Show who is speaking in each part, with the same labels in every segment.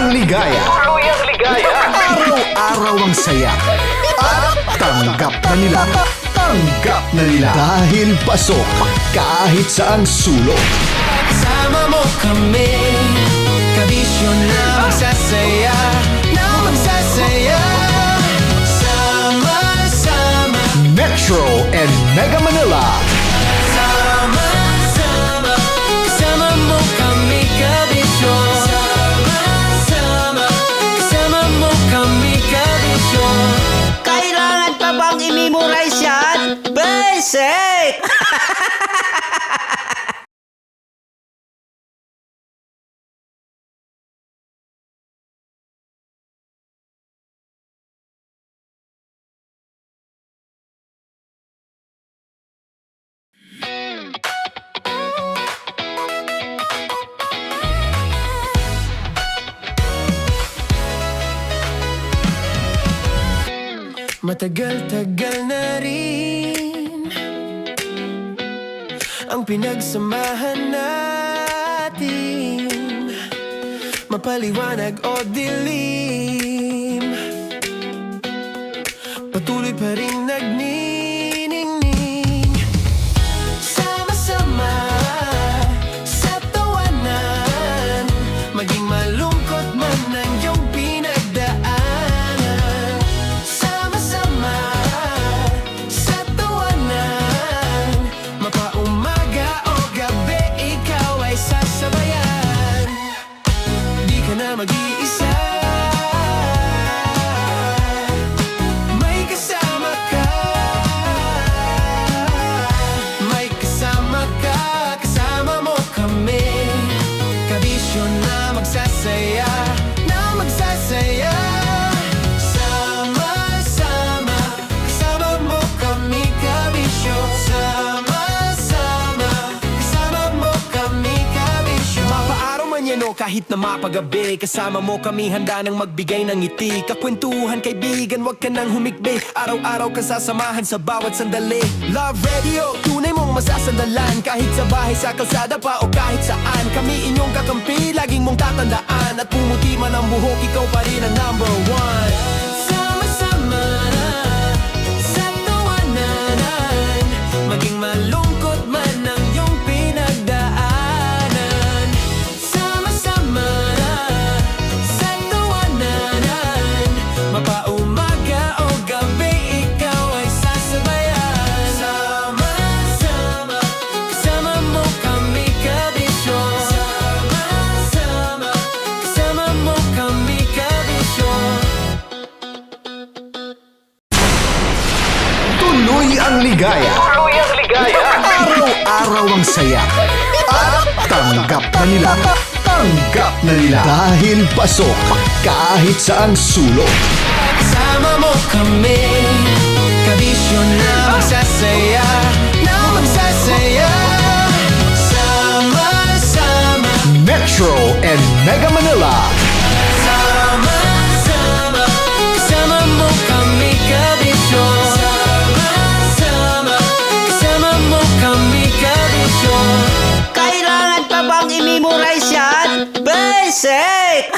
Speaker 1: Tuluyang ligaya. Araw-araw ang saya. At tanggap na nila. Dahil pasok kahit saang sulok.
Speaker 2: Sama mo kami, kabisyo na magsasaya, sama-sama.
Speaker 1: Metro and Mega Manila.
Speaker 2: Sama-sama, kasama mo kami, kabisyo. Sama-sama, kasama mo kami, kabisyo.
Speaker 3: Kailangan pa bang i-memorize yan? Basic!
Speaker 2: Matagal-tagal na rin ang pinagsamahan natin, mapaliwanag o dilim, patuloy pa rin nagniningning. Sama-sama sa tawanan, maging malungkot man ang iyong pinagdaanan. Sama-sama sa tawanan, mapaumaga o gabi, ikaw ay sasabayan. Di ka na mag-iisa, may kasama ka. May kasama ka, kasama mo kami, kabisyo na magsasaya, sama-sama, kasama mo kami, kabisyo. Sama-sama, kasama mo kami, kabisyo. Mapaaraw man yan o kahit na mapagabi, kasama mo kami, handa nang magbigay ng ngiti. Kakwentuhan, kaibigan, wag ka nang humikbi. Araw-araw ka sasamahan sa bawat sandali. Love Radio, tunay mong masasandalan. Kahit sa bahay, sa kalsada pa o kahit saan, kami inyong kakampi, laging mong tatandaan. At pumuti man ang buhok, ikaw pa rin ang number one. Sama-sama sa tawanan, maging malungkot man ang iyong pinagdaanan. Sama-sama sa tawanan, mapaumaga o gabi, ikaw ay sasabayan. Sama-sama, kasama mo kami, kabisyo. Sama-sama, kasama mo kami, kabisyo.
Speaker 1: Tuloy ang ligaya. Araw-araw ang saya. At tanggap na nila. Dahil pasok kahit saang sulok.
Speaker 2: Sama mo kami, kabisyo na magsasaya, sama-sama.
Speaker 1: Metro and Mega Manila.
Speaker 2: Sama-sama, kasama mo kami, kabisyo. Sama-sama, kasama mo kami, kabisyo.
Speaker 3: Kailangan pa bang i-memorize yan? Basic!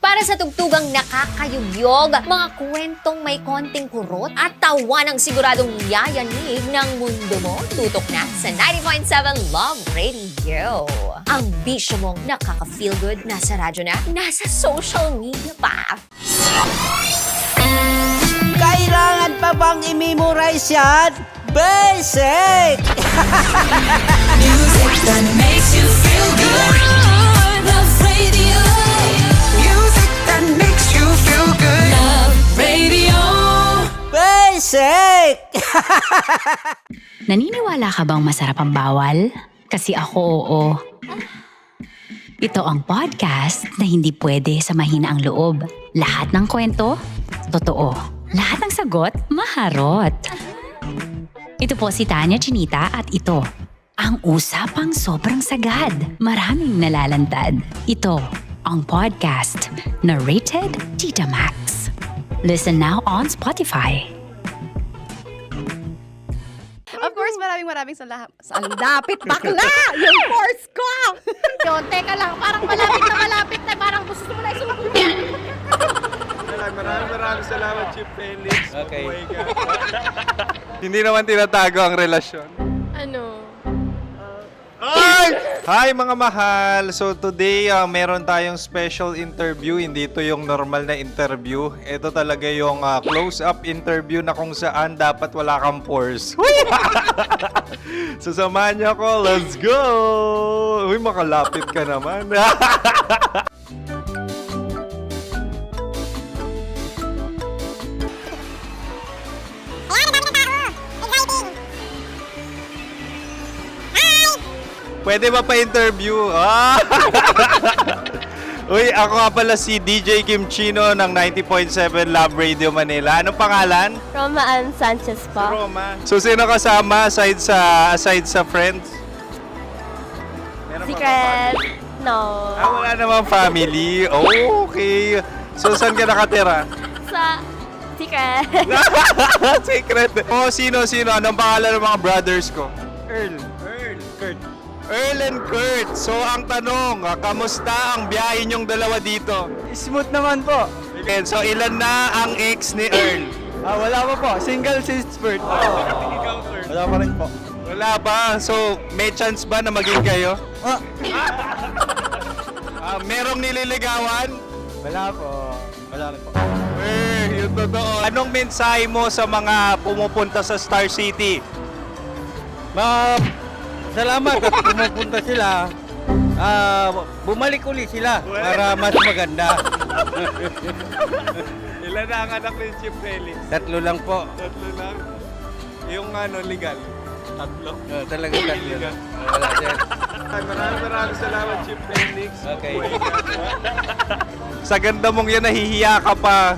Speaker 4: Para sa tugtugang nakakayugyog, mga kwentong may konting kurot at tawa ng siguradong yayanig ng mundo mo, tutok na sa 90.7 Love Radio. Ang bisyo mong nakaka-feel good, nasa radyo na, nasa social media pa.
Speaker 3: Kailangan pa bang i-memorize yan? Basic!
Speaker 5: Music that makes you feel good. Love Radio. Music that makes you feel good. Love Radio.
Speaker 3: Basic!
Speaker 6: Naniniwala ka bang masarap ang bawal? Kasi ako oo. Ito ang podcast na hindi pwede sa mahina ang loob. Lahat ng kwento, totoo. Lahat ng sagot, maharot. Ito po si Tanya Chinita at ito, ang usapang sobrang sagad. Maraming nalalantad. Ito, ang podcast na rated Tita Max. Listen now on Spotify.
Speaker 7: Of course, maraming sa lapit bakla! Yung force ko! Yun, teka lang, parang malapit na, parang gusto mo na isumbong.
Speaker 8: Maraming salamat, Chief Felix. Okay. Hindi naman tinatago ang relasyon.
Speaker 7: Ano?
Speaker 8: Hi mga mahal! So today, meron tayong special interview. Hindi ito yung normal na interview. Ito talaga yung close-up interview na kung saan dapat wala kang pores. So samahan niyo ako. Let's go! Uy, makalapit ka naman. Pwede ba pa-interview? Ah! Uy, ako nga pala si DJ Kim Chino ng 90.7 Love Radio Manila. Anong pangalan?
Speaker 7: Roma Ann Sanchez po.
Speaker 8: Roma. So, sino kasama aside sa friends? Meron pa ba
Speaker 7: Secret. No.
Speaker 8: wala namang family. Oh, okay. So, saan ka nakatira?
Speaker 7: Sa secret.
Speaker 8: Secret. Oh, sino? Anong pangalan ng mga brothers ko? Earl, Kurt. Earl and Kurt. So, ang tanong, kamusta ang biyahe niyong dalawa dito?
Speaker 9: Smooth naman po.
Speaker 8: Okay, so, ilan na ang ex ni Earl?
Speaker 9: Wala pa po. Single since birth.
Speaker 8: Ikaw, Kurt.
Speaker 9: Wala pa rin po.
Speaker 8: Wala ba? So, may chance ba na maging kayo? Merong nililigawan?
Speaker 9: Wala po. Wala rin po.
Speaker 8: Yung totoo. Anong mensahe mo sa mga pumupunta sa Star City?
Speaker 9: Salamat at pumupunta sila. Bumalik uli sila para mas maganda.
Speaker 8: Ilan na ang anak ni Chief Felix?
Speaker 9: 3 lang po.
Speaker 8: 3 lang. Yung legal? 3.
Speaker 9: Talaga 3 lang. Wala sir.
Speaker 8: Maraming salamat, Chief Felix.
Speaker 9: Okay.
Speaker 8: Sa ganda mong yan, nahihiya ka pa.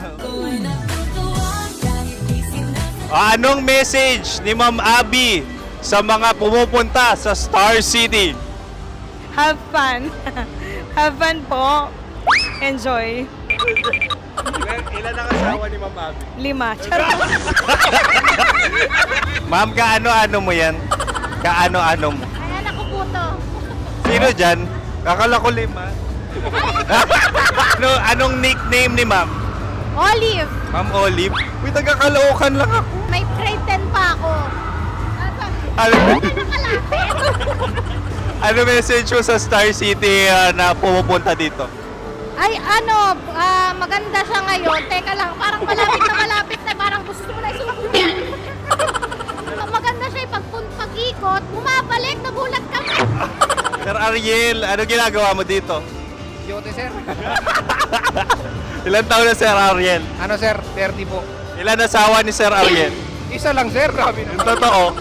Speaker 8: Anong message ni Ma'am Abby sa mga pumupunta sa Star City?
Speaker 7: Have fun. Have fun po. Enjoy.
Speaker 8: Ilan ang asawa ni Ma'am Abby?
Speaker 7: 5.
Speaker 8: Ma'am, kaano-ano mo yan? Kaano-ano mo?
Speaker 7: Ayan ako po to.
Speaker 8: Sino dyan? Akala ko 5. Anong nickname ni Ma'am?
Speaker 7: Olive.
Speaker 8: Ma'am Olive? Uy, taga-Caloocan lang ako.
Speaker 7: May grade 10 pa ako.
Speaker 8: Ano message mo sa Star City na pumupunta dito?
Speaker 7: Ay, maganda siya ngayon. Teka lang, parang malapit na, parang gusto mo na isumbong. Maganda siya pag-ikot, bumabalik, nagulat ka.
Speaker 8: Sir Ariel, ano ginagawa mo dito?
Speaker 9: Yote sir.
Speaker 8: Ilan taon na Sir Ariel?
Speaker 9: Ano sir? 30 po.
Speaker 8: Ilan asawa ni Sir Ariel?
Speaker 9: Isa lang sir. Grabe na.
Speaker 8: Yung totoo.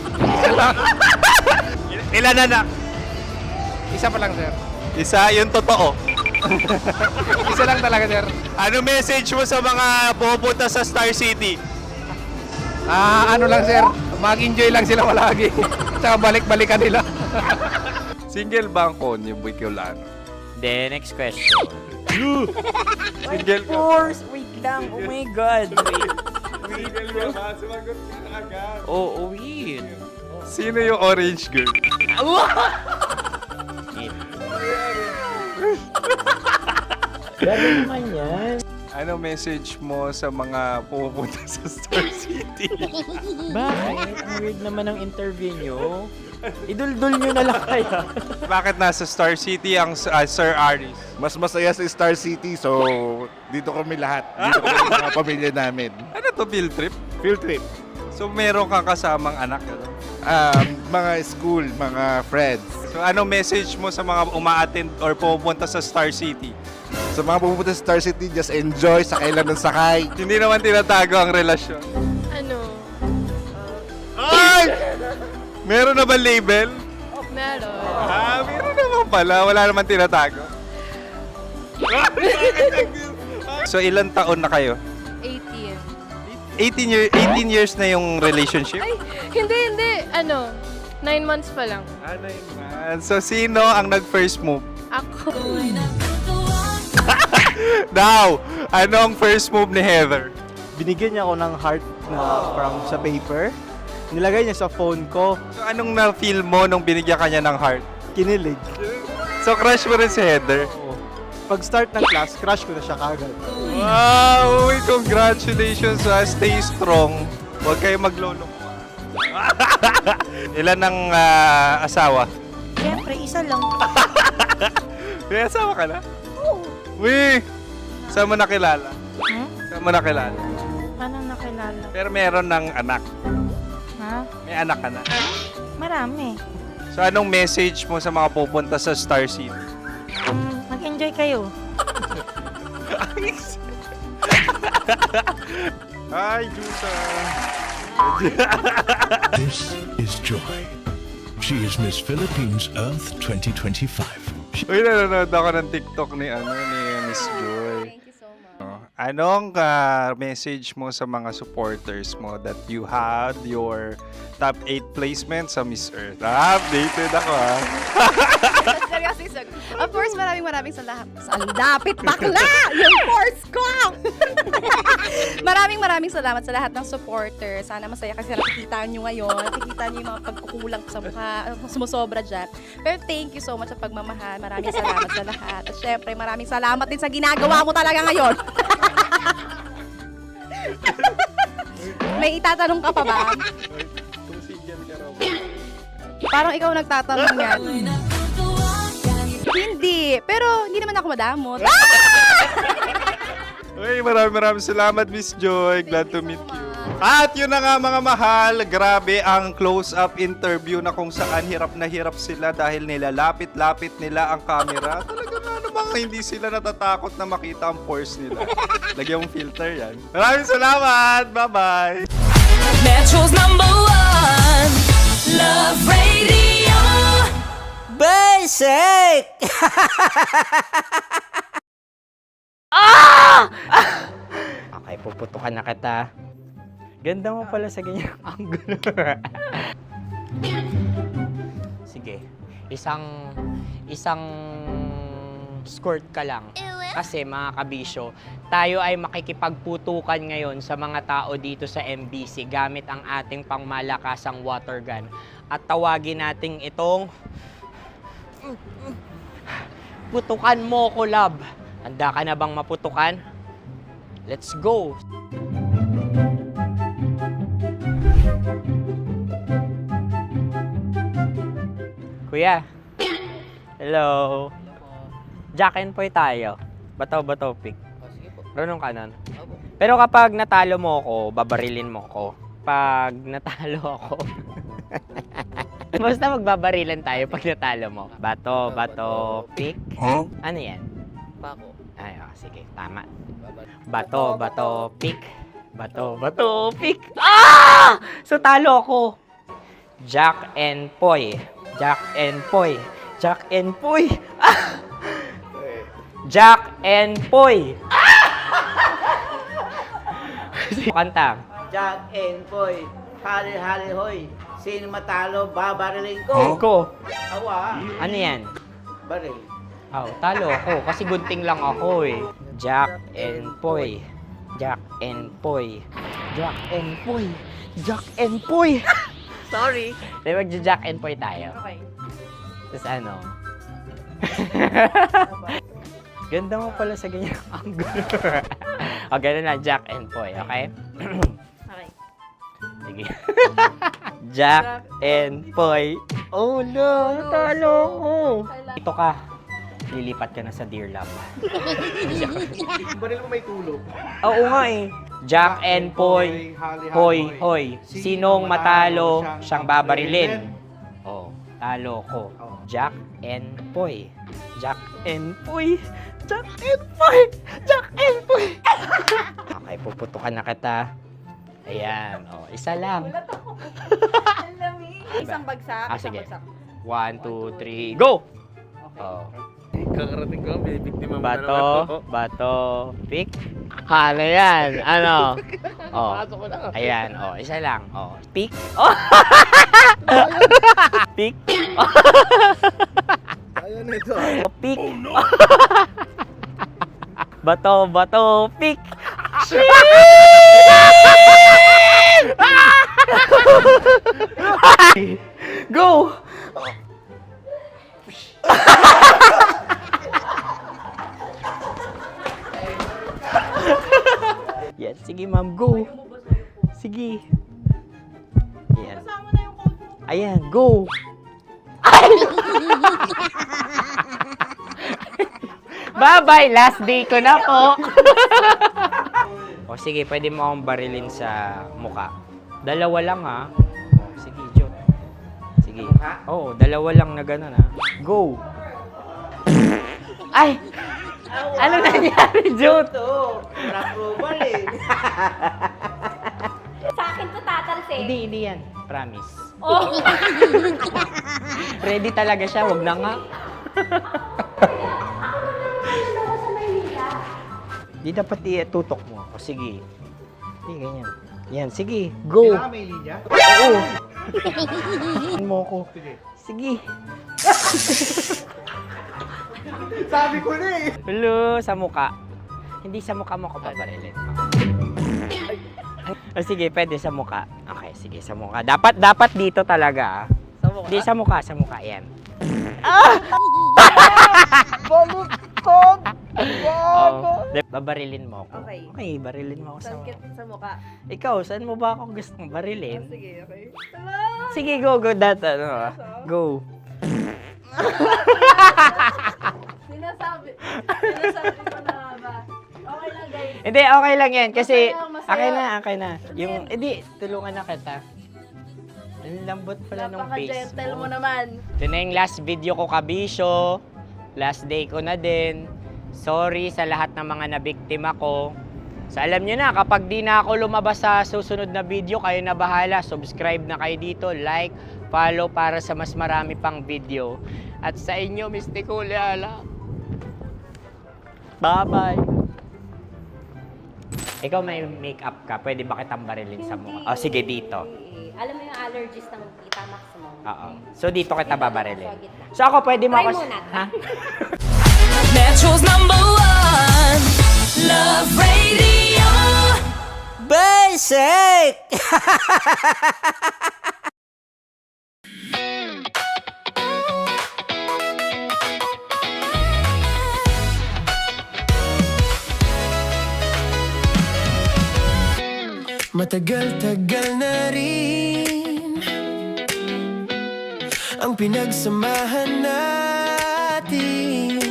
Speaker 8: Ilan anak?
Speaker 9: Isa pa lang sir.
Speaker 8: Isa, yung totoo.
Speaker 9: Isa lang talaga sir.
Speaker 8: Ano message mo sa mga pumupunta sa Star City?
Speaker 9: Ano lang sir. Mag-enjoy lang sila palagi. Tsaka balik-balikan nila.
Speaker 8: Single ba ang konyo, Boy Kiolano?
Speaker 10: Then, next question.
Speaker 8: Single ka?
Speaker 10: Wait lang. Oh my God.
Speaker 8: Single ka ba? Sumagot ka na agad.
Speaker 10: Oh, wait.
Speaker 8: Sino yung orange girl?
Speaker 10: Grabe naman yan.
Speaker 8: Ano message mo sa mga pumupunta sa Star City?
Speaker 10: Bakit? Ang weird naman ang interview nyo. Iduldul nyo na lang kaya.
Speaker 8: Bakit nasa Star City ang Sir Aris?
Speaker 11: Mas masaya sa Star City, so dito kami lahat. Dito kami sa mga pamilya namin.
Speaker 8: Ano to, field trip?
Speaker 11: Field trip.
Speaker 8: So meron kang kasamang anak? Ano?
Speaker 11: Mga school, mga friends.
Speaker 8: So ano message mo sa mga uma-attend or pumupunta sa Star City?
Speaker 11: Sa mga pupunta sa Star City, just enjoy, sakay lang ng sakay.
Speaker 8: Hindi naman tinatago ang relasyon.
Speaker 7: Ano?
Speaker 8: Ay! Meron na ba label?
Speaker 7: Meron.
Speaker 8: Meron naman pala. Wala naman tinatago. So ilan taon na kayo?
Speaker 7: 18.
Speaker 8: 18 years na yung relationship?
Speaker 7: Ay, hindi. 9 months pa lang.
Speaker 8: 9 months. So sino ang nag-first move?
Speaker 7: Ako.
Speaker 8: Now, anong first move ni Heather?
Speaker 9: Binigyan niya ako ng heart na from sa paper. Nilagay niya sa phone ko.
Speaker 8: So anong na-feel mo nung binigyan ka niya ng heart?
Speaker 9: Kinilig.
Speaker 8: So, crush mo rin si Heather?
Speaker 10: Pag start ng class, crush ko na siya kagad.
Speaker 8: Wow! Uy, congratulations ha. Stay strong. Huwag kayo maglolo. Ilan ang asawa?
Speaker 7: Siyempre, isa lang.
Speaker 8: May asawa ka na? Oo. Uy! Saan mo nakilala? Saan mo nakilala?
Speaker 7: Paano nakilala?
Speaker 8: Pero meron ng anak.
Speaker 7: Ha?
Speaker 8: May anak ka na.
Speaker 7: Marami.
Speaker 8: So, anong message mo sa mga pupunta sa Star City?
Speaker 7: Mag-enjoy kayo.
Speaker 8: Hi, Juta!
Speaker 1: This is Joy. She is Miss Philippines Earth 2025.
Speaker 8: Uy, nanonood ako ng TikTok ni Miss Joy.
Speaker 7: Thank you so much.
Speaker 8: Anong message mo sa mga supporters mo that you had your top 8 placement sa Miss Earth? Updated ako ha.
Speaker 7: Of course, maraming salamat. Sa lapit bakla! Yung course ko! maraming salamat sa lahat ng supporter. Sana masaya kasi nakikita nyo ngayon. Nakikita nyo yung mga pagkukulang sa mukha, sumusobra dyan. Pero thank you so much sa pagmamahal. Maraming salamat sa lahat. At syempre, maraming salamat din sa ginagawa mo talaga ngayon. May itatanong ka pa ba? Parang ikaw nagtatanong yan. Hindi. Pero hindi naman ako madamot.
Speaker 8: Uy, maraming salamat, Miss Joy. Glad to meet you. At yun na nga mga mahal, grabe ang close-up interview na kung saan hirap na hirap sila dahil nilalapit-lapit nila ang camera. Talaga nga namang hindi sila natatakot na makita ang pores nila. Lagyan mong filter yan. Maraming salamat! Bye-bye!
Speaker 5: Metro's #1 Love Radio.
Speaker 3: Basic!
Speaker 10: Okay, puputukan na kita. Ganda mo pala sa ganyang angulo. Sige, isang skirt ka lang. Kasi mga kabisyo, tayo ay makikipagputukan ngayon sa mga tao dito sa MBC gamit ang ating pangmalakasang water gun. At tawagin natin itong putukan mo ko, love. Handa ka na bang maputukan? Let's go! Kuya. Hello. Jack and Poy tayo. Bato-bato pick. Runong kanan. Pero kapag natalo mo ako, babarilin mo ako. Pag natalo ako, basta magbabarilan tayo pag natalo mo. Bato, pick.
Speaker 1: Huh?
Speaker 10: Ano yan? Bako. Ay, sige, tama. Bato, pick. Bato, pick. Ah! So talo ako. Jack and Poy. Jack and Poy. Jack and Poy. Ah! Jack and Poy. Kanta.
Speaker 3: Jack and Poy, hali hoy. Sino matalo, babariling ko.
Speaker 10: Ko.
Speaker 3: Awa,
Speaker 10: Ano yan?
Speaker 3: baril.
Speaker 10: Oh, talo ako kasi gunting lang ako eh. Jack and Poy. Jack and Poy. Jack and Poy. Jack and Poy.
Speaker 3: Sorry.
Speaker 10: Di ba Jack and Poy tayo?
Speaker 3: Okay.
Speaker 10: Tapos ano? Ganda mo pala sa ganyang angulo. O, ganun lang, Jack and Poy, okay?
Speaker 7: Okay.
Speaker 10: Sige. Jack and Poy. Oh no, natalo ko. Ito ka. Lilipat ka na sa Dear Love.
Speaker 3: Baril mo may tulog.
Speaker 10: Oo nga eh. Jack and Poy. Hoy, hoy. Sinong matalo, siyang babarilin. Oh, talo ko. Jack and Poy. Jack and Poy. Jack and Poy. Jack and Poy. Okay, puputukan na kita. Ayan. Oh, isa lang.
Speaker 7: Isang bagsak.
Speaker 10: Ah, sige. 1, 2, 3, go! Oh.
Speaker 9: Kakarating ko, may biktima mo na naman.
Speaker 10: Bato, pick. Ano yan? Ano? Oh. Ayan, oh, isa lang. Oh, pick. Oh. Pick.
Speaker 9: Ayan ito.
Speaker 10: Pick. Bato, pick. Go! Sige, ma'am, go. Sige. Ayan. Ayan, go. Bye-bye, last day ko na po. O sige, pwede mo akong barilin sa muka. Dalawa lang ha. O, sige, Jot. Sige. Oo, dalawa lang na gano'n ha. Go. Ay! Ano nangyari, Jot?
Speaker 3: Approval eh.
Speaker 4: Sa akin to tatalse.
Speaker 10: Hindi yan. Promise.
Speaker 4: Oh.
Speaker 10: Ready talaga siya, wag na nga. Di dapat itutok mo. O sige. Hindi, ganyan. Yan, sige. Go.
Speaker 3: Kailangan may linya?
Speaker 10: Oo. mo ko. Sige.
Speaker 3: Sabi ko na eh.
Speaker 10: Hello, sa muka. Hindi sa muka mo ko babarilin. O sige, pwede sa muka. Okay, sige, sa muka. Dapat dito talaga.
Speaker 7: Sa mukha?
Speaker 10: Hindi, sa muka. Yan.
Speaker 3: Baluktot!
Speaker 10: Oh, babarilin mo ako.
Speaker 7: Okay.
Speaker 10: Okay, barilin mo ako sa
Speaker 7: Sakit sa mukha.
Speaker 10: Ikaw, saan mo ba ako gustong barilin?
Speaker 7: Sige, okay.
Speaker 10: Sige, go. Go.
Speaker 7: Sinasabi ko na ba? Okay lang, guys.
Speaker 10: Hindi, okay lang yan. Kasi,
Speaker 7: Masaya.
Speaker 10: okay na. Yung, hindi, tulungan na kita. Ang lambot pala ng face
Speaker 7: Napaka-gentle mo
Speaker 10: mo.
Speaker 7: naman.
Speaker 10: Ito na yung last video ko, kabisyo. Last day ko na din. Sorry sa lahat ng mga nabiktima ko. So alam nyo na, kapag di na ako lumabas sa susunod na video, kayo na bahala. Subscribe na kayo dito, like, follow para sa mas marami pang video. At sa inyo, Mistiko Leala. Bye-bye. Ikaw may makeup ka, pwede ba kitang barilin sa mukha? O sige, dito.
Speaker 4: Alam mo yung allergies ng Tita Maximo?
Speaker 10: Oo. So dito kita babarilin. So ako, pwede mo
Speaker 4: Try
Speaker 10: ako...
Speaker 4: muna.
Speaker 10: Ha?
Speaker 5: Metro's number one, Love Radio.
Speaker 10: Basic!
Speaker 2: Matagal-tagal na rin ang pinagsamahan natin,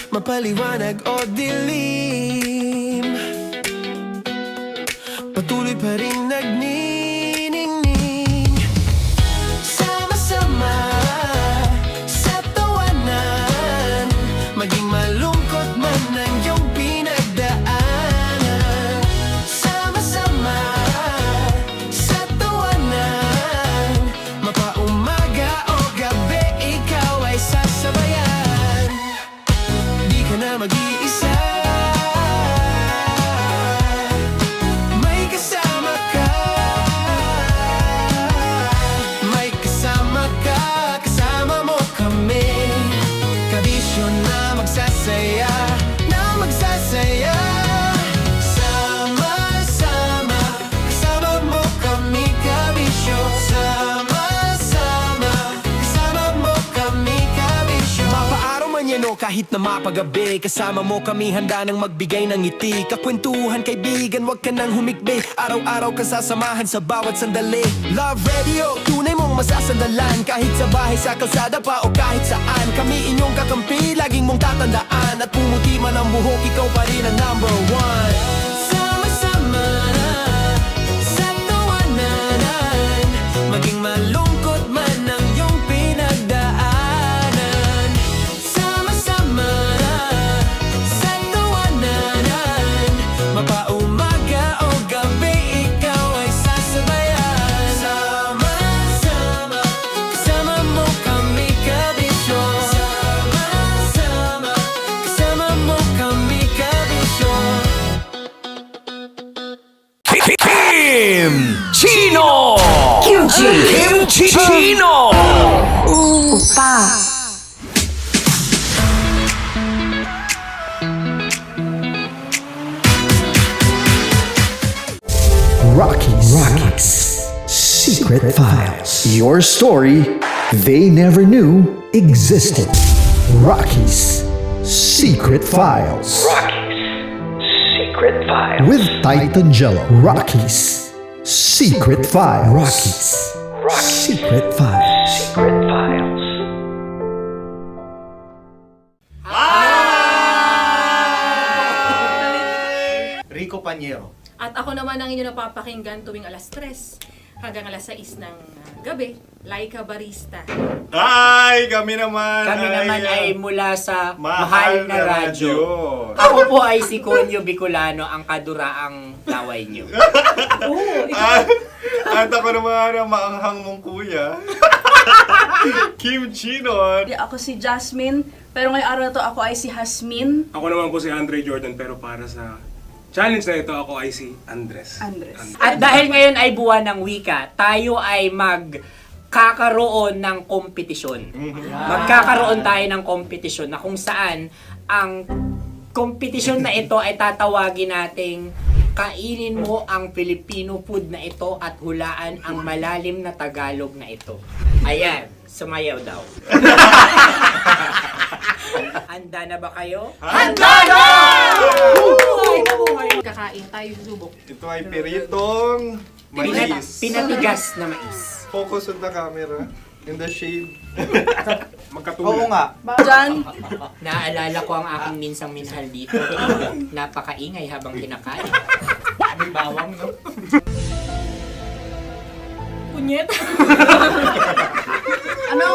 Speaker 2: mapaliwanag o dilim, patuloy pa rin nagniningning. Sama-sama sa tawanan, maging malungkot man ang iyong pinagdaanan. Sama-sama sa tawanan, mapaumaga o gabi, ikaw ay sasabayan. Di ka na mag-iisa, may kasama ka. May kasama ka, kasama mo kami. Kabisyo na magsasaya, na magsasaya. Sama-sama, kasama mo kami, kabisyo. Sama-sama, kasama mo kami, kabisyo. Mapaaraw man yan o kahit na mapagabi, kasama mo kami, handa nang magbigay ng ngiti. Kakwentuhan, kaibigan, wag ka nang humikbi. Araw-araw ka sasamahan sa bawat sandali. Love Radio, tunay mong masasandalan. Kahit sa bahay, sa kalsada pa o kahit saan, kami inyong kakampi, laging mong tatandaan. At pumuti man ang buhok, ikaw pa rin ang number one. Sama-sama sa tawanan, maging malungkot man ang iyong pinagdaanan. Sama-sama sa tawanan, mapaumaga o gabi, ikaw ay sasabayan. Sama-sama, kasama mo kami, kabisyo. Sama-sama, kasama mo kami, kabisyo.
Speaker 1: Chino! Kimchi Chino! Rockies Secret Files. Your story they never knew existed. Rockies Secret Files. Rockies Secret With Titan Jello. Rockies Secret Files. Rockies Secret Files.
Speaker 12: Rico Panyero.
Speaker 7: At ako naman ang inyo napapakinggan tuwing alas 3 hanggang alas 6 ng gabi, Laika Barista.
Speaker 8: Ay, kami naman.
Speaker 10: Kami naman ay mula sa
Speaker 8: Mahal
Speaker 10: Mahal na Radyo. Ako po ay si Conyo Bicolano, ang kaduraang laway nyo.
Speaker 8: At ako naman ang maanghang mong kuya. Kim Chinon.
Speaker 7: Ako si Jasmine, pero ngayong araw na to ako ay si Hasmin.
Speaker 12: Ako naman po si Andre Jordan, pero para sa challenge na ito, ako ay si Andres.
Speaker 10: At dahil ngayon ay buwan ng wika, tayo ay magkakaroon ng kompetisyon. Magkakaroon tayo ng kompetisyon na kung saan ang kompetisyon na ito ay tatawagin nating kainin mo ang Filipino food na ito at hulaan ang malalim na Tagalog na ito. Ayan, sumayaw daw. Handa na ba kayo?
Speaker 8: Handa na!
Speaker 7: Kakain tayo, subok.
Speaker 8: Ito ay piritong mais.
Speaker 10: Pinatigas na mais.
Speaker 8: Focus on the camera. In the shade.
Speaker 12: Magkatulad. Oo nga.
Speaker 7: Diyan,
Speaker 10: Naalala ko ang aking minsang minahal dito. Napakaingay habang kinakain. May bawang, no?
Speaker 7: punyet. Ano?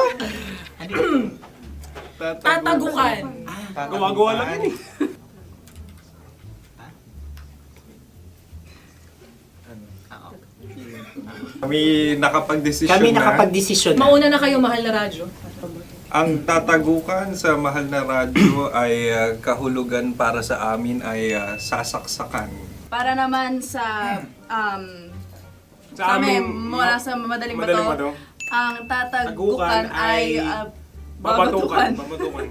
Speaker 7: Tatagukan.
Speaker 12: Gawa-gawa lang yun eh.
Speaker 8: Kami nakapag-desisyon
Speaker 10: Kami
Speaker 8: na.
Speaker 10: nakapag-desisyon na.
Speaker 7: Mauna na kayo, mahal na radyo.
Speaker 8: Ang tatagukan sa Mahal na Radyo ay kahulugan para sa amin ay sasaksakan.
Speaker 7: Para naman sa
Speaker 12: Sa
Speaker 7: amin,
Speaker 12: amin,
Speaker 7: mula sa madaling
Speaker 12: Madaling
Speaker 7: bato,
Speaker 12: bato.
Speaker 7: ang tatagukan
Speaker 12: Tagukan
Speaker 7: ay
Speaker 12: Babatukan.
Speaker 7: babatukan.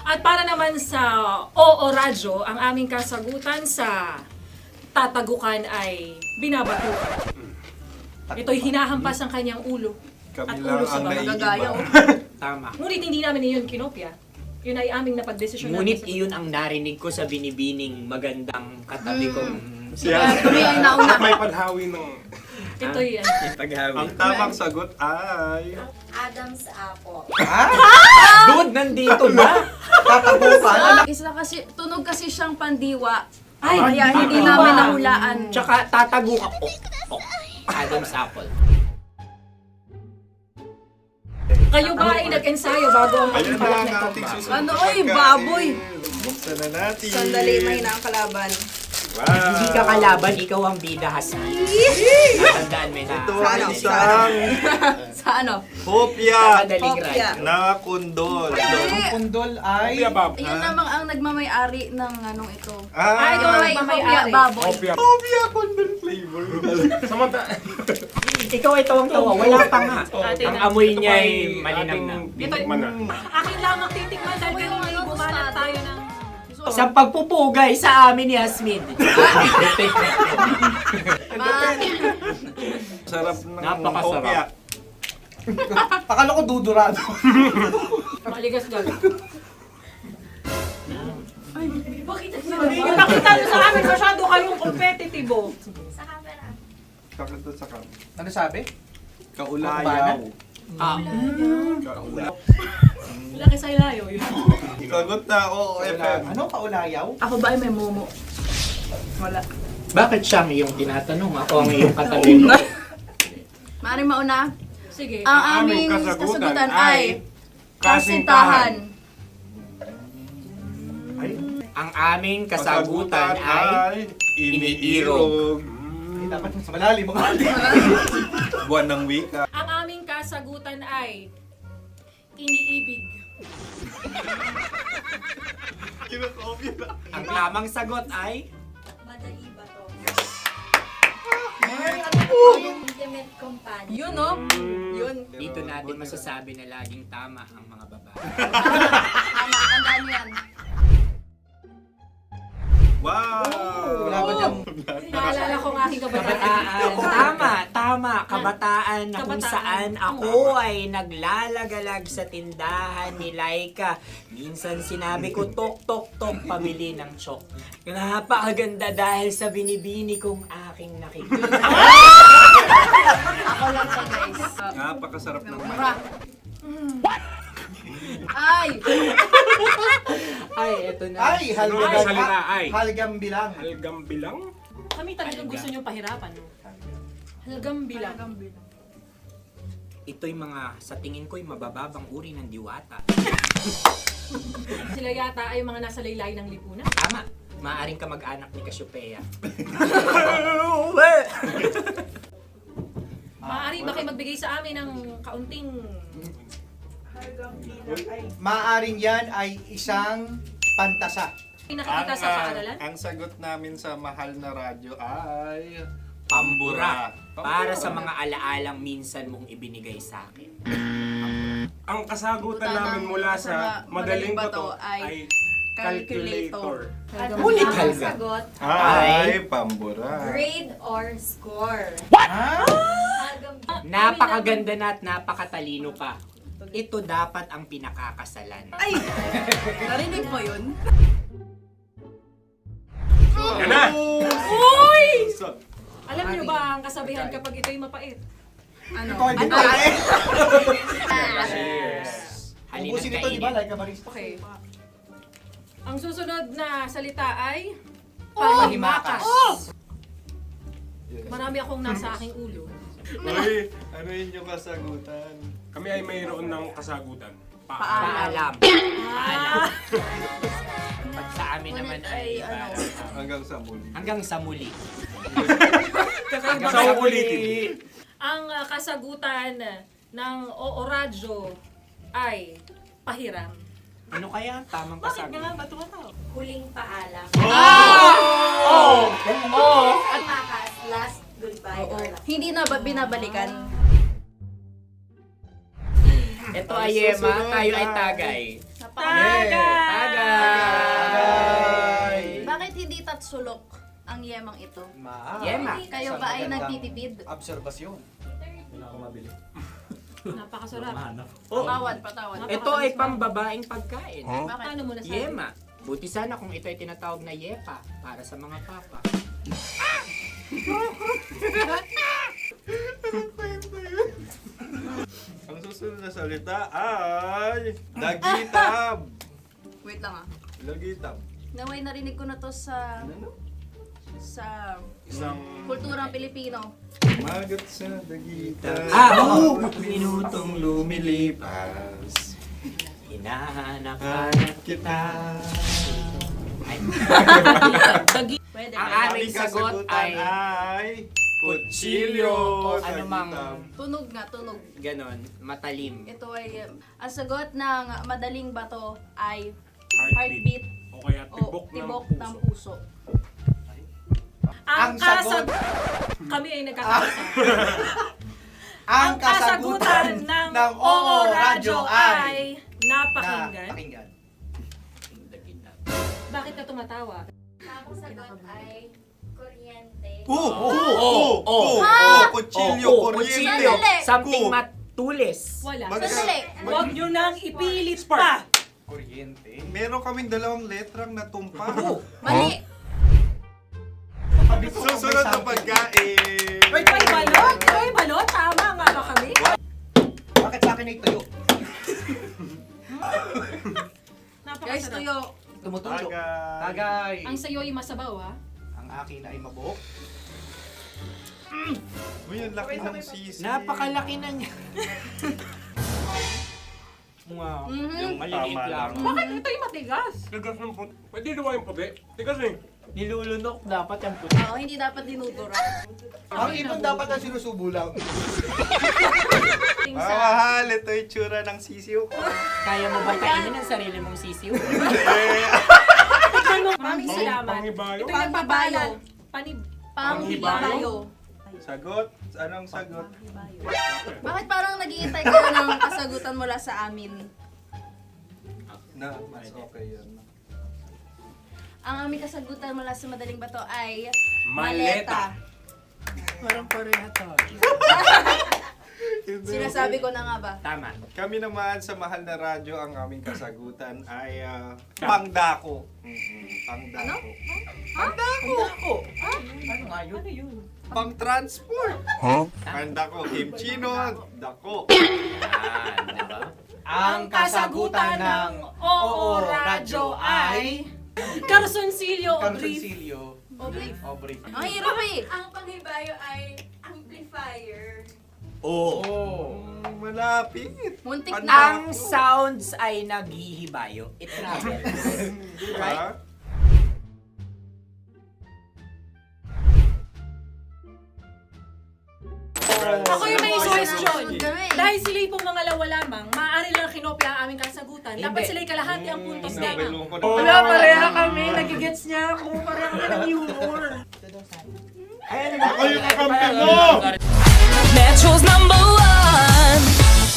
Speaker 7: At para naman sa Oo Radyo, ang aming kasagutan sa tatagukan ay binabatukan. Ito'y hinahampas ang kanyang ulo.
Speaker 8: Kami
Speaker 7: At
Speaker 8: lang
Speaker 7: ulo sa
Speaker 8: ang
Speaker 7: mga
Speaker 8: naiiba.
Speaker 7: gagaya.
Speaker 10: Tama.
Speaker 7: Ngunit hindi namin iyon kinopya. Yun ay aming napagdesisyon
Speaker 10: Ngunit
Speaker 7: namin.
Speaker 10: iyon ang narinig ko sa binibining magandang katabi kong
Speaker 7: Kami ay nauna.
Speaker 12: May panhawi ng...
Speaker 7: Ito'y
Speaker 8: Ang tamang sagot ay...
Speaker 4: Adam's apple.
Speaker 10: Dude, nandito ba?
Speaker 7: Isa kasi, tunog kasi siyang pandiwa.
Speaker 10: Ay,
Speaker 7: Kaya hindi namin nahulaan.
Speaker 10: Tsaka tatago ka. Adam's apple.
Speaker 7: Kayo ba ay nag-ensayo bago ang
Speaker 8: Ayun na
Speaker 7: pagpalak
Speaker 8: ang
Speaker 7: nito?
Speaker 8: ating susunod
Speaker 7: Ano,
Speaker 8: na
Speaker 7: oy,
Speaker 8: pagkain.
Speaker 7: baboy!
Speaker 8: Buksan na natin.
Speaker 7: na ang kalaban.
Speaker 8: Wow.
Speaker 10: Hindi ka kalaban, ikaw ang bida, Hasmi. Natandaan mo na.
Speaker 8: Ito ay isang
Speaker 7: Sa ano?
Speaker 8: hopya
Speaker 10: Madaling
Speaker 7: Hopya.
Speaker 10: radyo.
Speaker 8: na kundol.
Speaker 12: Pundol ay... Bob.
Speaker 7: Yun namang ang nagmamayari ng anong ito.
Speaker 8: Ah,
Speaker 7: Ito ay hopya baboy.
Speaker 8: hopya kundol flavor.
Speaker 10: Ikaw ay tawang-tawa, wala pa nga. Ang amoy niya ay malinam na.
Speaker 12: Titikman na.
Speaker 7: Akin lamang titikman dahil kayo ay bumanat tayo ng...
Speaker 10: Sa pagpupugay sa amin ni Hasmin.
Speaker 8: Sarap ng
Speaker 10: Napakasarap.
Speaker 8: hopya.
Speaker 12: Akala ko dudurado.
Speaker 7: Maligas gal. Ay, bakit? Ipakita nyo sa amin, masyado kayong competitive.
Speaker 8: Kakanta sa kam.
Speaker 12: Ano sabi?
Speaker 8: Kaulayaw.
Speaker 7: Laki sa ilayo yun.
Speaker 8: Sagot na, oo, FM.
Speaker 12: Ano kaulayaw?
Speaker 7: Ako ba ay may momo? Wala.
Speaker 10: Bakit siya ang iyong tinatanong? Ako ang iyong katabi.
Speaker 7: Maaaring mauna. Sige. Ang
Speaker 12: Ang
Speaker 7: aming
Speaker 12: aming
Speaker 7: kasagutan ay kasintahan.
Speaker 10: Ang aming kasagutan ay
Speaker 8: iniirog.
Speaker 12: Dapat sa malalim mga
Speaker 8: Buwan ng wika.
Speaker 7: Ang aming kasagutan ay iniibig.
Speaker 8: Kinakopya na.
Speaker 10: ang tamang sagot ay
Speaker 4: Madali ba to?
Speaker 5: Intimate companion.
Speaker 7: Yun, no? Yun.
Speaker 10: dito natin masasabi na laging tama ang mga babae.
Speaker 7: Tama, tandaan nyo yan.
Speaker 8: Wow!
Speaker 12: Wala ba dyan?
Speaker 7: Naalala ko ang aking kabataan.
Speaker 10: Kabataan. Tama. kabataan na kung saan ako ay naglalagalag sa tindahan ni Laika. Minsan sinabi ko, tok, tok, tok, pamili ng chok. Napakaganda dahil sa binibini kong aking nakikita.
Speaker 7: Ako lang to, guys.
Speaker 8: Napakasarap ng
Speaker 7: Ay!
Speaker 10: Ay, eto na.
Speaker 1: Ay,
Speaker 12: Ano ang salita ay?
Speaker 1: halgam bilang.
Speaker 12: Halgam bilang?
Speaker 13: Kami talagang gusto nyo pahirapan, no? Halagang bilang.
Speaker 10: Ito'y mga, sa tingin ko'y mabababang uri ng diwata.
Speaker 13: Sila yata ay mga nasa laylay ng lipunan.
Speaker 10: Tama, maaaring ka mag-anak ni Cassiopeia.
Speaker 13: Maaari ba kayo magbigay sa amin ng kaunting...
Speaker 1: Maaring yan ay isang pantasa.
Speaker 13: Nakikita sa paaralan?
Speaker 11: Ang sagot namin sa mahal na radyo ay...
Speaker 10: Pambura. Para sa mga alaalang minsan mong ibinigay sa akin.
Speaker 12: Ang kasagutan namin mula sa madaling bato ay calculator.
Speaker 10: Ulit halga.
Speaker 7: Sagot,
Speaker 11: Ay, pambura.
Speaker 7: grade or score.
Speaker 10: Napakaganda na at napakatalino pa. Ito dapat ang pinakakasalan.
Speaker 7: Ay! Narinig mo yun?
Speaker 12: Yan na!
Speaker 13: Uy! Alam niyo ba ang kasabihan kapag ito'y mapait?
Speaker 7: Ano?
Speaker 1: Ano?
Speaker 10: Halina't
Speaker 1: Ubusin ito, di ba?
Speaker 10: kainin.
Speaker 1: Like a barista.
Speaker 13: Okay. Ang susunod na salita ay...
Speaker 10: Panghimakas.
Speaker 13: Marami akong nasa aking ulo.
Speaker 11: Uy, ano yun yung kasagutan?
Speaker 12: Kami ay mayroon ng kasagutan.
Speaker 10: Paalam. Paalam. Pag sa amin naman ay...
Speaker 11: Hanggang sa muli.
Speaker 10: Hanggang sa muli.
Speaker 12: Sa ulitin.
Speaker 13: Ang kasagutan ng Oo Radyo ay pahiram.
Speaker 10: Ano kaya ang tamang kasagutan?
Speaker 13: Ba't tumatawa?
Speaker 7: Huling paalam.
Speaker 10: Oh! Oh!
Speaker 7: At makas, last goodbye. Hindi na ba binabalikan?
Speaker 10: Ito ay Yema, tayo ay Tagay.
Speaker 13: Tagay!
Speaker 7: Bakit hindi tatsulok ang yemang ito?
Speaker 10: Yema.
Speaker 7: Kayo ba ay nagtitipid?
Speaker 1: Obserbasyon.
Speaker 13: Napakasarap.
Speaker 7: Patawad.
Speaker 10: Ito ay pambabaeng pagkain.
Speaker 7: Bakit?
Speaker 13: Ano mo nasabi?
Speaker 10: Yema. Buti sana kung ito ay tinatawag na Yepa para sa mga papa.
Speaker 11: Ang susunod na salita ay... Dagitab!
Speaker 7: Wait lang ah.
Speaker 11: Dagitab.
Speaker 7: Naway narinig ko na to sa
Speaker 11: Isang
Speaker 7: kulturang Pilipino.
Speaker 11: magat sa dagitab.
Speaker 10: Oo! Minutong lumilipas. Hinahanap-hanap kita. Ay.
Speaker 7: Pwede.
Speaker 10: Ang
Speaker 7: ba?
Speaker 10: aming sagot ay
Speaker 11: kutsilyo.
Speaker 10: o anumang
Speaker 7: Tunog nga, tunog.
Speaker 10: ganon, matalim.
Speaker 7: Ito ay, ang sagot ng madaling bato ay
Speaker 12: Heartbeat.
Speaker 7: heartbeat
Speaker 12: O kaya
Speaker 7: o
Speaker 12: tibok
Speaker 7: tibok
Speaker 12: ng
Speaker 7: ng
Speaker 12: puso.
Speaker 7: puso.
Speaker 13: Ang
Speaker 1: Ang sagot-
Speaker 13: Kami ay nagkakaisa.
Speaker 1: Ang
Speaker 13: kasagutan ng Oo Radyo ay napakinggan.
Speaker 1: Napakinggan.
Speaker 13: Bakit ka tumatawa?
Speaker 7: Ang sagot ay kuryente.
Speaker 11: Kutsilyo,
Speaker 10: Kutsilyo.
Speaker 7: Sandali.
Speaker 10: Something matulis.
Speaker 13: Wala.
Speaker 7: Sandali.
Speaker 13: Huwag nyo nang ipilit pa.
Speaker 11: Meron kaming dalawang letrang natumpa.
Speaker 7: Mali.
Speaker 11: Susunod na pagkain.
Speaker 1: Wait,
Speaker 13: Ay, balot! Ay, balot! Tama nga ba kami?
Speaker 1: Bakit sa akin ay tuyo?
Speaker 7: Guys,
Speaker 13: Napakasarap.
Speaker 7: tuyo.
Speaker 1: Tumutulo.
Speaker 11: Tagay.
Speaker 1: Tagay.
Speaker 13: Ang sayo ay masabaw, ha?
Speaker 1: Ang akin ay mabuhok.
Speaker 11: Uy, ang laki ng sisi.
Speaker 10: Napakalaki na niya. Wow.
Speaker 11: Yung
Speaker 10: Maliliit
Speaker 11: tama
Speaker 10: lang.
Speaker 11: lang.
Speaker 13: Bakit ito'y matigas?
Speaker 12: Tigas ng puti. Pwede luwa yung puti. Tigas eh.
Speaker 10: Nilulunok dapat yung puti.
Speaker 7: Oo, hindi dapat dinudura.
Speaker 1: Ang ibon dapat ang sinusubo lang.
Speaker 11: Mahal, ito yung tsura ng sisiw ko.
Speaker 10: Kaya mo ba kainin ang sarili mong sisiw?
Speaker 13: Maraming salamat.
Speaker 12: Panghibayo.
Speaker 13: Ito yung
Speaker 7: Panghibayo.
Speaker 13: Panghibayo.
Speaker 11: Sagot? Anong sagot?
Speaker 7: Bakit parang naghihintay kayo ng kasagutan mula sa amin?
Speaker 11: Na, mas okay yan.
Speaker 7: Ang aming kasagutan mula sa madaling bato ay
Speaker 12: Maleta.
Speaker 13: Parang pareha tayo. Sinasabi ko na nga ba?
Speaker 10: Tama.
Speaker 8: Kami naman sa mahal na radyo, ang aming kasagutan ay pangdako. Pangdako. Pangdako!
Speaker 10: Ano nga yun? Ano yun?
Speaker 8: Pang-transport. Pangdako, kimchino, dako.
Speaker 10: Yan, diba? Ang kasagutan ng Oo Radyo ay...
Speaker 13: Carsoncillo o brief?
Speaker 10: Carsoncillo. O brief.
Speaker 13: Ang hirap eh.
Speaker 5: Ang panghibayo ay amplifier.
Speaker 10: Oo.
Speaker 8: Malapit.
Speaker 13: Muntik
Speaker 8: Panda-
Speaker 13: na.
Speaker 10: Ang sounds ay naghihibayo. It travels.
Speaker 8: Diba?
Speaker 13: Ako yung may suggestion.
Speaker 5: Kami.
Speaker 13: Dahil sila yung mga lawa lamang, maaari lang kinopya ang aming kasagutan. Dapat sila yung kalahati ang puntos lamang. Wala, pareha kami. Nagigets niya ako. Pareha kami ng humor.
Speaker 8: Ako yung kakampi mo!
Speaker 5: Metro's #1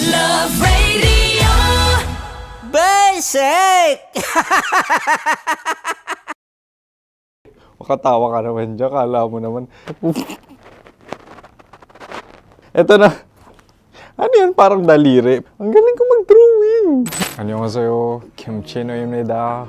Speaker 5: Love Radio.
Speaker 10: Basic!
Speaker 8: Makatawa ka naman dyan, kala mo naman. Eto na. Ano yan? Parang daliri. Ang galing ko mag-drawing. 안녕하세요. 김치노입니다.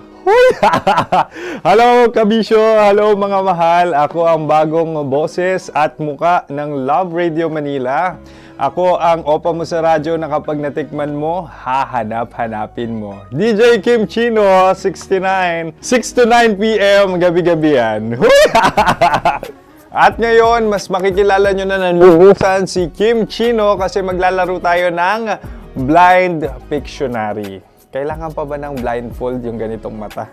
Speaker 8: Hello, kabisyo! Hello, mga mahal! Ako ang bagong boses at muka ng Love Radio Manila. Ako ang opa mo sa radyo na kapag natikman mo, hahanap-hanapin mo. DJ Kim Chino, 69. 6 to 9 p.m. gabi-gabi yan. At ngayon, mas makikilala nyo na ng lubusan si Kim Chino kasi maglalaro tayo ng Blind Pictionary. Kailangan pa ba ng blindfold yung ganitong mata?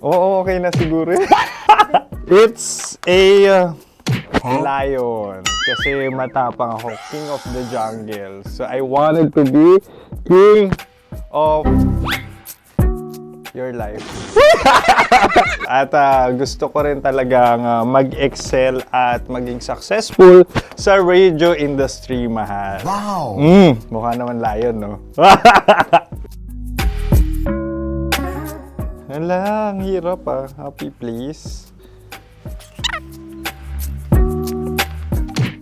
Speaker 8: Oo, okay na siguro. It's a lion. Kasi matapang ako. King of the jungle. So I wanted to be king of your life. At gusto ko rin talagang mag-excel at maging successful sa radio industry, mahal.
Speaker 1: Wow!
Speaker 8: Mukha naman lion, no? Hala, ang hirap ah. Happy, please.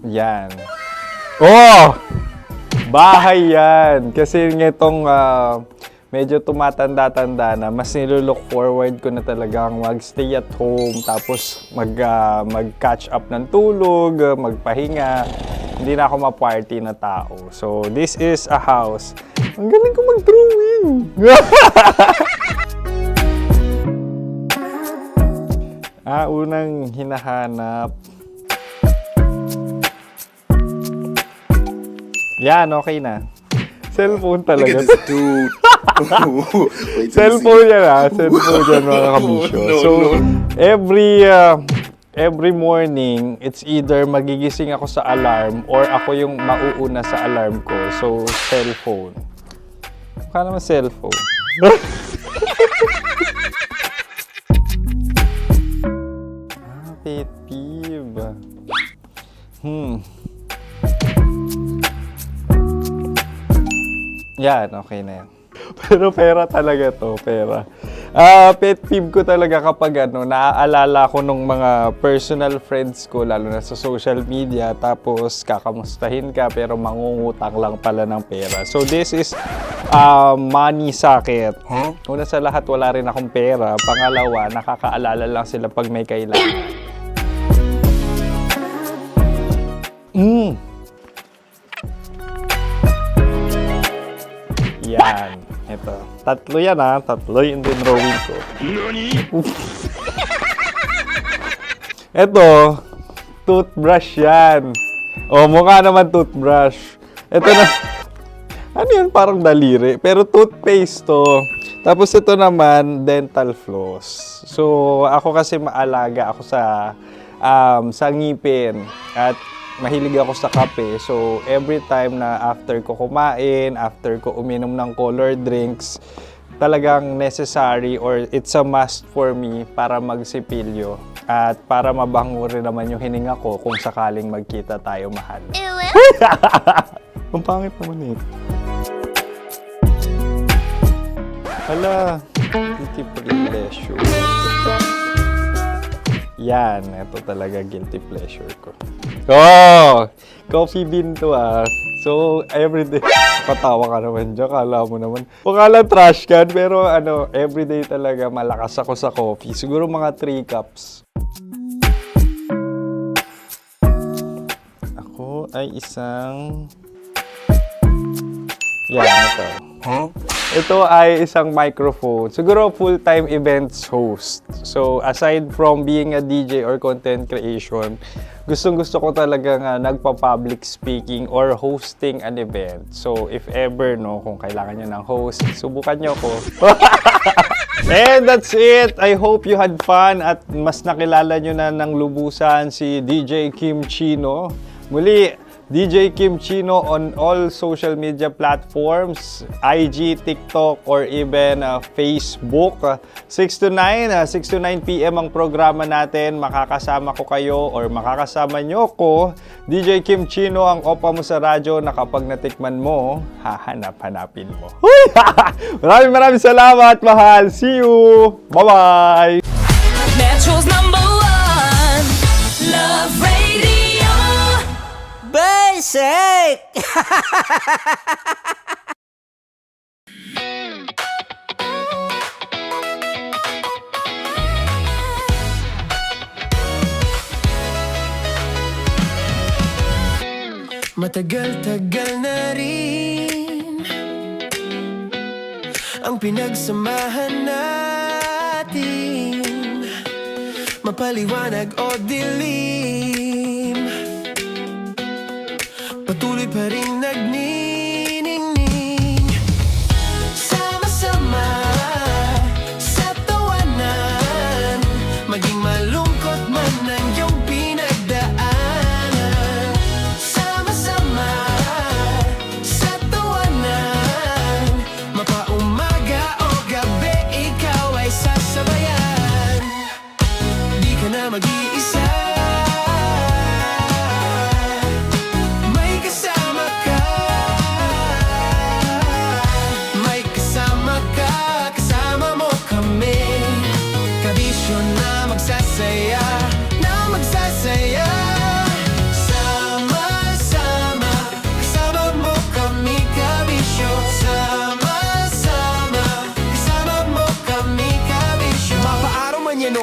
Speaker 8: Yan. Oh! Bahay yan. Kasi nitong medyo tumatanda-tanda na, mas nilulook forward ko na talagang mag-stay at home, tapos mag-catch up ng tulog, magpahinga. Hindi na ako ma-party na tao. So, this is a house. Ang galing ko mag-drawing! Unang hinahanap. Yan, okay na. Cellphone talaga. Cellphone yan Cellphone yan, mga kabisyo. So, every morning, it's either magigising ako sa alarm or ako yung mauuna sa alarm ko. So, cellphone. Mukha naman cellphone. Pet peeve. Yan, okay na yan. Pero pera talaga to, pera. Pet peeve ko talaga kapag naaalala ko nung mga personal friends ko, lalo na sa social media, tapos kakamustahin ka pero mangungutang lang pala ng pera. So this is money sakit. Una sa lahat, wala rin akong pera. Pangalawa, nakakaalala lang sila pag may kailangan. Yan. Ito. Tatlo yan Tatlo yung dinrawing ko. Ito. Toothbrush yan. O, mukha naman toothbrush. Ito na. Ano yan? Parang daliri. Pero toothpaste to. Tapos ito naman, dental floss. So, ako kasi maalaga ako sa ngipin. At mahilig ako sa kape. So, every time na after ko kumain, after ko uminom ng colored drinks, talagang necessary or it's a must for me para magsipilyo. At para mabango rin naman yung hininga ko kung sakaling magkita tayo, mahal. Ang pangit naman ito. Hala, guilty pleasure. Yan, ito talaga guilty pleasure ko. Oh! Coffee bean to ah. So, everyday. Patawa ka naman dyan. Kala mo naman. Mukha lang trash can, pero everyday talaga malakas ako sa coffee. Siguro mga 3 cups. Ako ay isang... Yan, ito. Ito ay isang microphone. Siguro full-time events host. So, aside from being a DJ or content creation, gustong-gusto ko talagang nagpa-public speaking or hosting an event. So, if ever, kung kailangan nyo ng host, subukan nyo ko. And that's it. I hope you had fun at mas nakilala nyo na ng lubusan si DJ Kim Chino. Muli, DJ Kim Chino on all social media platforms, IG, TikTok, or even Facebook. 6 to 9 p.m. ang programa natin. Makakasama ko kayo or makakasama nyo ko. DJ Kim Chino, ang opa mo sa radyo na kapag natikman mo, hahanap-hanapin mo. Maraming salamat, mahal. See you! Bye-bye!
Speaker 5: Metro's #1 Love Radio.
Speaker 3: Basic!
Speaker 2: Matagal-tagal na rin ang pinagsamahan natin, mapaliwanag o dilim, patuloy pa rin nagniningning. Sama-sama sa tawanan, maging malungkot man ang iyong pinagdaanan. Sama-sama sa tawanan, mapaumaga o gabi, ikaw ay sasabayan. Di ka na mag-iisa,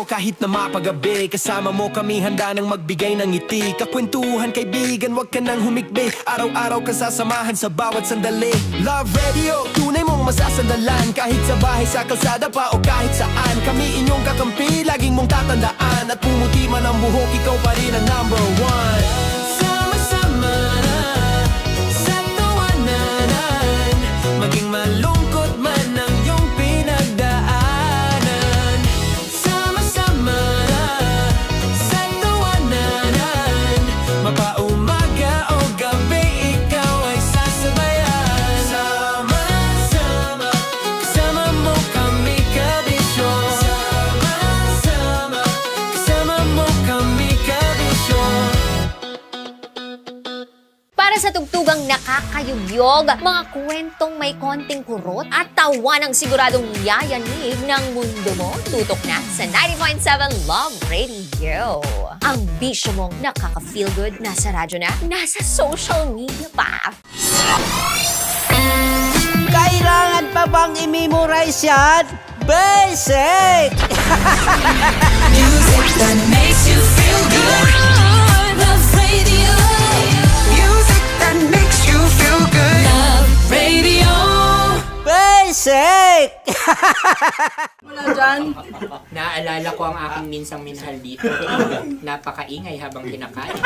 Speaker 2: kahit na mapagabi, kasama mo kami handa nang magbigay ng ngiti. Kakwentuhan kaibigan, wag ka nang humikbi. Araw-araw ka sasamahan sa bawat sandali. Love Radio, tunay mong masasandalan. Kahit sa bahay, sa kalsada pa o kahit saan, kami inyong kakampi, laging mong tatandaan. At pumuti man ang buhok, ikaw pa rin ang #1. Sama-sama sa tawanan, maging malungkot man ang iyong pinagdaanan. Mapaumaga o gabi, ikaw ay sasabayan. Sama-sama, kasama mo kami kabisyo. Sama-sama, kasama mo kami kabisyo.
Speaker 4: Para sa tugtugang nakakayugyog, mga kwentong may konting kurot at tawa ng siguradong yayanig ng mundo mo, tutok na sa 90.7 Love Radio. Ang bisyo mong nakaka-feel good, nasa radyo na, nasa social media pa.
Speaker 3: Kailangan pa bang i-memorize yan? Basic!
Speaker 5: Music that makes you feel good. Love Radio. Music that makes you feel good. Love Radio.
Speaker 3: Basic!
Speaker 13: Wala dyan.
Speaker 10: Naalala ko ang aking minsang minahal dito. Napakaingay habang kinakain.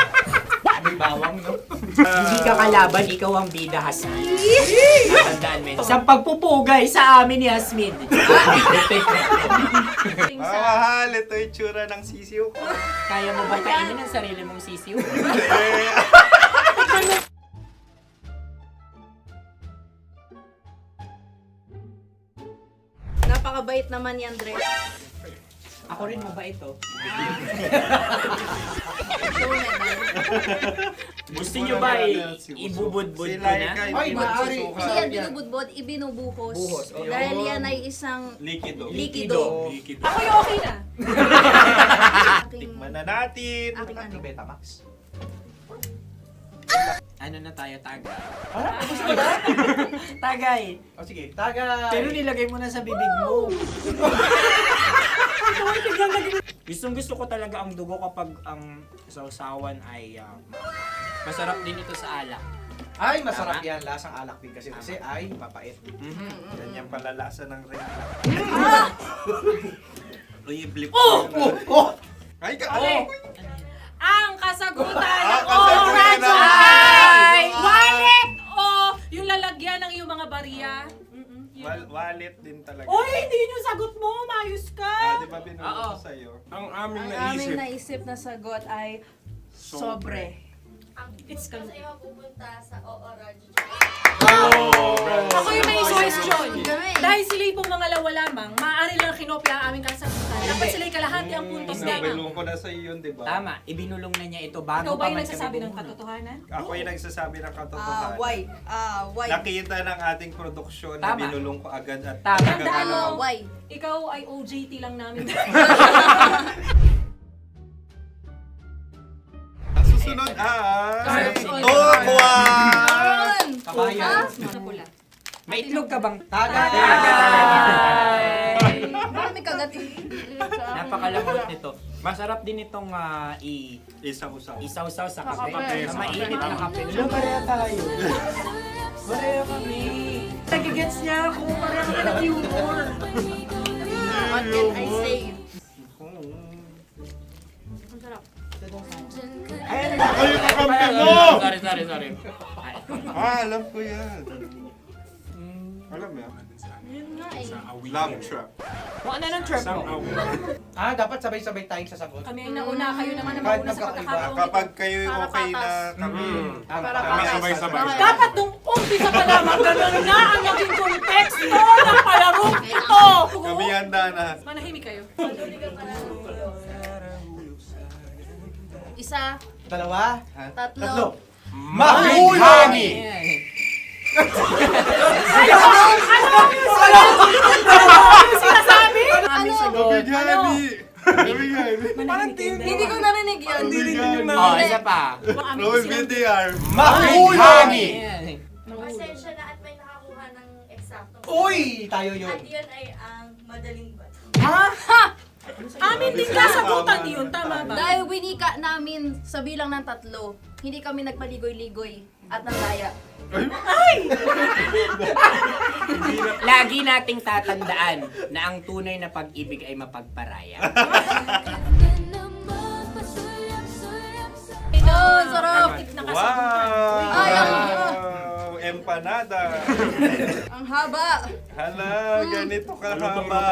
Speaker 10: May bawang, no? Hindi ka kalaban, ikaw ang bida, Hasmin. Natandaan mo yun. Sa pagpupugay sa amin ni Hasmin.
Speaker 8: Mahal, ito yung tsura ng sisiw ko.
Speaker 10: Kaya mo ba kainin ang sarili mong sisiw?
Speaker 13: Napakabait naman yan, Dre.
Speaker 10: Ako rin mabait oh. Gusto nyo ba ibubudbud ko na?
Speaker 8: Ay, maaari.
Speaker 7: Hindi yan binubudbod, ibinubuhos.
Speaker 10: Buhos, oh.
Speaker 7: Dahil yan ay isang
Speaker 8: Likido.
Speaker 7: likido.
Speaker 13: Ako yung okay na.
Speaker 8: Tikman na natin.
Speaker 7: Aking ano.
Speaker 10: Betamax. Ano na tayo, tagay?
Speaker 3: Gusto mo na?
Speaker 10: Tagay!
Speaker 3: O sige, tagay.
Speaker 10: Pero nilagay mo na sa bibig mo. Gustong gusto ko talaga ang dugo kapag ang sausawan ay masarap din ito sa alak.
Speaker 3: Ay, masarap yan. Lasang alak din kasi ay papait.
Speaker 8: Ganyan pala lasa ng ring. Uy, blip.
Speaker 3: Oh!
Speaker 8: Ay,
Speaker 13: Ang kasagutan ng
Speaker 8: kasagutan
Speaker 13: oras
Speaker 8: ng
Speaker 13: ay
Speaker 8: oras.
Speaker 13: wallet o yung lalagyan ng iyong mga barya.
Speaker 8: Wallet din talaga.
Speaker 13: Oy, hindi yun yung sagot mo. Mayos ka.
Speaker 8: Di ba binulong ko sa'yo?
Speaker 12: Ang aming
Speaker 7: Ang aming
Speaker 12: naisip.
Speaker 7: naisip na sagot ay sobre.
Speaker 13: It's kang...
Speaker 8: Oh!
Speaker 13: Ako yung may suggestion.
Speaker 7: Kami.
Speaker 13: Dahil sila pong mga lawa lamang, maaari lang kinopya ang aming kasagutan. Dapat sila'y kalahati ang puntos lamang.
Speaker 8: Binulong ko na sa'yo yun, di ba?
Speaker 10: Tama, ibinulong na niya ito bago
Speaker 13: Ikaw ba
Speaker 10: pa
Speaker 13: yung
Speaker 10: man
Speaker 13: nagsasabi
Speaker 10: kami
Speaker 13: ng
Speaker 10: bumunod.
Speaker 13: katotohanan?
Speaker 8: Ako yung nagsasabi ng katotohanan.
Speaker 7: Why?
Speaker 8: Nakita ng ating produksyon na
Speaker 10: Tama.
Speaker 8: binulong ko agad at
Speaker 10: Tama.
Speaker 8: talagang
Speaker 13: Tandaan
Speaker 8: alam.
Speaker 13: mo.
Speaker 7: Why?
Speaker 13: Ikaw ay OJT lang namin.
Speaker 8: Ang susunod ay...
Speaker 13: Sorry.
Speaker 8: Tokwa!
Speaker 10: Kabayan.
Speaker 13: Ano pula?
Speaker 10: May itlog ka bang?
Speaker 3: Tagay!
Speaker 7: Bakit may kagat?
Speaker 10: Napakalambot nito. Masarap din itong
Speaker 8: Isaw-saw.
Speaker 10: isaw-saw sa kape.
Speaker 7: Kape.
Speaker 10: Sa mainit na kape. Alam, pareha tayo. Pareha kami.
Speaker 13: Nagigets niya ako. Pareho kami ng humor.
Speaker 7: What can I say?
Speaker 8: Ay, kakampi mo!
Speaker 10: Sorry.
Speaker 8: Alam ko yan. Alam mo yan?
Speaker 7: Yun nga eh.
Speaker 8: Love trap.
Speaker 10: Kung ano ng trap mo?
Speaker 3: Dapat sabay-sabay tayong sasagot.
Speaker 13: Kami ay nauna. Kayo naman ang
Speaker 3: Kahit
Speaker 13: mauna sa
Speaker 3: magkakaiba.
Speaker 13: pagkakaulit.
Speaker 8: Kapag kayo okay na kami, kami sabay-sabay.
Speaker 13: Dapat nung umpisa pa lamang ganun na ang naging konteksto ng palarong ito.
Speaker 8: Kami handa na.
Speaker 13: Manahimik kayo.
Speaker 7: Isa,
Speaker 3: Dalawa.
Speaker 7: tatlo.
Speaker 3: Mahulog!
Speaker 13: Sinasabi?
Speaker 8: Gani!
Speaker 7: Hindi ko narinig yun.
Speaker 10: Oh, isa pa.
Speaker 8: Roll VTR.
Speaker 3: Mahulog!
Speaker 14: Pasensya na at may nakakuha ng eksakto.
Speaker 3: Uy! Tayo yun.
Speaker 14: At yun ay ang madaling bato.
Speaker 13: Amin din kasagutan yun. Tama ba?
Speaker 7: Dahil winika namin sa bilang ng 3, hindi kami nagpaligoy-ligoy at nagaya.
Speaker 10: Lagi nating tatandaan na ang tunay na pag-ibig ay mapagparaya.
Speaker 7: Ito, sarap!
Speaker 13: Nakasagutan.
Speaker 7: Ay,
Speaker 8: Wow! Empanada!
Speaker 7: Ang haba!
Speaker 8: Hala, ganito kahaba.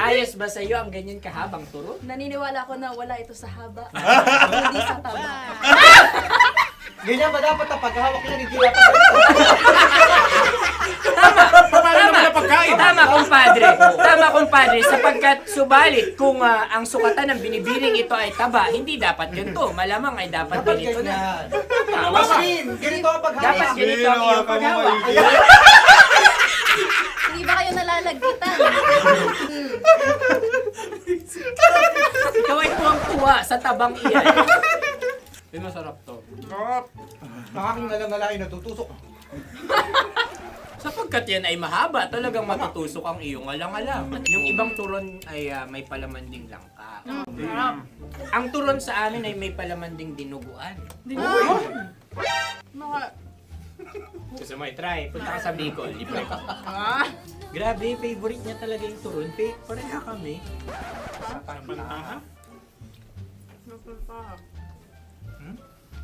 Speaker 10: Ayos ba sa'yo ang ganyan kahabang turo?
Speaker 7: Naniniwala ko na wala ito sa haba. Hindi sa taba.
Speaker 3: Ganyan ba dapat ang paghawak niya? Hindi dapat ganito.
Speaker 10: Tama, kumpadre. Tama, kumpadre. Sapagkat subalit kung ang sukatan ng binibining ito ay taba, hindi dapat ganito. Malamang ay dapat ganito na.
Speaker 3: Tama ba? Ganito ang paghawak.
Speaker 10: Dapat ganito ang iyong paghawak.
Speaker 7: Hindi ba kayo nalalagkitan?
Speaker 10: Ikaw ay tuwang-tuwa sa tabang iyan. Ay, masarap to.
Speaker 3: Nakaking nalang natutusok.
Speaker 10: Sapagkat yan ay mahaba, talagang matutusok ang iyong alang-alang. Yung ibang turon ay may palaman ding langka. Ang turon sa amin ay may palaman ding dinuguan. Gusto mo i-try? Punta ka sa Bicol, libre ka. Grabe, favorite niya talaga yung turon. Pareha kami.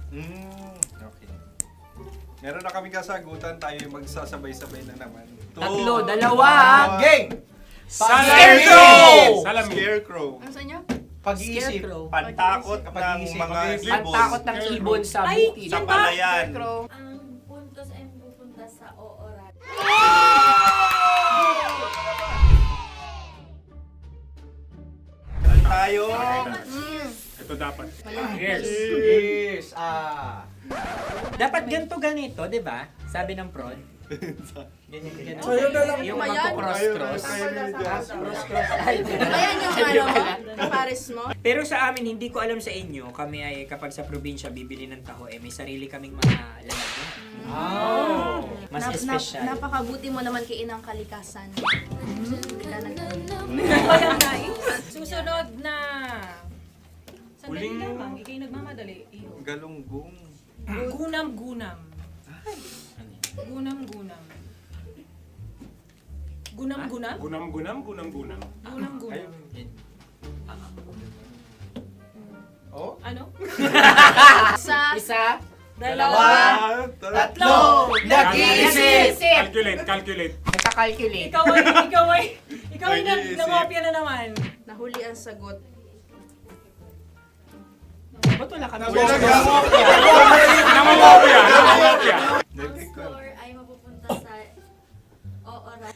Speaker 8: Okay. Meron na kaming kasagutan, tayo yung magsasabay-sabay na naman.
Speaker 10: Tatlo, dalawa.
Speaker 3: Game!
Speaker 10: Scarecrow!
Speaker 8: Scarecrow.
Speaker 7: Ano sa inyo?
Speaker 3: Pag-iisip.
Speaker 8: Pantakot ng
Speaker 3: Pag-iisip.
Speaker 8: mga ibon.
Speaker 10: Pantakot ng ibon sa
Speaker 13: Ay,
Speaker 10: bukid.
Speaker 8: Sa palayan.
Speaker 14: Ang puntos ay pupunta sa ooran.
Speaker 8: tayo.
Speaker 12: Ito dapat.
Speaker 10: Yes. Dapat ganito, di ba? Sabi ng prod. Ganyan. Yung magko-cross-cross.
Speaker 13: Ayan yung pares mo.
Speaker 10: Pero sa amin, hindi ko alam sa inyo, kami ay kapag sa probinsya bibili ng taho, may sarili kaming mga lalagyan. Mas espesyal.
Speaker 13: Napakabuti mo naman kay Inang Kalikasan.
Speaker 7: Susunod na. Sandali lamang, ikay nagmamadali. Iyo.
Speaker 8: Galunggong.
Speaker 7: Gunam-gunam. Gunam-gunam. Gunam-gunam?
Speaker 12: Gunam-gunam, gunam-gunam.
Speaker 7: Gunam-gunam.
Speaker 10: Ano?
Speaker 7: Isa.
Speaker 10: Dalawa.
Speaker 7: Tatlo.
Speaker 10: Nag-iisip.
Speaker 12: Calculate.
Speaker 10: Nagka-calculate.
Speaker 7: Ikaw ay nangopya na naman.
Speaker 13: Nahuli ang sagot.
Speaker 10: Ba't wala kami?
Speaker 12: Nangungopia.
Speaker 14: Ang score ay mapupunta sa oras.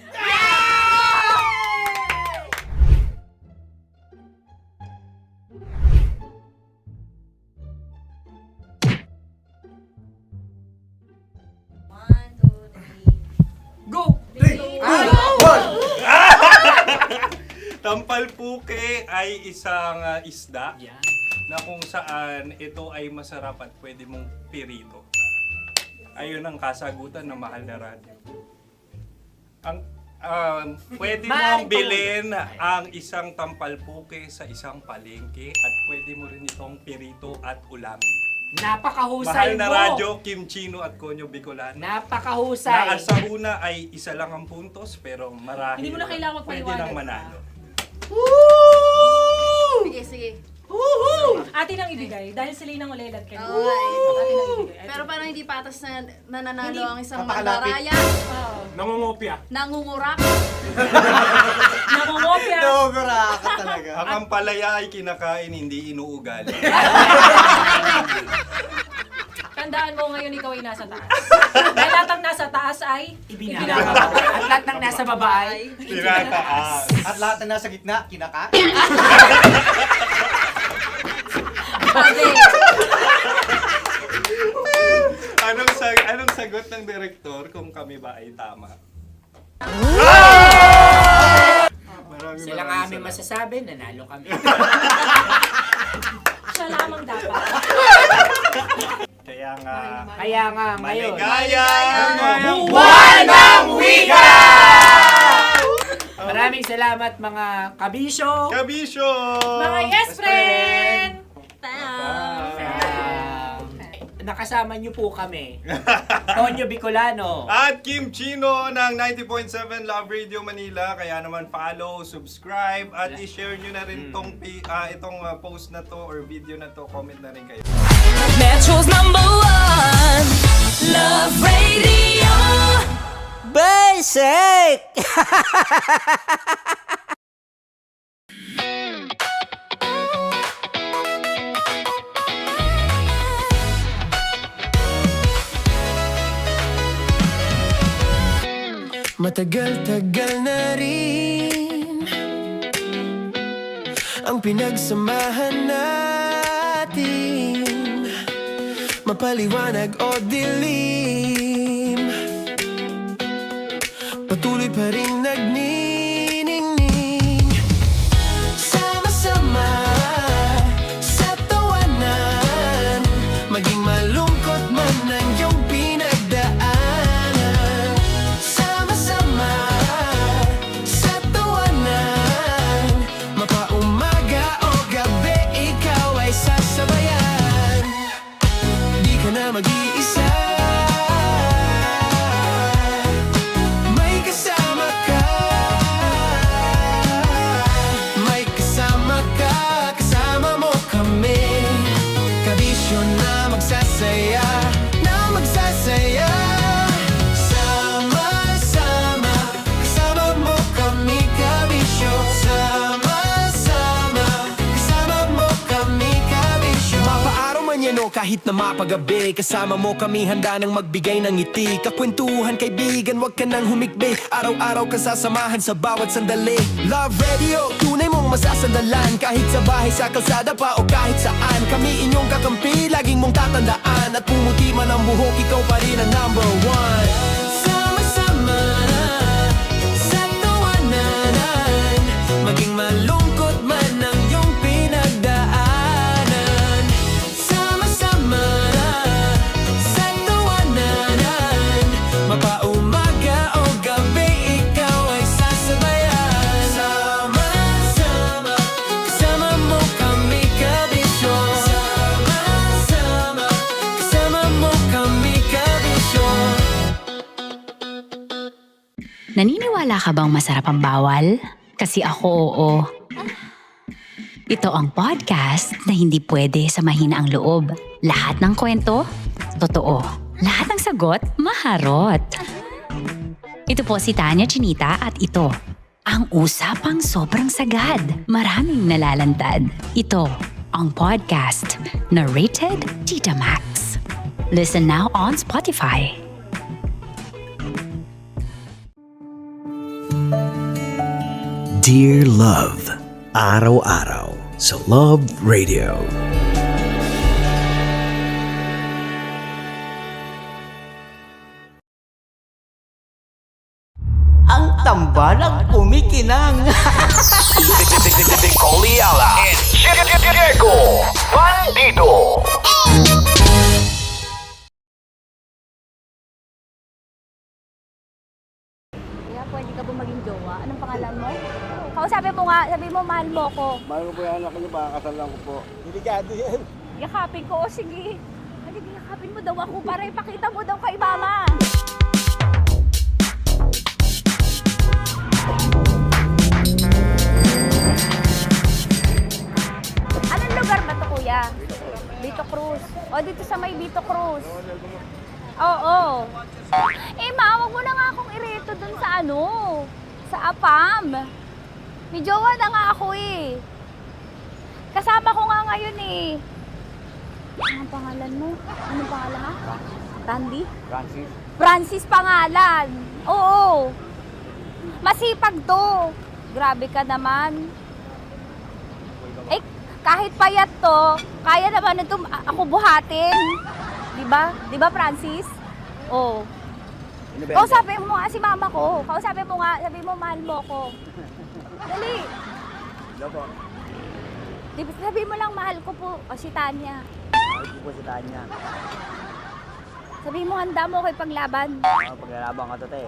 Speaker 14: One, two, three.
Speaker 10: Go!
Speaker 8: Tampalpuke ay isang isda
Speaker 10: Yan.
Speaker 8: na kung saan ito ay masarap at pwede mong pirito. Ayun ang kasagutan ng mahal na radyo. Pwede mong bilhin ang isang tampalpuke sa isang palengke at pwede mo rin itong pirito at ulamin.
Speaker 10: Napakahusay
Speaker 8: Mahal na
Speaker 10: mo!
Speaker 8: radyo, Kim Chino at Konyo Bicolano.
Speaker 10: Napakahusay!
Speaker 8: Na sa una ay isa lang ang puntos pero marahil
Speaker 7: Hindi mo na kailangan
Speaker 8: pwede
Speaker 7: magpaliwanag
Speaker 8: nang manalo.
Speaker 13: Sige.
Speaker 7: Atin ang ibigay dahil sila yung ulelat kayo.
Speaker 13: Okay.
Speaker 7: Atin ang ibigay.
Speaker 13: Pero parang hindi patas na nananalo
Speaker 7: Hindi.
Speaker 13: ang isang mandaraya.
Speaker 12: Nangungopia.
Speaker 13: Nangungurak.
Speaker 7: Nangungopia.
Speaker 8: Ang ampalaya ay kinakain, hindi inuugali.
Speaker 7: Tandaan mo ngayon ikaw ay nasa taas. Dahil lahat ng nasa taas ay
Speaker 10: Ibinababa. At lahat ng nasa baba ay
Speaker 8: Tinataas.
Speaker 9: At lahat na nasa gitna, kinakain.
Speaker 8: Anong sagot ng direktor kung kami ba ay tama?
Speaker 10: sila nga aming masasabi, nanalo kami.
Speaker 7: siya lamang dapat.
Speaker 8: Kaya nga,
Speaker 10: Ngayon.
Speaker 8: maligayang
Speaker 10: Buwan ng Wika! Maraming salamat mga kabisyo.
Speaker 8: Kabisyo!
Speaker 7: Mga yes friend!
Speaker 10: Nakasama niyo po kami. Konyo Bicolano.
Speaker 8: At Kim Chino ng 90.7 Love Radio Manila. Kaya naman follow, subscribe, at i-share nyo na rin itong post na to or video na to. Comment na rin kayo.
Speaker 5: Metro's #1 Love Radio.
Speaker 10: Basic!
Speaker 2: Matagal-tagal na rin ang pinagsamahan natin, mapaliwanag o dilim, patuloy pa rin nagniningning. Sama-sama sa tawanan, maging malungkot man ang iyong pinagdaanan. Sama-sama sa tawanan, mapaumaga o gabi, ikaw ay sasabayan. Di ka na mag-iisa, may kasama ka. kahit na mapagabi. Kasama mo kami handa nang magbigay ng ngiti. Kakwentuhan kaibigan, wag ka nang humikbi. Araw-araw kasasamahan sa bawat sandali. Love Radio, tunay mong masasandalan. Kahit sa bahay, sa kalsada pa o kahit saan. Kami inyong kakampi, laging mong tatandaan. At pumuti man ang buhok, ikaw pa rin ang number one. Sama-sama sa tawanan, maging malungkot man ang iyong pinagdaanan. Sama-sama sa tawanan, mapaumaga o gabi, ikaw ay sasabayan. Sama-sama, kasama mo kami kabisyo. Sama-sama, kasama mo kami kabisyo.
Speaker 6: Naniniwala ka bang masarap ang bawal? Kasi ako oo. Ito ang podcast na hindi pwede sa mahina ang loob. Lahat ng kwento, totoo. Lahat ng sagot, maharot. Ito po si Tanya Chinita at ito, ang usapang sobrang sagad. Maraming nalalantad. Ito, ang podcast na rated Tita Max. Listen now on Spotify.
Speaker 15: Dear Love, araw-araw sa Love Radio.
Speaker 3: Ang tambalang kumikinang.
Speaker 1: Coliala and Diego Bandido.
Speaker 7: Kaya pwede ka ba maging jowa? Anong pangalan mo? Kausapin mo nga, sabi mo mahal mo ko.
Speaker 9: Mahal ko po yung anak niyo, baka kasalan ko po. Delikado yan.
Speaker 7: Yakapin ko, o sige. Halika, yakapin mo daw ako para ipakita mo daw kay mama. Anong lugar ba to, kuya? Vito Cruz. O, dito sa may Vito Cruz. Oo. Eh, ma, wag mo na nga akong ireto dun sa ano, sa APAM. May jowa na nga ako eh. Kasama ko nga ngayon eh. Anong pangalan mo? Anong pangalan ha? Randy?
Speaker 9: Francis.
Speaker 7: Francis pangalan. Oo. Masipag to. Grabe ka naman. Eh, kahit payat to, kaya naman ito ako buhatin. Diba? Diba, Francis? Oo. Kausapin mo nga si mama ko. Kausapin mo nga, sabi mo mahal mo ko. Dali. Sabi mo lang mahal ko po. O si Tanya.
Speaker 9: Mahal ko po si Tanya.
Speaker 7: Sabi mo handa mo kay paglaban.
Speaker 9: Paglalaban ka to, te.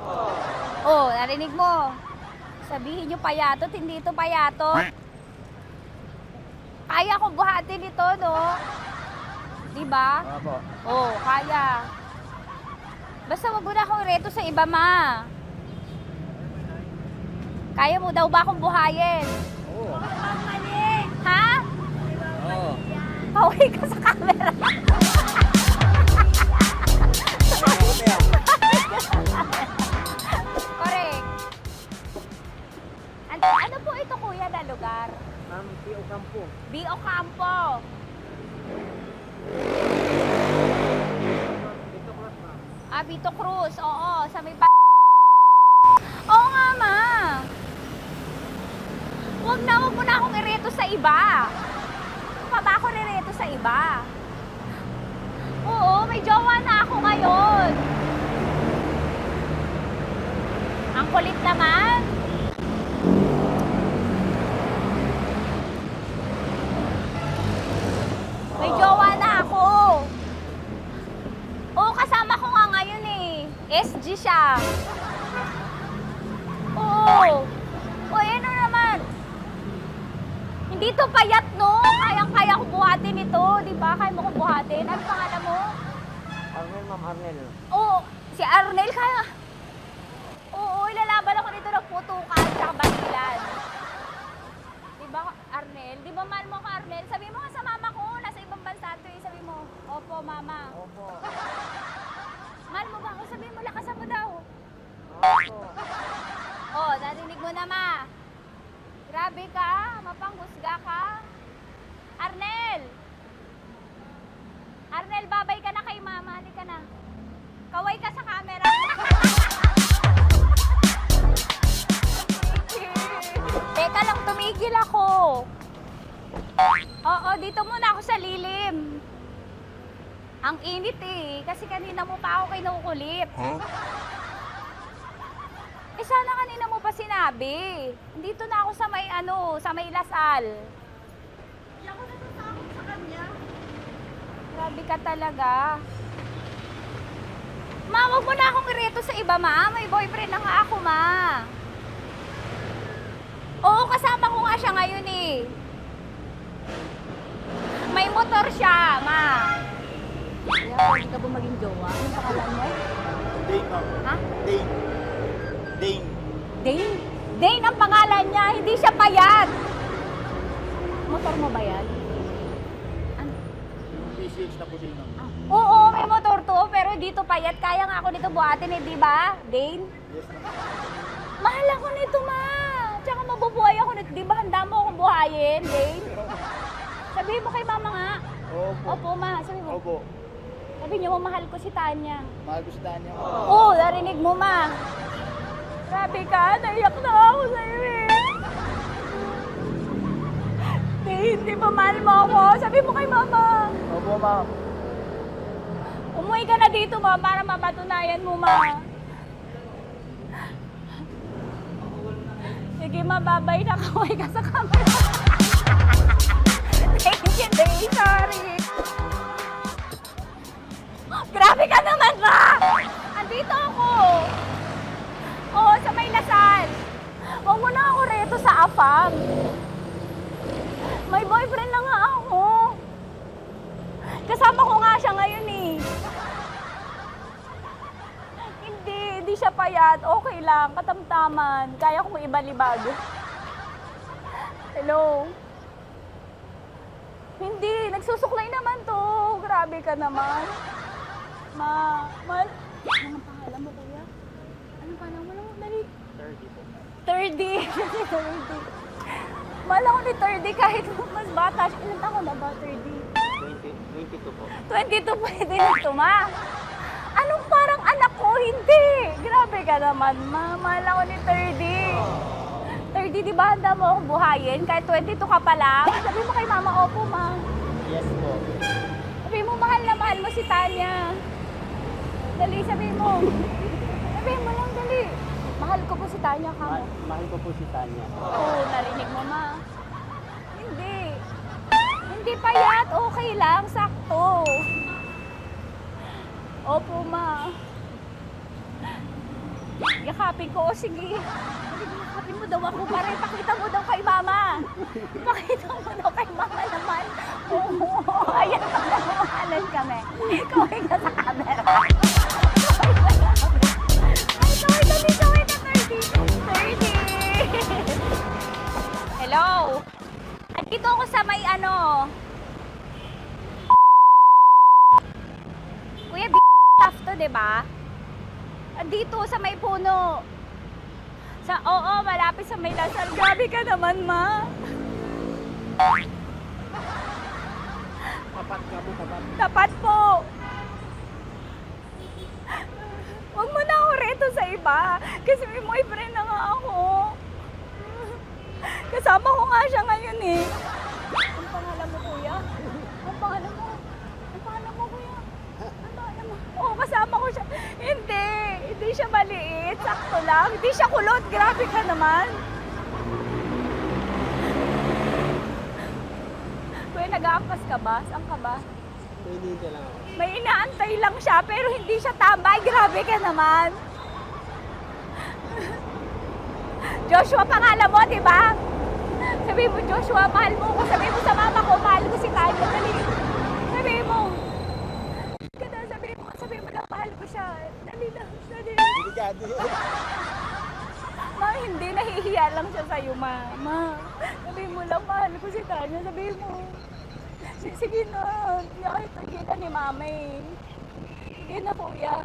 Speaker 7: Oh, narinig mo. Sabihin nyo payatot, hindi ito payatot. Kaya kong buhatin ito, no? Diba?
Speaker 9: Opo.
Speaker 7: Oh, kaya. Basta wag mo na akong reto sa iba, ma. Kaya mo daw ba akong buhayin?
Speaker 9: Oo.
Speaker 7: Ha?
Speaker 9: Oo.
Speaker 7: Pauwi ka sa camera. Correct. Ano po ito, kuya, na lugar?
Speaker 9: B.O. Campo.
Speaker 7: B.O. Campo. Vito Cruz. Oo, sa may Oo nga, ma. Wag mo na akong ireto sa iba. Pa ba ako nireto sa iba? Oo, may jowa na ako ngayon. Ang kulit naman. May jowa na ako. Oo, kasama ko nga ngayon eh. SG siya. Oo. O, ano naman? Hindi to payat, no? Kayang-kaya ko buhatin ito. Di ba? Kaya mo kong buhatin. Ano pangalan mo?
Speaker 9: Arnel, ma'am, Arnel.
Speaker 7: Oo. Si Arnel, kaya. Oo, ilalaban ako dito ng putukan sa basilan. Di ba, Arnel? Di ba mahal mo ka, Arnel? Sabi mo nga sa mama ko, nasa ibang bansa ito eh. Sabi mo, opo, mama.
Speaker 9: Opo.
Speaker 7: Mahal mo ba ako? Sabi mo, lakasan mo daw.
Speaker 9: Opo.
Speaker 7: Oh, narinig mo na, ma. Grabe ka, mapanghusga ka. Arnel!
Speaker 16: tumigil ako. Oo, dito muna ako sa lilim. Ang init eh, kasi kanina mo pa ako kinukulit. Eh sana kanina mo pa sinabi. Dito na ako sa may sa may Lasal.
Speaker 14: Hindi ako natatakot sa kanya.
Speaker 16: Grabe ka talaga. Ma, wag mo na akong ireto sa iba, ma. May boyfriend na nga ako, ma. Oo, kasama ko nga siya ngayon eh. May motor siya, ma. Kaya pwede ka ba maging jowa? Anong pangalan mo?
Speaker 9: Dane, ma'am.
Speaker 16: Ha?
Speaker 9: Dane. Dane.
Speaker 16: Dane? Dane ang pangalan niya, hindi siya payat. Motor mo ba yan?
Speaker 9: PCH na po sila, ma'am.
Speaker 16: Oo, may motor to, pero dito payat. Kaya nga ako nito buhatin eh, di ba? Dane?
Speaker 9: Yes, ma'am.
Speaker 16: Mahal ako nito, ma. Tsaka mabubuhay ako nito. Di ba handa mo akong buhayin, Dane? Sabihin mo kay mama nga.
Speaker 9: Opo.
Speaker 16: Opo, ma. Sabihin mo.
Speaker 9: Opo.
Speaker 16: Sabi niyo mo, mahal ko si Tanya.
Speaker 9: Mahal ko si Tanya.
Speaker 16: Oo, narinig mo, ma. Grabe ka, naiyak na ako sa'yo eh. Hindi ba mahal mo ako? Sabi mo kay mama.
Speaker 9: Opo, ma'am.
Speaker 16: Umuwi ka na dito, ma, para mapatunayan mo, ma. Sige, ma, babay na. Kaway ka sa camera. Thank you, Day. Sorry. Grabe ka naman, ma! Andito ako. Oo, sa may Lasal. Huwag mo na ako reto sa AFAM. May boyfriend na nga ako. Kasama ko nga siya ngayon eh. Hindi siya payat. Okay lang, katamtaman. Kaya kong ibalibag. Hello? Hindi, nagsusuklay naman to. Grabe ka naman. Anong pangalan mo, kuya? Anong pangalan mo? Dali.
Speaker 9: 30 po.
Speaker 16: 30. 30. Mahal ako ni 30 kahit mas bata siya. Ilan taon na ba, 30?
Speaker 9: 22 po.
Speaker 16: 22 pwede na ito, ma. Anong parang anak ko? Hindi. Grabe ka naman, ma. Mahal ako ni 30. 30, di ba handa mo akong buhayin? Kahit 22 ka pa lang. Sabi mo kay mama, opo, ma.
Speaker 9: Yes po.
Speaker 16: Sabi mo, mahal na mahal mo si Tanya. Dali, sabi mo. Sabi mo lang, dali. Mahal ko po si Tanya, ka mo.
Speaker 9: Mahal ko po si Tanya.
Speaker 16: Oo, narinig mo, ma. Hindi. Hindi payat. Okay lang. Sakto. Opo, ma. Yakapin ko. O, sige. Yakapin mo daw ako para ipakita mo daw kay mama. Ipakita mo daw kay mama naman. Oo. Ayan, magmamahalan kami. Kaway ka sa camera. Kaway na 30. Hello? Andito ako sa may Kuya, tough to, diba? Andito sa may puno. Oo, malapit sa may Lasal. Grabe ka naman, ma.
Speaker 9: Tapat ka po, tapat.
Speaker 16: Tapat po. Huwag mo na ako reto sa iba. Kasi may boyfriend na nga ako. Kasama ko nga siya ngayon eh. Ang pangalan mo, kuya? Ang pangalan mo? Ang pangalan mo, kuya? Ang pangalan mo? Oo, kasama ko siya. Hindi siya maliit. Sakto lang. Hindi siya kulot. Grabe ka naman. Kuya, nag-aangkas ka ba? Saan ka ba?
Speaker 9: Pwede ka lang.
Speaker 16: May inaantay lang siya, pero hindi siya tambay. Grabe ka naman. Joshua, pangalan mo, di ba? Sabi mo, Joshua, mahal mo ko. Sabi mo sa mama ko, mahal ko si Tanya. Dali. Sabi mo. Sabi mo lang, mahal ko siya. Dali lang.
Speaker 9: Delikado.
Speaker 16: Ma, hindi. Nahihiya lang siya sa'yo, ma. Sabi mo lang, mahal ko si Tanya. Sabi mo. Sige na. Nakita kita ni mama eh. Sige na, kuya.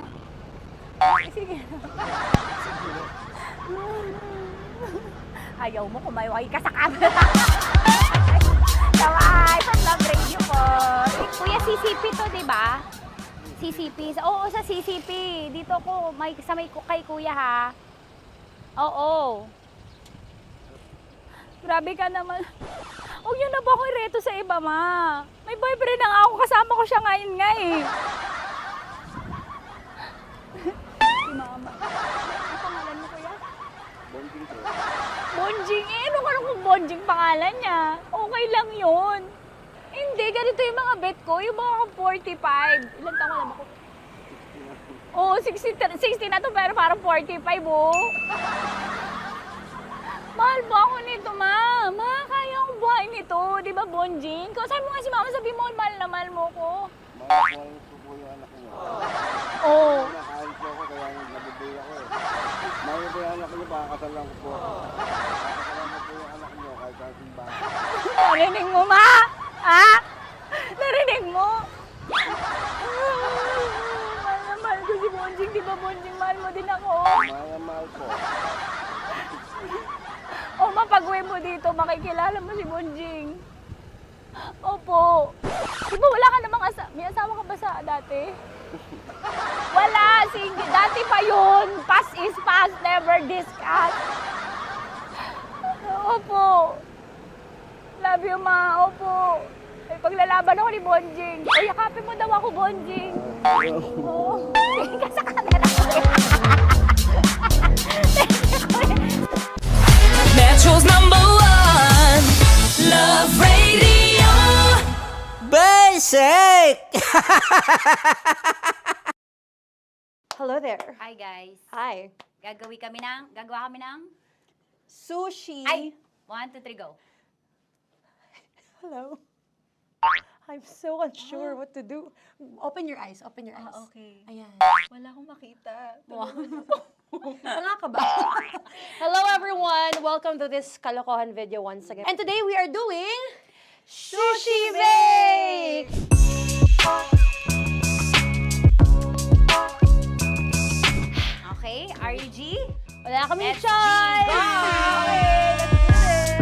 Speaker 16: Sige na. Ayaw mo, kumayaway ka sa camera. Kaway, sa Love Radio po. Kuya, CCP to, di ba? CCP. Oo, sa CCP. Dito ko, kay kuya ha. Oo. Grabe ka naman. Huwag niyo na po ako ireto sa iba, ma. May boyfriend na nga ako. Kasama ko siya ngayon nga eh. Si mama. Ang pangalan mo, kuya?
Speaker 11: Bonjing ko.
Speaker 16: Bonjing eh. Ano kung Bonjing pangalan niya? Okay lang yun. Hindi, ganito yung mga bet ko. Yung mga 45. Ilan taon alam ako? Oo, 60 na to pero parang 45, oh. Mahal ba ako nito, ma? Ma, kaya akong buhayin nito. Di ba, Bonjing? Sabi mo nga si mama, sabi mo, mahal na mahal mo ko.
Speaker 11: Mahal ko po yung anak niyo.
Speaker 16: Oo.
Speaker 11: Nakahal po ako kaya nabibay ako eh. Mahal ko yung anak niyo, baka kasalan ko po. Kakasalan ko po yung anak niyo kahit sa simbahan.
Speaker 16: Narinig mo, ma? Ha? Narinig mo? Mahal na mahal ko si Bonjing. Di ba, Bonjing, mahal mo din ako?
Speaker 11: Mahal na mahal po.
Speaker 16: O, mapag-uwi mo dito, makikilala mo si Bonjing. Opo. Di ba wala ka namang may asawa ka ba sa dati? Wala, single. Dati pa yun. Past is past, never discuss. Opo. Love you, ma. Opo. May paglalaban ako ni Bonjing. O, yakapin mo daw ako, Bonjing. Oo. Sige ka sa camera.
Speaker 5: Metro's #1 Love Radio.
Speaker 10: Basic!
Speaker 17: Hello there.
Speaker 18: Hi guys.
Speaker 17: Hi.
Speaker 18: Gagawa kami ng
Speaker 17: Sushi.
Speaker 18: Ay! 1, 2, 3, go.
Speaker 17: Hello. I'm so unsure what to do. Open your eyes. Open your eyes.
Speaker 18: Okay.
Speaker 17: Ayan.
Speaker 18: Wala akong makita.
Speaker 17: Tanga ka ba? Hello everyone. Welcome to this kalokohan video once again. And today we are doing Sushi Bake!
Speaker 18: Okay, RG?
Speaker 17: Wala kaming
Speaker 18: Let's
Speaker 17: choice!
Speaker 18: Go!
Speaker 17: Okay, let's do this!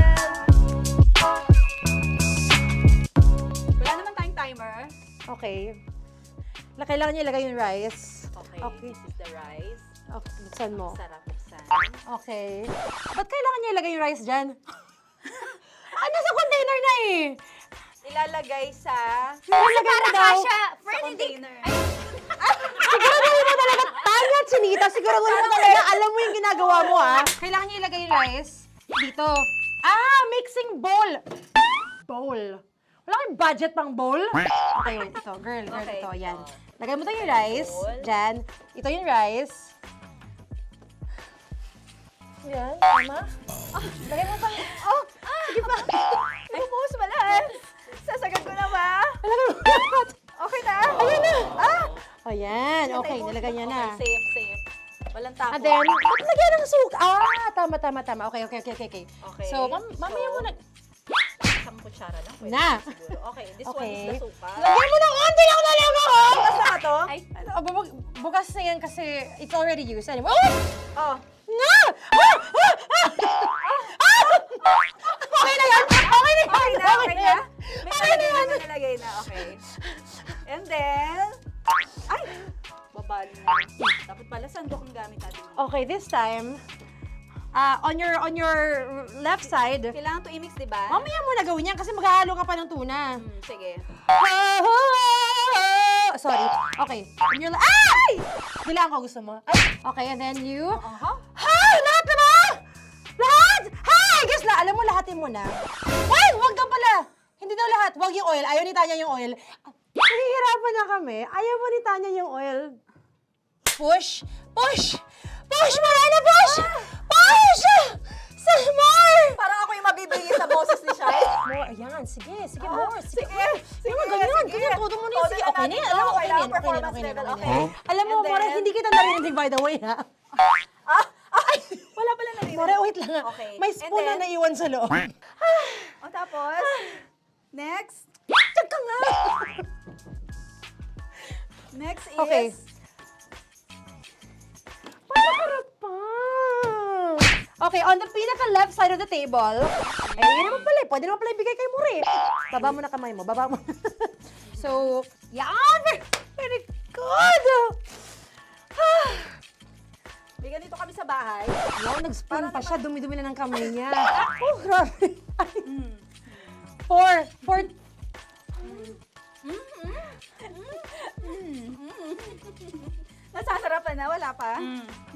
Speaker 18: Wala naman tayong timer.
Speaker 17: Okay. Kailangan niyo ilagay yung rice.
Speaker 18: Okay,
Speaker 17: Okay.
Speaker 18: this is the rice.
Speaker 17: Okay, buksan mo.
Speaker 18: Sarap buksan.
Speaker 17: Okay. Ba't kailangan niya ilagay yung rice dyan? Nasa container na eh!
Speaker 18: Ilalagay sa...
Speaker 17: Ilalagay mo daw.
Speaker 18: container.
Speaker 17: Siguraduhin mo talaga, Tanya at Sunita, siguraduhin mo talaga, alam mo yung ginagawa mo ah. Kailangan niya ilagay yung rice dito. Mixing bowl. Bowl. Wala kayong budget pang bowl? Okay, wait, ito, girl,
Speaker 18: Okay.
Speaker 17: ito, yan. Lagay mo tayo yung rice, dyan. Ito yung rice. Yan, tama? Lagay mo pa. Sige pa.
Speaker 18: Bumuhos mo lahat. Sasagad ko na ba?
Speaker 17: Lagay mo lahat.
Speaker 18: Okay na.
Speaker 17: Ayun na. Ayan, okay, nilagay niya na.
Speaker 18: Okay, safe. Walang tapo.
Speaker 17: And then, ba't lagyan ng suka? Tama. Okay.
Speaker 18: Okay.
Speaker 17: So, mamaya mo na.
Speaker 18: Isang kutsara lang. Pwede
Speaker 17: Na.
Speaker 18: siguro. Okay, this one
Speaker 17: Okay.
Speaker 18: is the suka.
Speaker 17: Lagyan mo ng onti lang talaga ko!
Speaker 18: Bukas na ka to?
Speaker 17: Ay, bukas na yan kasi it's already used. Anyway.
Speaker 18: Oh.
Speaker 17: Nga! Okay na yan! Okay na yan!
Speaker 18: May nalagay na. Okay. And then, ay! Babali na. Dapat pala sandok ang gamit natin.
Speaker 17: Okay, this time, on your left side,
Speaker 18: Kailangan to i-mix, di ba?
Speaker 17: mamaya mo na gawin yan kasi maghahalo ka pa ng tuna.
Speaker 18: Sige.
Speaker 17: Sorry. Okay. On your ay! Bilang ko gusto mo. Okay, and then you... Hay! Lahat na ba? Lahat! Hay! Guess la, alam mo, lahatin mo na. Ay! Wag daw pala! Hindi daw lahat. Wag yung oil. Ayaw ni Tanya yung oil. Nahihirapan na kami. Ayaw mo ni Tanya yung oil. Push! Push! Push! Marana! Push! Push! More!
Speaker 18: Parang ako yung mabibigay sa boses ni Shai.
Speaker 17: More. Ayan. Sige. More. Sige.
Speaker 18: Sige,
Speaker 17: Ganyan. Todo mo na yun. Sige. Okay na yan. Alam mo, okay na yan.
Speaker 18: Okay.
Speaker 17: Alam mo,
Speaker 18: And
Speaker 17: More,
Speaker 18: then-
Speaker 17: hindi kita narinig by the way, ha?
Speaker 18: Wala pala narinig.
Speaker 17: More, wait lang.
Speaker 18: Okay.
Speaker 17: May
Speaker 18: And
Speaker 17: spoon na
Speaker 18: then-
Speaker 17: naiwan sa loob.
Speaker 18: O tapos, next.
Speaker 17: Tiyag ka nga!
Speaker 18: Next is...
Speaker 17: Okay. Paano pa? Okay, on the pinaka-left side of the table, yun naman pala, pwede naman pala ibigay kay More. Baba mo na kamay mo, baba mo. So, yan! Very good!
Speaker 18: May ganito kami sa bahay.
Speaker 17: Wow, nag-spoon pa siya. Dumi-dumi na ng kamay niya. Oh, grabe. Four.
Speaker 18: Nasasarapan na, wala pa.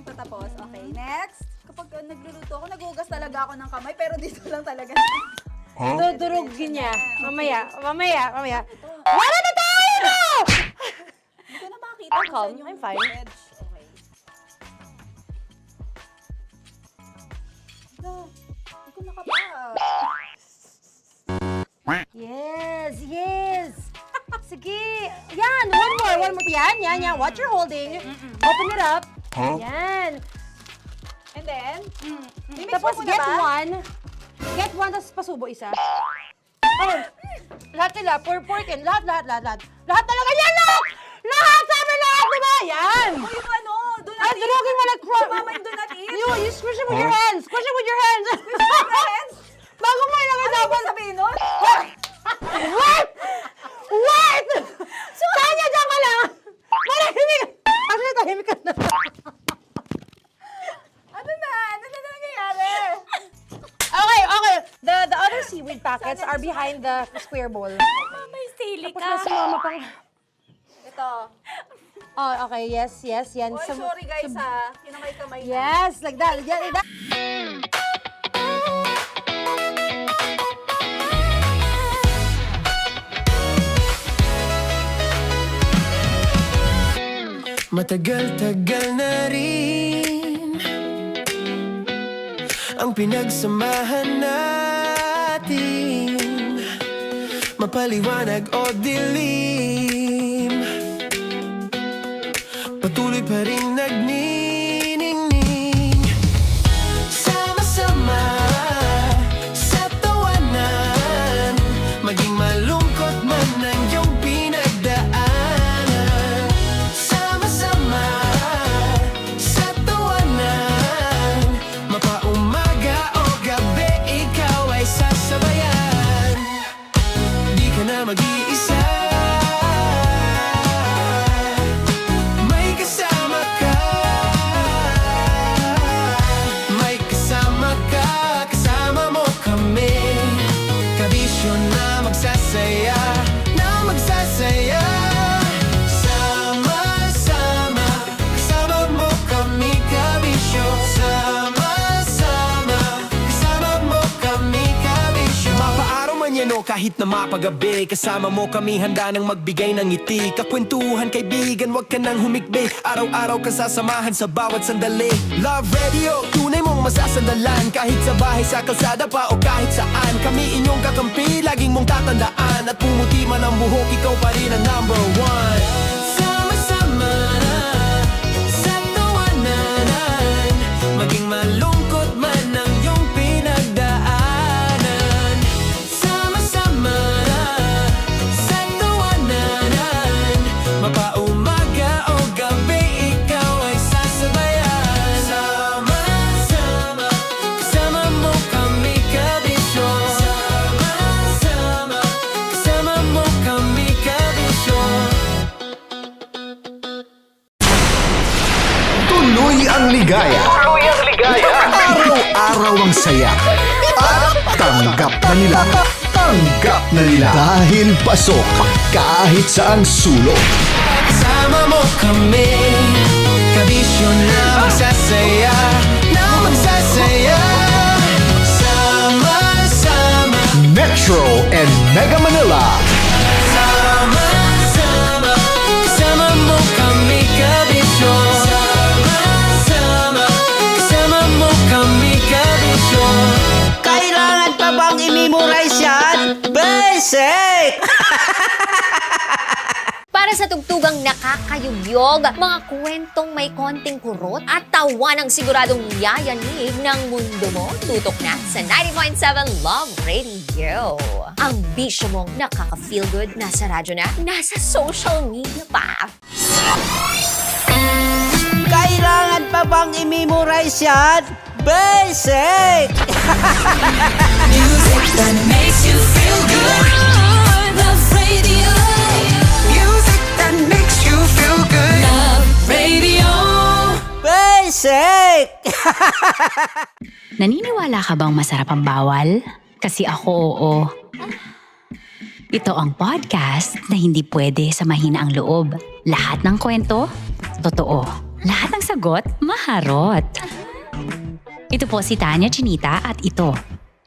Speaker 18: Patapos. Okay, next. Kapag nagluluto ako, nagugas talaga ako ng kamay, pero dito lang talaga.
Speaker 17: Dudurugin niya. Mamaya. Wala na tayo!
Speaker 18: Hindi ko na makita kung saan yung
Speaker 17: I'm fine.
Speaker 18: edge. Okay. Hindi ko nakapa.
Speaker 17: Yes. Sige. Yan, one more. Yan. What you're holding. Open it up. Yan.
Speaker 18: And then,
Speaker 17: Tapos get one, tapos pasubo isa. Oh, lahat sila, pour in. Lahat. Lahat talaga yan, lahat! Lahat! Sabi lahat, diba? Yan!
Speaker 18: oh, yung ano, do not
Speaker 17: Ay,
Speaker 18: eat.
Speaker 17: durugin mo like
Speaker 18: Mama, yung do not eat.
Speaker 17: You squish it with your hands. Squish it with your hands. Bago mo ilagay
Speaker 18: Ano
Speaker 17: dapat.
Speaker 18: yung sabihin nun?
Speaker 17: Wait! Tanya, dyan ka lang! Manahimik! Actually, tahimik ka na.
Speaker 18: Ano na nangyayari?
Speaker 17: Okay. The other seaweed packets are behind the square bowl.
Speaker 16: May sili
Speaker 17: Tapos
Speaker 16: ka.
Speaker 17: na si mama pang...
Speaker 18: Ito.
Speaker 17: Oh, okay. Yes. Yan.
Speaker 18: Oy, sorry guys ha. Kinamay-kamay na.
Speaker 17: Yes, like that.
Speaker 2: Matagal-tagal na rin ang pinagsamahan natin, mapaliwanag o dilim, patuloy pa rin nagniningning. Sama-sama sa tawanan, maging malungkot man ang iyong pinagdaanan. Sama-sama sa tawanan, mapaumaga o gabi, ikaw ay sasabayan. Di ka na mag-iisa, may kasama ka. May kasama ka, kasama mo kami. Kabisyo na magsasaya, sama-sama, kasama mo kami, kabisyo. Sama-sama, kasama mo kami, kabisyo. Mapaaraw man yan o kahit na mapagabi, kasama mo kami, handa nang magbigay ng ngiti. Kakwentuhan, kaibigan, wag ka nang humikbi. Araw-araw ka sasamahan sa bawat sandali. Love Radio, tunay mong masasandalan. Kahit sa bahay, sa kalsada pa o kahit saan, kami inyong kakampi, laging mong tatandaan. At pumuti man ang buhok, ikaw pa rin ang number one. Sama-sama sa tawanan, maging malungkot man ang iyong pinagdaanan. Sama-sama sa tawanan, mapaumaga o gabi, ikaw ay sasabayan. Sama-sama, kasama mo kami, kabisyo. Sama-sama, kasama mo kami, kabisyo.
Speaker 1: Tuloy ang ligaya. Araw-araw ang saya. At tanggap na nila. Dahil pasok kahit saang sulok.
Speaker 2: Kasama mo kami, kabisyo na magsasaya, Sama-sama,
Speaker 1: Metro and Mega Manila.
Speaker 2: sama-sama, kasama mo kami, kabisyo. Sama-sama, kasama mo kami, kabisyo.
Speaker 3: Kailangan pa bang i-memorize yan? Basic!
Speaker 4: Para sa tugtugang nakakayugyog, mga kwentong may konting kurot at tawa ng siguradong yayanig ng mundo mo, tutok na sa 90.7 Love Radio. Ang bisyo mong nakaka-feel good, nasa radyo na, nasa social media pa.
Speaker 3: Kailangan pa bang i-memorize yan? Basic!
Speaker 5: Music that makes you feel good. Love Radio. Music that makes you feel good. Love Radio.
Speaker 3: Basic!
Speaker 6: Naniniwala ka bang masarap ang bawal? Kasi ako oo. Ito ang podcast na hindi pwede sa mahina ang loob. Lahat ng kwento, totoo. Lahat ng sagot, maharot. Ito po si Tanya Chinita at ito,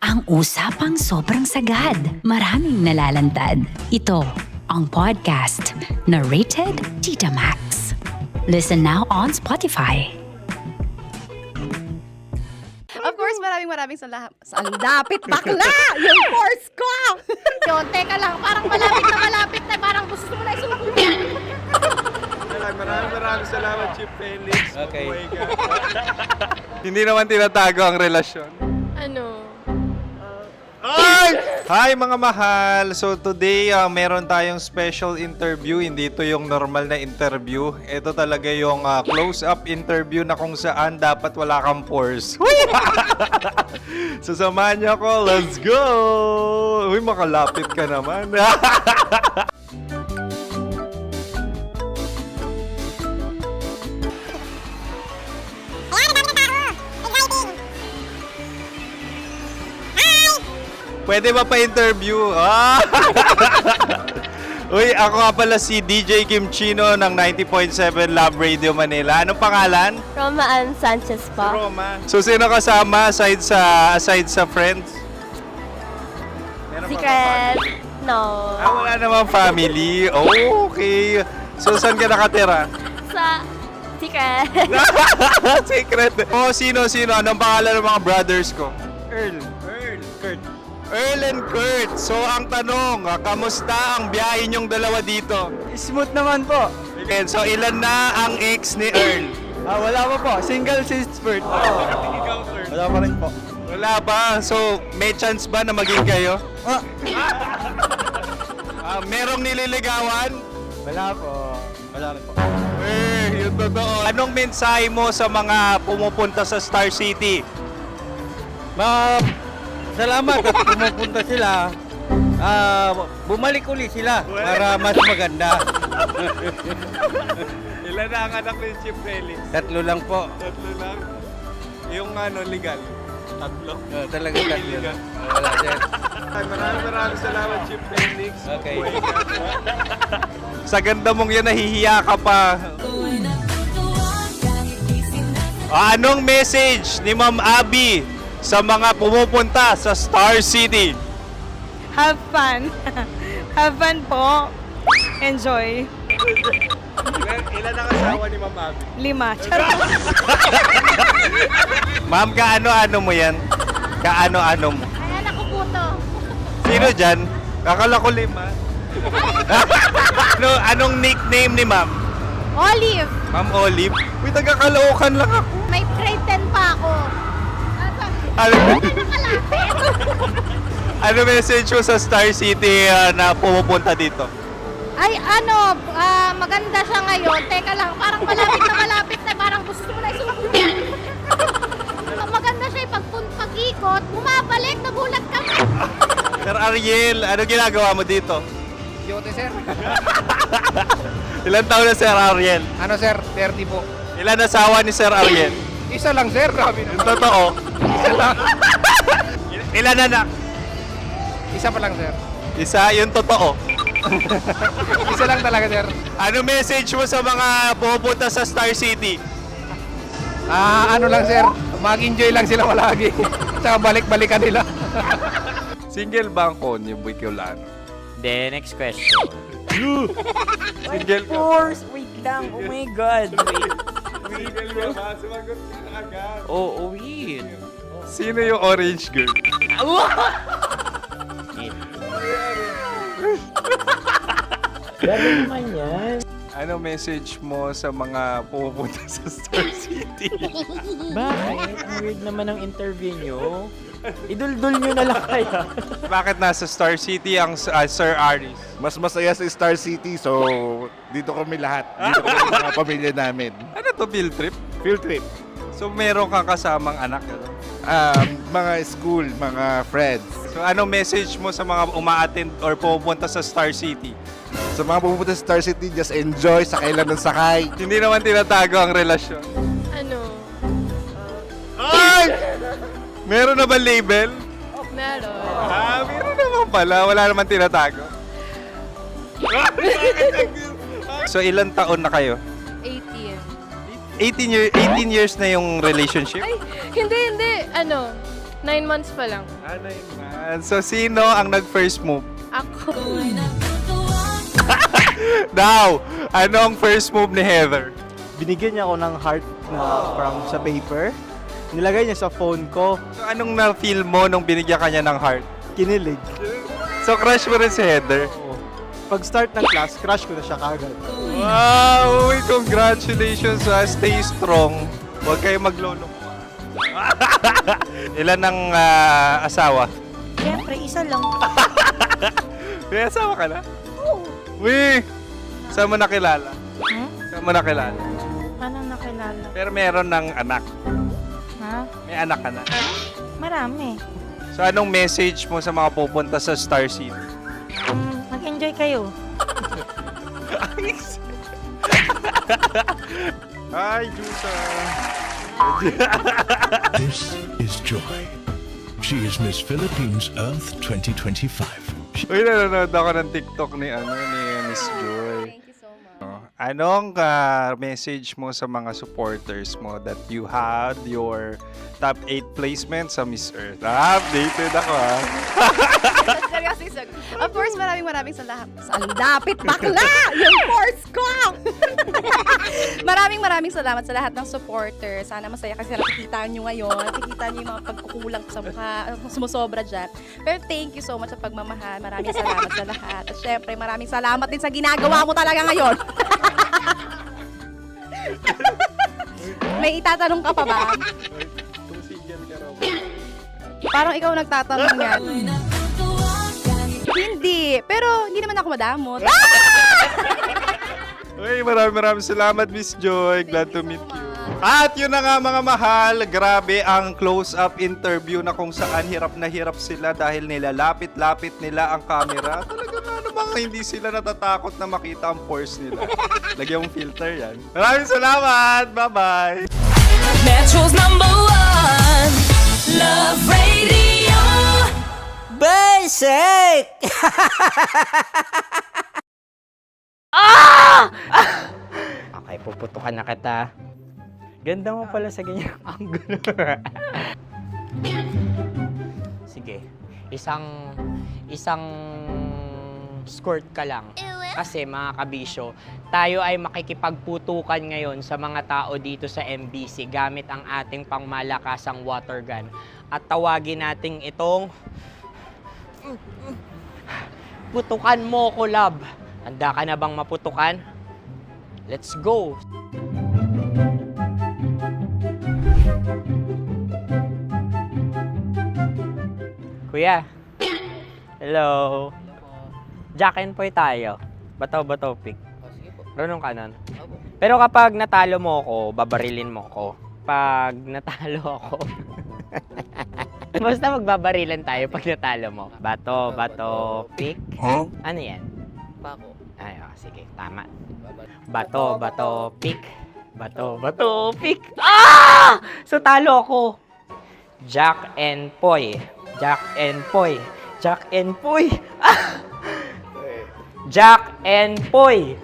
Speaker 6: ang usapang sobrang sagad. Maraming nalalantad. Ito, ang podcast na Rated Tita Max. Listen now on Spotify.
Speaker 7: Of course, maraming salamat. Ang lapit bakla! Yung course ko! Yun, teka lang, parang malapit na, parang gusto mo na isulat.
Speaker 8: Maraming salamat, Chief Felix.
Speaker 9: Okay.
Speaker 8: Oh my God. Hindi naman tinatago ang relasyon.
Speaker 13: Ano?
Speaker 8: Hi mga mahal! So today, meron tayong special interview. Hindi ito yung normal na interview. Ito talaga yung close-up interview na kung saan dapat wala kang pores. So samahan niyo ako. Let's go! Uy, makalapit ka naman. Pwede ba pa-interview? Uy, ako nga pala si DJ Kim Chino ng 90.7 Love Radio Manila. Anong pangalan?
Speaker 14: Roma Ann Sanchez po.
Speaker 8: Roma. So, sino kasama aside sa friends? Meron pa ba
Speaker 14: Secret.
Speaker 8: family?
Speaker 14: No.
Speaker 8: Wala namang family. Oh, okay. So, saan ka nakatira?
Speaker 14: Sa Secret.
Speaker 8: Secret. Oh, sino? Anong pangalan ng mga brothers ko? Earl, Kurt. Earl and Kurt. So, ang tanong, kamusta ang biyahe niyong dalawa dito?
Speaker 9: Smooth naman po.
Speaker 8: Okay, so ilan na ang ex ni Earl?
Speaker 9: Wala pa po. Single since birth. Wala pa rin po.
Speaker 8: Wala ba? So, may chance ba na maging kayo? Merong nililigawan?
Speaker 9: Wala po. Wala rin po.
Speaker 8: Yung totoo. Anong mensahe mo sa mga pumupunta sa Star City?
Speaker 9: Salamat at pumupunta sila. Bumalik uli sila para mas maganda.
Speaker 8: Ilan na ang anak ni Chief Felix?
Speaker 9: 3 lang po.
Speaker 8: 3 lang? Yung legal? 3?
Speaker 9: Talaga 3 lang. Wala sir.
Speaker 8: Maraming salamat, Chief Felix.
Speaker 9: Okay.
Speaker 8: Oh my God. Sa ganda mong yan, nahihiya ka pa. Anong message ni Ma'am Abby sa mga pumupunta sa Star City?
Speaker 17: Have fun. Have fun po. Enjoy.
Speaker 8: Ilan ang asawa ni Ma'am Abby?
Speaker 17: 5.
Speaker 8: Ma'am, kaano-ano mo yan? Kaano-ano mo?
Speaker 14: Ay, anak ko po to.
Speaker 8: Sino dyan? Kakala ko 5. Anong nickname ni Ma'am?
Speaker 14: Olive.
Speaker 8: Ma'am Olive? Uy, taga-Caloocan lang ako.
Speaker 14: May grade 10 pa ako.
Speaker 8: Ano message mo sa Star City na pumupunta dito?
Speaker 14: Ay, maganda siya ngayon. Teka lang, parang malapit na, parang gusto mo na isulat. Maganda siya pag-ikot, bumabalik, nagulat ka.
Speaker 8: Sir Ariel, ano ginagawa mo dito?
Speaker 9: Yote sir.
Speaker 8: Ilan taon na Sir Ariel?
Speaker 9: Ano sir? 30 po.
Speaker 8: Ilan asawa ni Sir Ariel?
Speaker 9: Isa lang sir. Grabe
Speaker 8: Yung totoo?
Speaker 9: Isa lang.
Speaker 8: Ilan anak?
Speaker 9: Isa pa lang sir.
Speaker 8: Isa, yung totoo.
Speaker 9: Isa lang talaga sir.
Speaker 8: Ano message mo sa mga pumupunta sa Star City?
Speaker 9: Ano lang sir. Mag-enjoy lang sila palagi. Tsaka balik-balikan nila.
Speaker 8: Single ba ang Connie Kiolano?
Speaker 10: Then, next question.
Speaker 8: Single ka?
Speaker 10: Wait lang. Oh my God. Wait.
Speaker 8: Sumagot ka na agad.
Speaker 10: Oh, wait.
Speaker 8: Sino yung orange girl?
Speaker 10: Gano'n naman yan.
Speaker 8: Ano message mo sa mga pumupunta sa Star City?
Speaker 10: Bakit? Ang weird naman ang interview nyo. Idul-dul nyo na lang kaya.
Speaker 8: Bakit nasa Star City ang Sir Aris?
Speaker 11: Mas masaya sa Star City, so dito kami lahat. Dito kami mga pamilya namin.
Speaker 8: Ano to, field trip?
Speaker 11: Field trip.
Speaker 8: So meron kang kasamang anak?
Speaker 11: Mga school, mga friends.
Speaker 8: So anong message mo sa mga uma-attend or pumupunta sa Star City?
Speaker 11: Sa mga pupunta sa Star City, just enjoy, sakay lang ng sakay.
Speaker 8: Hindi naman tinatago ang relasyon.
Speaker 13: Ano?
Speaker 8: Ay! Meron na ba label?
Speaker 7: Meron.
Speaker 8: Meron naman pala. Wala naman tinatago. So, ilang taon na kayo?
Speaker 7: 18.
Speaker 8: 18 years na yung relationship?
Speaker 7: Ay, hindi. 9 months pa lang.
Speaker 8: 9 months. So, sino ang nag-first move?
Speaker 7: Ako.
Speaker 8: Daw, ano ang first move ni Heather?
Speaker 19: Binigyan niya ako ng heart na from sa paper. Nilagay niya sa phone ko.
Speaker 8: So, anong na-feel mo nung binigyan ka niya ng heart?
Speaker 19: Kinilig.
Speaker 8: So, crush mo rin si Heather?
Speaker 19: Pag-start ng class, crush ko na siya kagad.
Speaker 8: Wow! Uy, congratulations ha. Stay strong. Huwag kayo maglolo. Ilan ang asawa?
Speaker 17: Siyempre, isa lang.
Speaker 8: May asawa ka na? Oo. Uy! Saan mo nakilala? Saan mo nakilala?
Speaker 17: Paano nakilala?
Speaker 8: Pero meron ng anak.
Speaker 17: Ha?
Speaker 8: May anak ka na.
Speaker 17: Marami.
Speaker 8: So, anong message mo sa mga pupunta sa Star City?
Speaker 17: Mag-enjoy kayo.
Speaker 8: Hi, Jusa!
Speaker 1: This is Joy. She is Miss Philippines Earth 2025.
Speaker 8: Uy, nanonood ako ng TikTok ni Miss Joy.
Speaker 7: Thank you so much.
Speaker 8: Anong message mo sa mga supporters mo that you had your top 8 placement sa Miss Earth? Updated ako
Speaker 7: Of course, maraming salamat. Sa lapit bakla! Yung course ko! maraming salamat sa lahat ng supporters. Sana masaya kasi nakikita nyo ngayon. Nakikita nyo yung mga pagkukulang sa mukha, sumusobra dyan. Pero thank you so much sa pagmamahal. Maraming salamat sa lahat. At syempre, maraming salamat din sa ginagawa mo talaga ngayon. May itatanong ka pa ba? Parang ikaw nagtatanong yan. Hindi. Pero hindi naman ako madamot.
Speaker 8: Uy, maraming salamat, Miss Joy. Glad to meet you. At yun na nga mga mahal, grabe ang close-up interview na kung saan hirap na hirap sila dahil nilalapit-lapit nila ang camera. Talagang ano bang hindi sila natatakot na makita ang pores nila. Lagyan mong filter yan. Maraming salamat! Bye-bye!
Speaker 5: Metro's #1 Love Radio.
Speaker 3: Basic!
Speaker 10: Okay, puputukan na kita. Ganda mo pala sa ganyang angulo. Sige, isang skirt ka lang. Kasi mga kabisyo, tayo ay makikipagputukan ngayon sa mga tao dito sa MBC gamit ang ating pangmalakasang water gun. At tawagin natin itong putukan mo ko, love. Handa ka na bang maputukan? Let's go! Kuya. Hello. Jack and Poy tayo. Bato-bato pick. Runong kanan. Pero kapag natalo mo ako, babarilin mo ako. Pag natalo ako, basta magbabarilan tayo pag natalo mo. Bato, pick.
Speaker 1: Huh?
Speaker 10: Ano yan? Bako. Ay, sige, tama. Bato, pick. Bato, pick. Ah! So talo ako. Jack and Poy. Jack and Poy. Jack and Poy. Ah! Jack and Poy.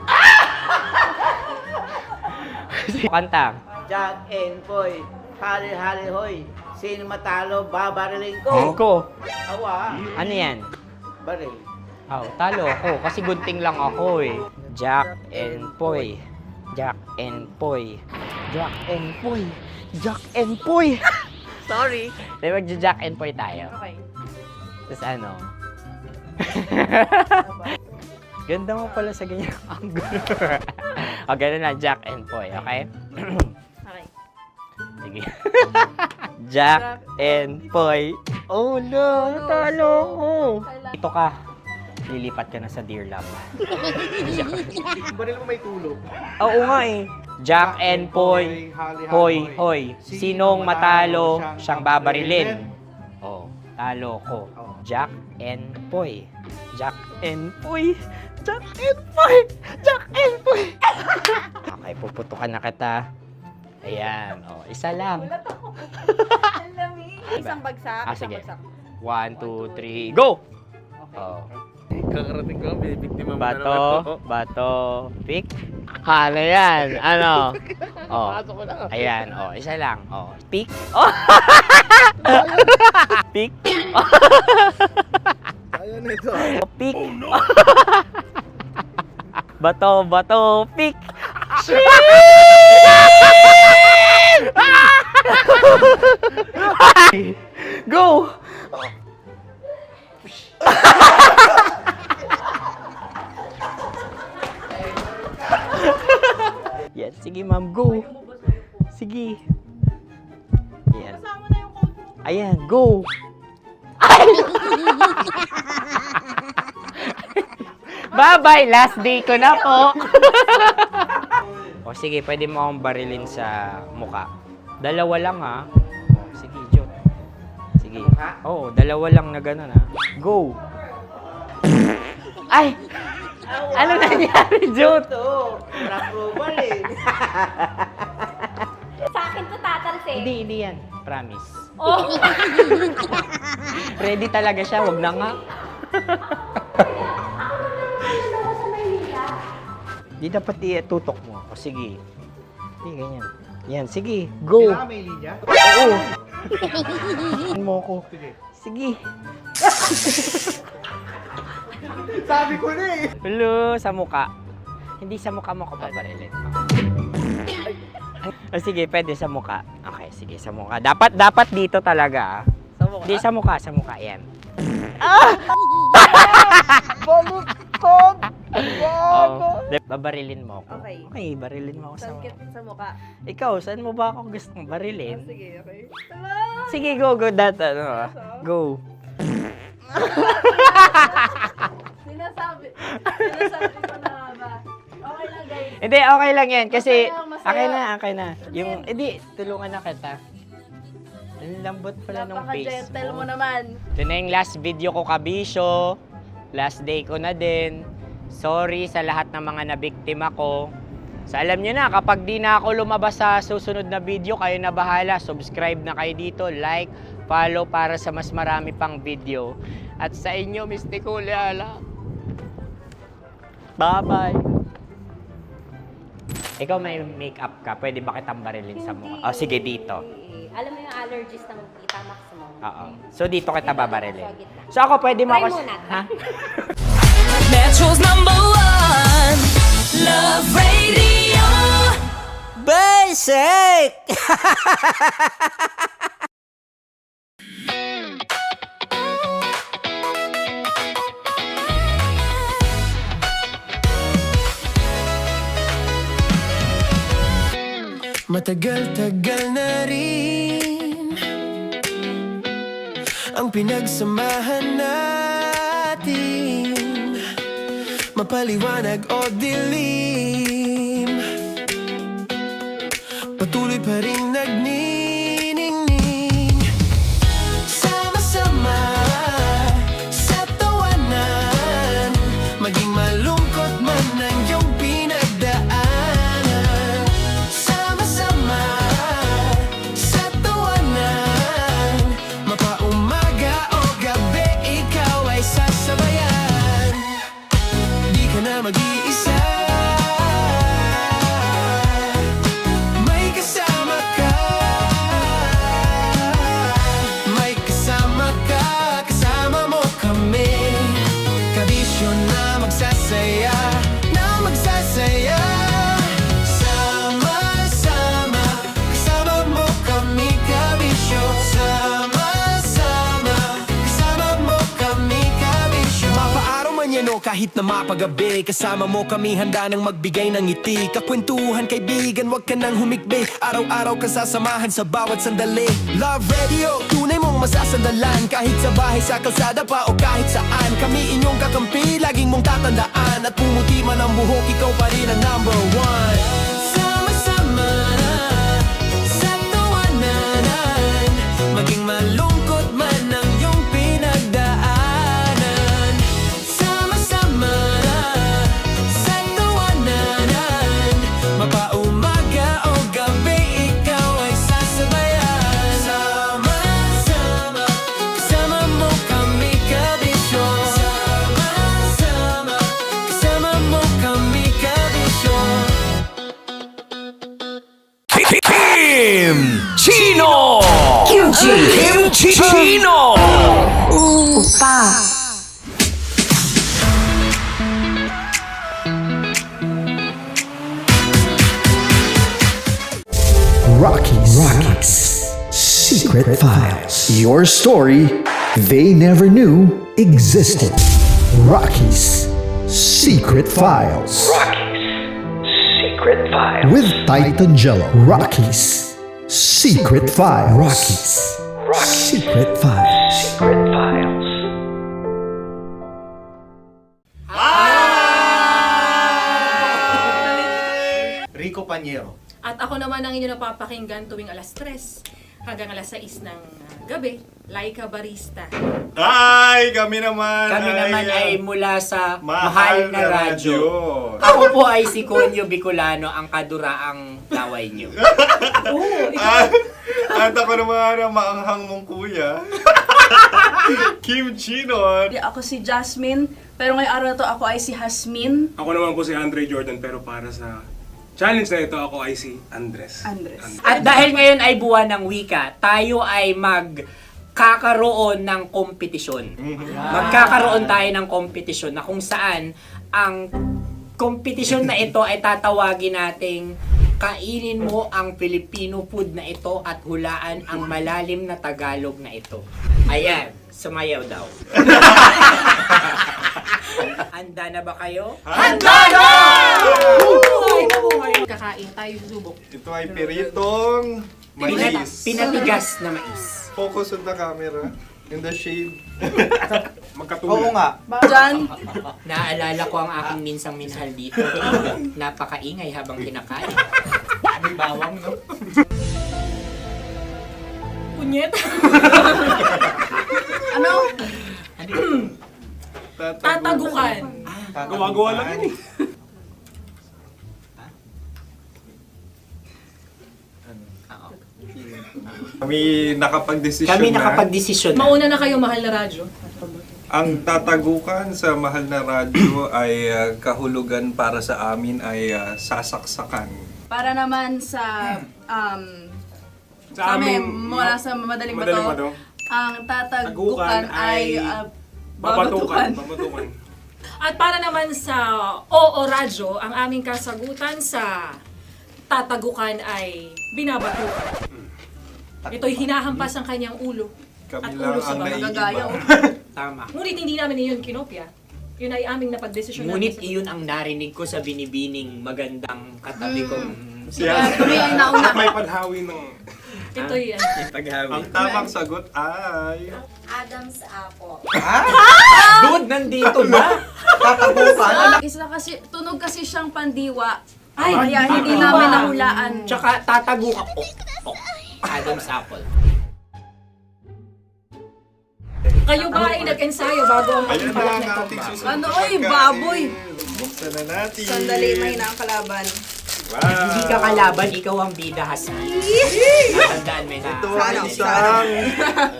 Speaker 10: Kanta.
Speaker 3: Jack and Poy, hali-hali hoy. Sino matalo, babariling ko.
Speaker 10: Ko.
Speaker 3: Awa.
Speaker 10: Ano yan?
Speaker 3: Baril.
Speaker 10: Oh, talo ako kasi gunting lang ako eh. Jack and Poy. Jack and Poy. Jack and Poy. Jack and Poy. Sorry. Dahil magja-Jack and Poy tayo.
Speaker 7: Okay.
Speaker 10: Tapos ano? Ganda mo pala sa ganyang angulo. O, ganun na, Jack and Poy, okay?
Speaker 7: Okay.
Speaker 10: Sige. Jack and Poy. Oh no, natalo ko. Dito ka. Lilipat ka na sa Dear Love.
Speaker 19: Baril mo may tulog.
Speaker 10: Oo nga eh. Jack and Poy. Hoy, hoy. Sinong matalo, siyang babarilin. Oh, talo ko. Jack and Poy. Jack and Poy. Jack and Poy. Jack and Poy. Okay, puputukan na kita. Ayan. Oh, isa lang.
Speaker 18: Isang bagsak,
Speaker 10: Ah,
Speaker 18: isang
Speaker 10: sige.
Speaker 18: bagsak.
Speaker 10: 1, 2, 3, go! Oh.
Speaker 9: Kakarating ko, bibiktima mo na
Speaker 10: Bato,
Speaker 9: naman ako.
Speaker 10: bato, pick. Ano yan? Ano? Oh.
Speaker 9: Pasok ko na.
Speaker 10: Ayan, oh, isa lang. Oh, pick. Oh. Pick.
Speaker 9: Ayun ito.
Speaker 10: Oh, pick. Bato, bato, pick. Go! Yan, sige ma'am, go. Sige. Ayan. Ayan, go. Bye-bye, last day ko na po. O sige, pwede mo akong barilin sa muka. Dalawa lang ha. O, sige, Jot. Sige. Oo, dalawa lang na gano'n ha. Go. Ay! Ano nangyari, Jot?
Speaker 3: Approval eh.
Speaker 4: Sa akin to tatalsik.
Speaker 10: Hindi yan. Promise.
Speaker 4: Oh.
Speaker 10: Ready talaga siya, wag na nga. Di dapat tutok mo. O sige. Hindi, ganyan. Yan, sige. Go.
Speaker 19: Kailangan may linya?
Speaker 10: Oo. Mo ko. Sige.
Speaker 19: Sabi ko na eh.
Speaker 10: Hello, sa muka. Hindi sa muka mo ko paparilin. O sige, pwede sa muka. Okay, sige, sa muka. Dapat dito talaga.
Speaker 18: Sa mukha?
Speaker 10: Hindi, sa muka. Yan.
Speaker 18: Baluktot!
Speaker 10: Oh, babarilin mo ako.
Speaker 18: Okay.
Speaker 10: Okay, barilin mo ako sa
Speaker 18: Saan sa mukha?
Speaker 10: Ikaw, saan mo ba ako gustong barilin?
Speaker 18: Sige, okay.
Speaker 10: Sige, go. Go.
Speaker 18: Sinasabi ko na ba? Okay lang, guys.
Speaker 10: Hindi, okay lang yan. Kasi,
Speaker 18: Masaya.
Speaker 10: okay na. Yung, hindi, tulungan na kita. Ang lambot pala ng face
Speaker 18: Napaka-gentle mo
Speaker 10: mo.
Speaker 18: naman.
Speaker 10: Ito na yung last video ko, kabisyo. Last day ko na din. Sorry sa lahat ng mga nabiktima ko. So alam nyo na, kapag di na ako lumabas sa susunod na video, kayo na bahala. Subscribe na kayo dito, like, follow para sa mas marami pang video. At sa inyo, Mistiko Leala. Bye-bye. Ikaw may makeup ka, pwede ba kitang barilin sa mukha? O sige, dito.
Speaker 4: Alam mo yung allergies ng Tita Max mo?
Speaker 10: Oo. So dito kita babarilin. So ako, pwede mo
Speaker 4: Try
Speaker 10: ako...
Speaker 4: muna.
Speaker 10: Ha?
Speaker 5: Metro's #1 Love Radio.
Speaker 10: Basic!
Speaker 2: Matagal-tagal na rin ang pinagsamahan natin, mapaliwanag o dilim, patuloy pa rin nagniningning. Sama-sama sa tawanan, maging malungkot man ang iyong pinagdaanan. Sama-sama sa tawanan, mapaumaga o gabi, ikaw ay sasabayan. Di ka na mag-iisa, may kasama ka. May kasama ka, kasama mo kami. Kabisyo na magsasaya, na magsasaya. Sama-sama, kasama mo kami, kabisyo. Sama-sama, kasama mo kami, kabisyo. Mapaaraw man yan o kahit na mapagabi, kasama mo kami, handa nang magbigay ng ngiti. Kakwentuhan, kaibigan, wag ka nang humikbi. Araw-araw ka sasamahan sa bawat sandali. Love Radio, tunay mong masasandalan. Kahit sa bahay, sa kalsada pa o kahit saan, kami inyong kakampi, laging mong tatandaan. At pumuti man ang buhok, ikaw pa rin ang #1. Sama-sama sa tawanan, maging malungkot man ang iyong pinagdaanan. Sama-sama sa tawanan, mapaumaga o gabi, ikaw ay sasabayan. Sama-sama
Speaker 1: Secret Files. Your story they never knew existed. Rocky's Secret Files.
Speaker 20: Secret Files.
Speaker 1: With Titan Jello. Rocky's Secret Files. Rocky's Secret Files.
Speaker 20: Secret Files.
Speaker 19: Rico Panyero.
Speaker 13: At ako naman ang inyo napapakinggan tuwing alas 3 hanggang alas 6 ng gabi, Laika Barista.
Speaker 8: Ay, kami naman.
Speaker 10: Kami naman ay mula sa
Speaker 8: Mahal
Speaker 10: Mahal na
Speaker 8: na
Speaker 10: Radyo.
Speaker 8: Radyo.
Speaker 10: Ako po ay si Conyo Bicolano, ang kaduraang laway niyo.
Speaker 8: At ako naman ang maanghang mong kuya. Kim Chinon.
Speaker 18: Ako si Jasmine, pero ngayong araw na to ako ay si Hasmin.
Speaker 12: Ako naman po si Andre Jordan, pero para sa challenge na ito, ako ay si Andres.
Speaker 10: At dahil ngayon ay buwan ng wika, tayo ay magkakaroon ng kompetisyon. Magkakaroon tayo ng kompetisyon na kung saan ang kompetisyon na ito ay tatawagin nating kainin mo ang Filipino food na ito at hulaan ang malalim na Tagalog na ito. Ayan, sumayaw daw. Handa na ba kayo?
Speaker 8: Handa na!
Speaker 13: Kakain tayo, subok.
Speaker 8: Ito ay piritong mais.
Speaker 10: Pinatigas na mais.
Speaker 8: Focus on the camera. In the shade.
Speaker 19: Oo nga.
Speaker 18: Diyan.
Speaker 10: Naalala ko ang aking minsang minahal dito. Napakaingay habang kinakain. May bawang, no?
Speaker 13: Punyet.
Speaker 18: Ano?
Speaker 13: Tatagukan.
Speaker 12: Gawa-gawa lang yun eh.
Speaker 8: Kami nakapag-desisyon
Speaker 10: Kami
Speaker 8: na.
Speaker 10: nakapag-desisyon na.
Speaker 13: Mauna na kayo, Mahal na Radyo.
Speaker 8: Ang tatagukan sa Mahal na Radyo ay kahulugan para sa amin ay sasaksakan.
Speaker 18: Para naman sa
Speaker 12: Sa
Speaker 18: amin,
Speaker 12: amin,
Speaker 18: mula sa madaling
Speaker 12: Madaling
Speaker 18: bato,
Speaker 12: bato.
Speaker 18: ang tatagukan ay
Speaker 12: babatukan.
Speaker 18: babatukan.
Speaker 13: At para naman sa Oo Radyo, ang aming kasagutan sa tatagukan ay binabatukan. Ito'y hinahampas ang kanyang ulo.
Speaker 8: Kami
Speaker 13: At
Speaker 8: lang
Speaker 13: ulo sa
Speaker 8: ang
Speaker 13: magagaya.
Speaker 10: Tama.
Speaker 13: Ngunit hindi namin iyon kinopya. Yun ay aming napagdesisyon
Speaker 10: Ngunit
Speaker 13: namin.
Speaker 10: iyon ang narinig ko sa binibining magandang katabi kong
Speaker 12: May padhawi ng...
Speaker 13: Ito'y
Speaker 8: Ang tamang sagot ay...
Speaker 4: Adam's apple.
Speaker 10: Dude, nandito ba?
Speaker 18: Isa kasi, tunog kasi siyang pandiwa.
Speaker 13: Ay,
Speaker 18: Kaya hindi namin nahulaan.
Speaker 10: Tsaka tatago ka. Adam's apple.
Speaker 13: kayo ba ay nag-ensayo bago ang
Speaker 8: Ayan na
Speaker 13: pagpalak
Speaker 8: ang
Speaker 13: nito?
Speaker 8: ating susunod
Speaker 18: Ano,
Speaker 8: na
Speaker 18: oy,
Speaker 8: pagkain.
Speaker 18: baboy.
Speaker 8: Buksan na natin.
Speaker 18: Sandali, may na ang kalaban.
Speaker 8: Wow.
Speaker 10: Hindi ka kalaban, ikaw ang bida, Hasmi. Natandaan mo na.
Speaker 8: Ito ang isang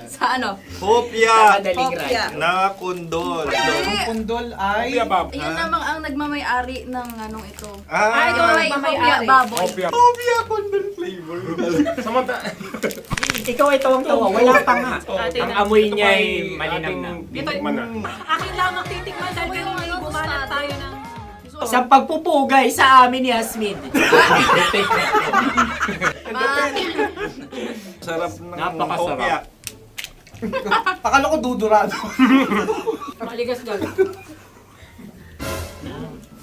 Speaker 18: Sa ano?
Speaker 8: hopya
Speaker 10: Madaling
Speaker 18: Hopya.
Speaker 10: ride.
Speaker 8: na kundol.
Speaker 19: Ang pundol ay...
Speaker 18: Iyan namang ang nagmamayari ng anong ito.
Speaker 8: Ah,
Speaker 18: ito ay hopya baboy.
Speaker 8: hopya kundol flavor.
Speaker 10: Ikaw ay tawang-tawa, wala pa nga. Ang amoy niya ay malinam na.
Speaker 13: Akin lamang titikman dahil kayo may bumanat tayo ng...
Speaker 10: Sa pagpupugay sa amin ni Yasmin.
Speaker 8: Sarap ng
Speaker 10: Napakasarap.
Speaker 8: hopya.
Speaker 19: Akala ko dudurado.
Speaker 13: Maligas gal.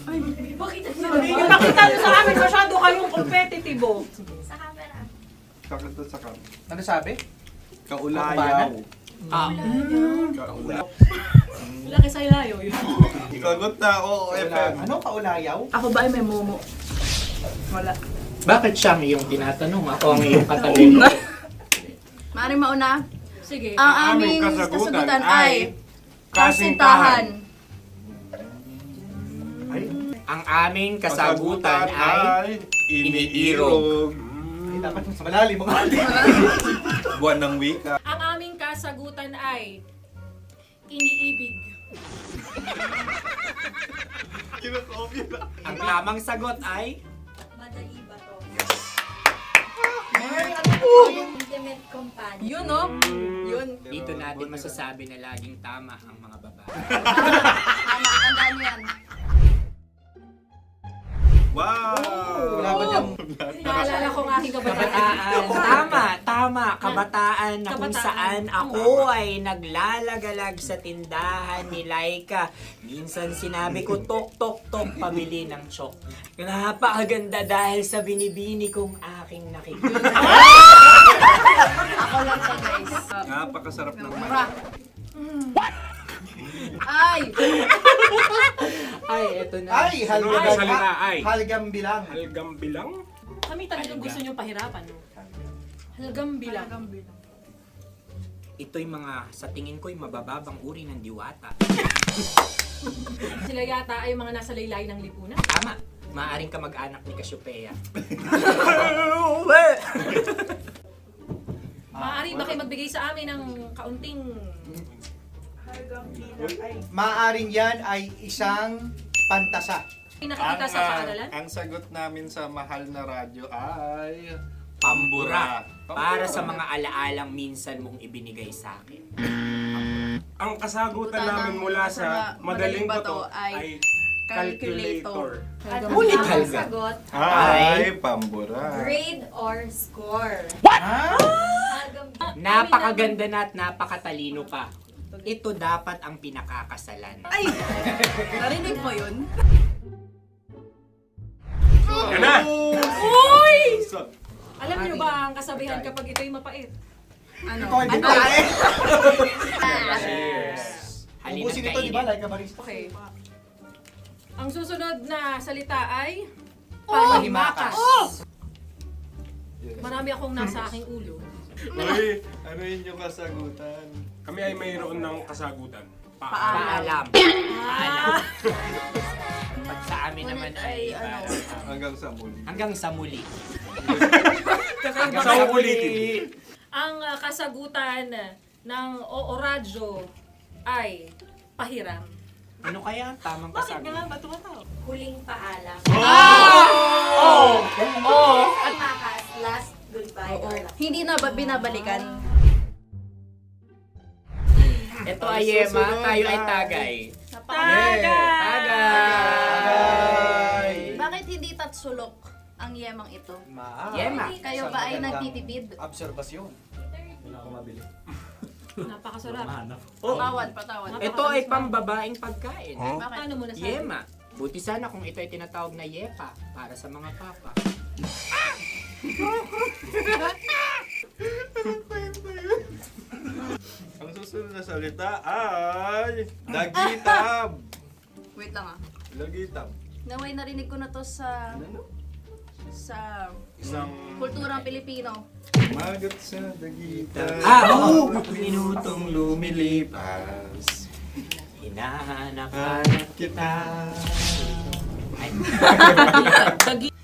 Speaker 13: Ay, bakit? Ipakita nyo sa amin, masyado kayong competitive oh.
Speaker 8: Sakit to sa kam.
Speaker 19: Ano sabi?
Speaker 8: Kaulayaw.
Speaker 19: Kaulayaw.
Speaker 13: Laki sa ilayo yun.
Speaker 8: Sagot na, oo, FM.
Speaker 19: Ano kaulayaw?
Speaker 18: Ako ba ay may momo? Wala.
Speaker 10: Bakit siya ang iyong tinatanong? Ako ang iyong katabi.
Speaker 18: Maaaring mauna.
Speaker 13: Sige.
Speaker 18: Ang aming kasagutan ay kasintahan.
Speaker 10: Ang aming kasagutan ay iniirog.
Speaker 19: Dapat sa malalim mga
Speaker 8: Buwan ng wika.
Speaker 13: Ang aming kasagutan ay iniibig.
Speaker 10: Ang tamang sagot ay
Speaker 4: Madali ba to?
Speaker 14: Intimate companion.
Speaker 18: Yun no? Yun.
Speaker 10: dito natin masasabi na laging tama ang mga babae.
Speaker 18: Tama, tandaan mo yan.
Speaker 8: Wow!
Speaker 19: Wala ba dyan?
Speaker 13: Naalala ko ang aking kabataan.
Speaker 10: Kabataan. Tama. Kabataan kabataan na kung saan ako ay naglalagalag sa tindahan ni Laika. Minsan sinabi ko, tok, tok, tok, pamili ng chok. Napakaganda dahil sa binibini kong aking nakikita.
Speaker 18: Ako lang to, guys.
Speaker 8: Napakasarap ng
Speaker 18: Ay!
Speaker 10: Ay, eto na.
Speaker 12: Ay, salita ay.
Speaker 1: Halgam bilang.
Speaker 12: Halgam bilang?
Speaker 13: Kami talagang gusto niyong pahirapan, no? Halgam bilang.
Speaker 10: Ito'y mga, sa tingin ko'y mabababang uri ng diwata.
Speaker 13: Sila yata ay mga nasa laylay ng lipunan.
Speaker 10: Tama. Maaring ka mag-anak ni Cassiopeia.
Speaker 13: Maaari ba kayo magbigay sa amin ng kaunting...
Speaker 1: Maaring yan ay isang pantasa.
Speaker 13: Nakikita sa paaralan?
Speaker 8: Ang sagot namin sa mahal na radyo ay...
Speaker 10: Pambura. Para sa mga alaalang minsan mong ibinigay sa akin.
Speaker 12: Ang kasagutan namin mula sa madaling bato ay calculator.
Speaker 10: Ulit Halga.
Speaker 18: Sagot
Speaker 8: Ay, pambura.
Speaker 18: grade or score.
Speaker 10: Napakaganda na at napakatalino pa. Ito dapat ang pinakakasalan.
Speaker 18: Ay! Narinig mo yun?
Speaker 12: Yan na!
Speaker 13: Uy! Alam niyo ba ang kasabihan kapag ito'y mapait?
Speaker 18: Ano?
Speaker 1: Ubusin ito, di ba? Like a barista.
Speaker 13: Okay. Ang susunod na salita ay...
Speaker 10: Panghimakas.
Speaker 13: Marami akong nasa aking ulo.
Speaker 8: Uy, ano yun yung kasagutan?
Speaker 12: Kami ay mayroon ng kasagutan.
Speaker 10: Paalam. Paalam. Pag sa amin naman ay...
Speaker 8: Hanggang sa muli.
Speaker 10: Hanggang sa muli.
Speaker 12: Sa ulitin.
Speaker 13: Ang kasagutan ng Oo Radyo ay pahiram.
Speaker 10: Ano kaya ang tamang kasagutan?
Speaker 13: Ba't tumatawa?
Speaker 18: Huling paalam.
Speaker 10: Oh!
Speaker 18: At makas, last goodbye or last. Hindi na ba binabalikan?
Speaker 10: Ito ay Yema, tayo ay Tagay.
Speaker 13: Tagay!
Speaker 18: Bakit hindi tatsulok ang yemang ito?
Speaker 10: Yema.
Speaker 18: Kayo ba ay nagtitipid?
Speaker 1: Obserbasyon. Hindi na ako mabili.
Speaker 13: Napakasarap.
Speaker 18: Patawad.
Speaker 10: Ito ay pambabaeng pagkain.
Speaker 18: Bakit?
Speaker 13: Ano mo nasabi?
Speaker 10: Yema. Buti sana kung ito ay tinatawag na Yepa para sa mga papa.
Speaker 8: Ang susunod na salita ay... Dagitab!
Speaker 18: Wait lang ah.
Speaker 8: Dagitab.
Speaker 18: Naway narinig ko na to sa
Speaker 8: Isang...
Speaker 18: kulturang Pilipino.
Speaker 8: Magat sa dagitab.
Speaker 10: Oo! Minutong lumilipas. Hinahanap-hanap kita.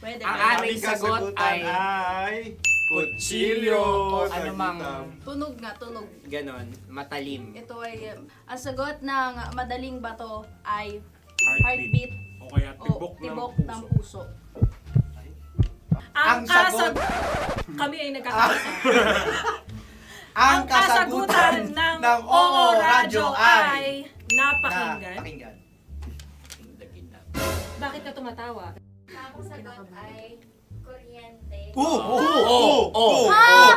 Speaker 18: Pwede.
Speaker 10: Ang aming sagot ay...
Speaker 8: Kutsilyo!
Speaker 10: O anumang
Speaker 18: Tunog nga, tunog.
Speaker 10: ganon, matalim.
Speaker 18: Ito ay, ang sagot ng madaling bato ay
Speaker 12: Heartbeat.
Speaker 18: heartbeat
Speaker 12: O kaya
Speaker 18: o
Speaker 12: tibok
Speaker 18: tibok ng puso.
Speaker 13: Ang
Speaker 1: sagot-
Speaker 13: Kami ay nagkakaisa.
Speaker 1: Ang
Speaker 13: kasagutan ng Oo Radyo ay napakinggan.
Speaker 1: Napakinggan.
Speaker 13: Bakit ka tumatawa?
Speaker 16: Ang sagot ay kuryente.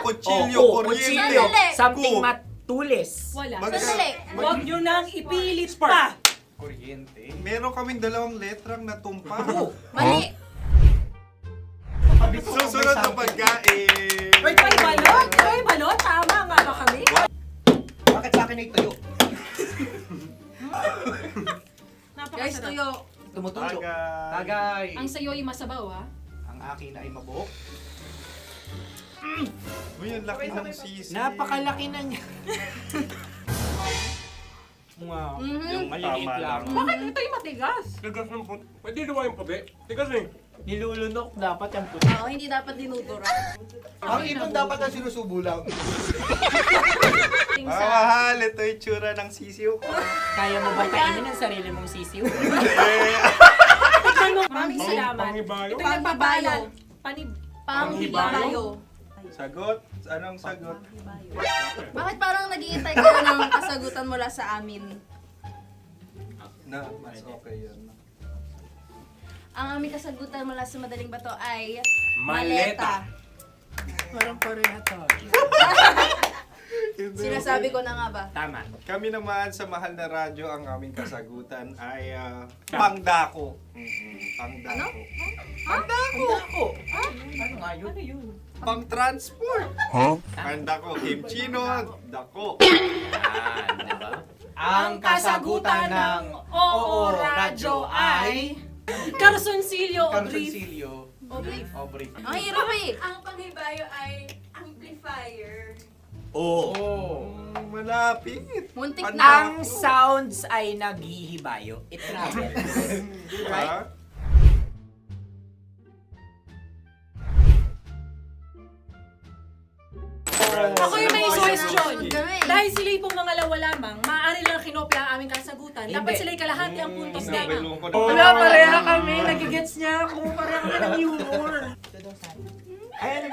Speaker 8: Kutsilyo, kuryente.
Speaker 10: Something matulis.
Speaker 13: Wala.
Speaker 18: Sandali.
Speaker 13: Huwag nyo nang ipilit pa.
Speaker 1: Kuryente.
Speaker 8: Meron kaming dalawang letrang natumpa.
Speaker 18: Mali.
Speaker 8: Susunod na pagkain.
Speaker 13: May balot? May balot? Tama nga ba kami?
Speaker 1: Bakit sa akin ay tuyo?
Speaker 18: Guys,
Speaker 13: Napakasarap.
Speaker 18: tuyo.
Speaker 1: Tumutulo.
Speaker 8: Tagay.
Speaker 1: Tagay.
Speaker 13: Ang sayo ay masabaw, ha?
Speaker 1: Ang akin ay mabuhok.
Speaker 8: Uy, ang laki ng sisi.
Speaker 10: Napakalaki na niya. Wow. Yung maliliit
Speaker 8: Tama
Speaker 10: lang.
Speaker 8: lang.
Speaker 13: Bakit ito'y matigas?
Speaker 12: Tigas ng puti. Pwede luwa yung puti. Tigas eh.
Speaker 10: Nilulunok dapat yung puti.
Speaker 18: Oo, hindi dapat dinudura.
Speaker 1: Ang ibon dapat ang sinusubo lang.
Speaker 8: Mahal, ito yung tsura ng sisiw ko.
Speaker 10: Kaya mo ba kainin ang sarili mong sisiw?
Speaker 13: Maraming salamat.
Speaker 12: Panghibayo.
Speaker 13: Ito yung pabayan.
Speaker 18: Panghibayo.
Speaker 8: Sagot? Anong sagot?
Speaker 18: Bakit parang naghihintay kayo ng kasagutan mula sa amin?
Speaker 8: Na, mas okay yan.
Speaker 18: Ang aming kasagutan mula sa madaling bato ay
Speaker 12: Maleta.
Speaker 18: maleta.
Speaker 10: Parang Korea to.
Speaker 18: Sinasabi ko na nga ba?
Speaker 10: Tama.
Speaker 8: Kami naman sa mahal na radyo, ang aming kasagutan ay pangdako. Pangdako.
Speaker 18: Ano?
Speaker 8: Pangdako!
Speaker 10: Ano nga yun? Ano yun?
Speaker 8: Pang-transport! Pangdako, kimchino, dako.
Speaker 10: Yan, diba? Ang kasagutan ng Oo Radyo ay...
Speaker 13: Carsoncillo o brief.
Speaker 10: Carsoncillo. O brief.
Speaker 18: Ang hirap eh.
Speaker 16: Ang panghibayo ay amplifier.
Speaker 8: Oh. Malapit.
Speaker 18: Muntik na.
Speaker 10: Ang sounds ay naghihibayo. It travels. Right?
Speaker 13: Ako yung may suggestion.
Speaker 18: Kami.
Speaker 13: Dahil sila yung mga lawa lamang, maaari lang kinopya ang aming kasagutan. Dapat
Speaker 10: Hindi.
Speaker 13: sila yung kalahati ang puntos
Speaker 8: Hindi,
Speaker 13: lamang.
Speaker 8: lungkot.
Speaker 13: Wala, pareha kami. Nagigets niya ako. Pareha kami ng humor.
Speaker 10: Ayan,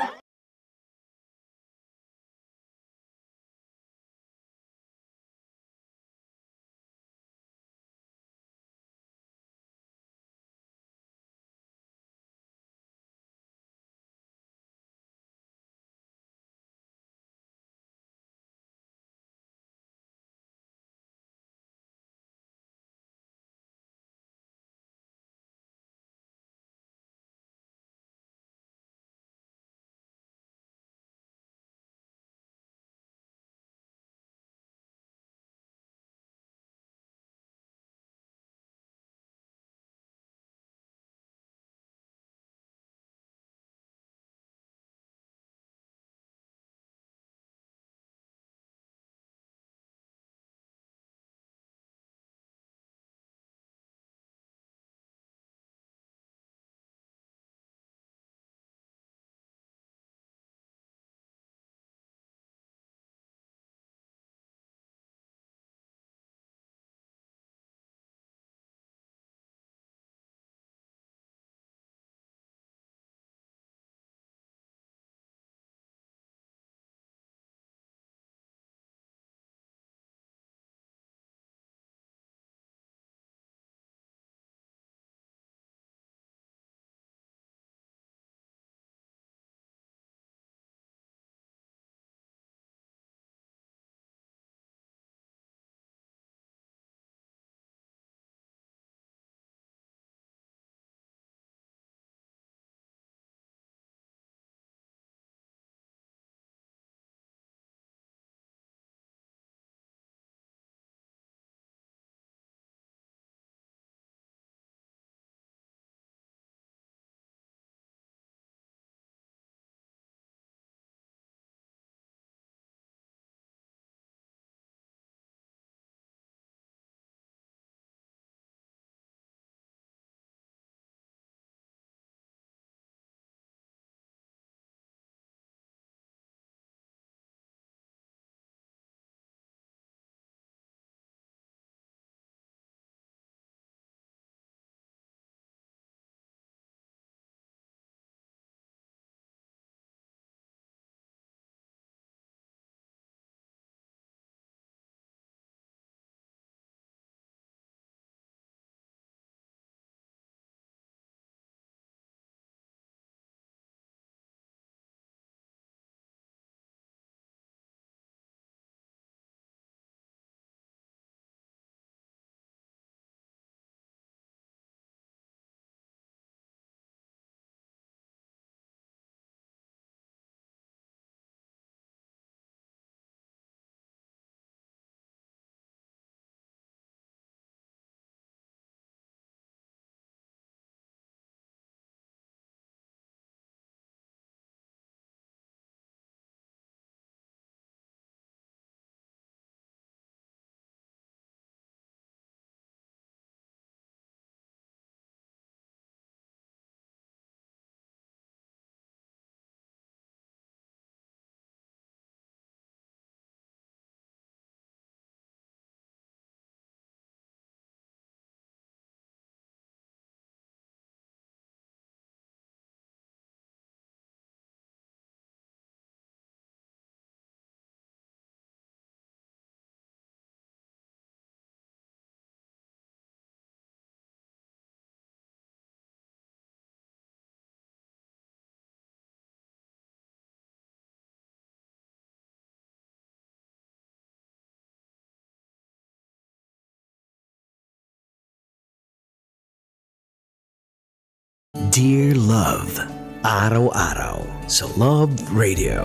Speaker 15: Dear Love, araw-araw sa Love Radio.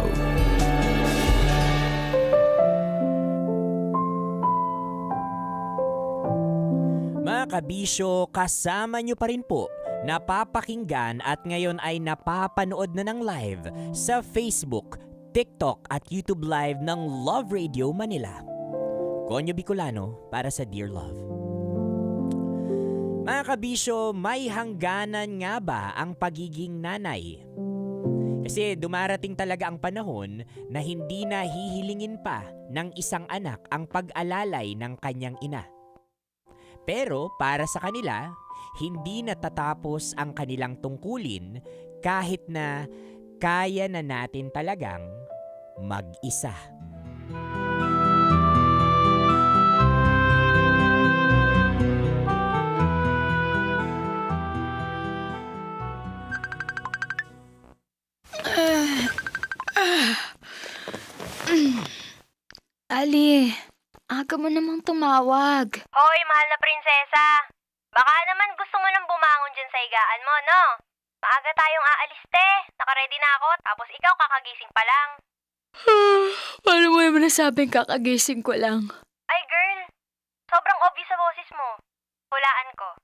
Speaker 21: Mga kabisyo, kasama nyo pa rin po, napapakinggan at ngayon ay napapanood na ng live sa Facebook, TikTok at YouTube Live ng Love Radio Manila. Konyo Bicolano para sa Dear Love. Mga kabisyo, may hangganan nga ba ang pagiging nanay? Kasi dumarating talaga ang panahon na hindi na hihilingin pa ng isang anak ang pag-alalay ng kanyang ina. Pero para sa kanila, hindi natatapos ang kanilang tungkulin kahit na kaya na natin talagang mag-isa.
Speaker 16: Ali, aga mo namang tumawag.
Speaker 22: Hoy, mahal na prinsesa. Baka naman gusto mo nang bumangon dyan sa higaan mo, no? Maaga tayong aalis, te. Nakaready na ako, tapos ikaw kakagising pa lang.
Speaker 16: Paano mo naman nasabing kakagising ko lang?
Speaker 22: Ay, girl. Sobrang obvious sa boses mo. Hulaan ko.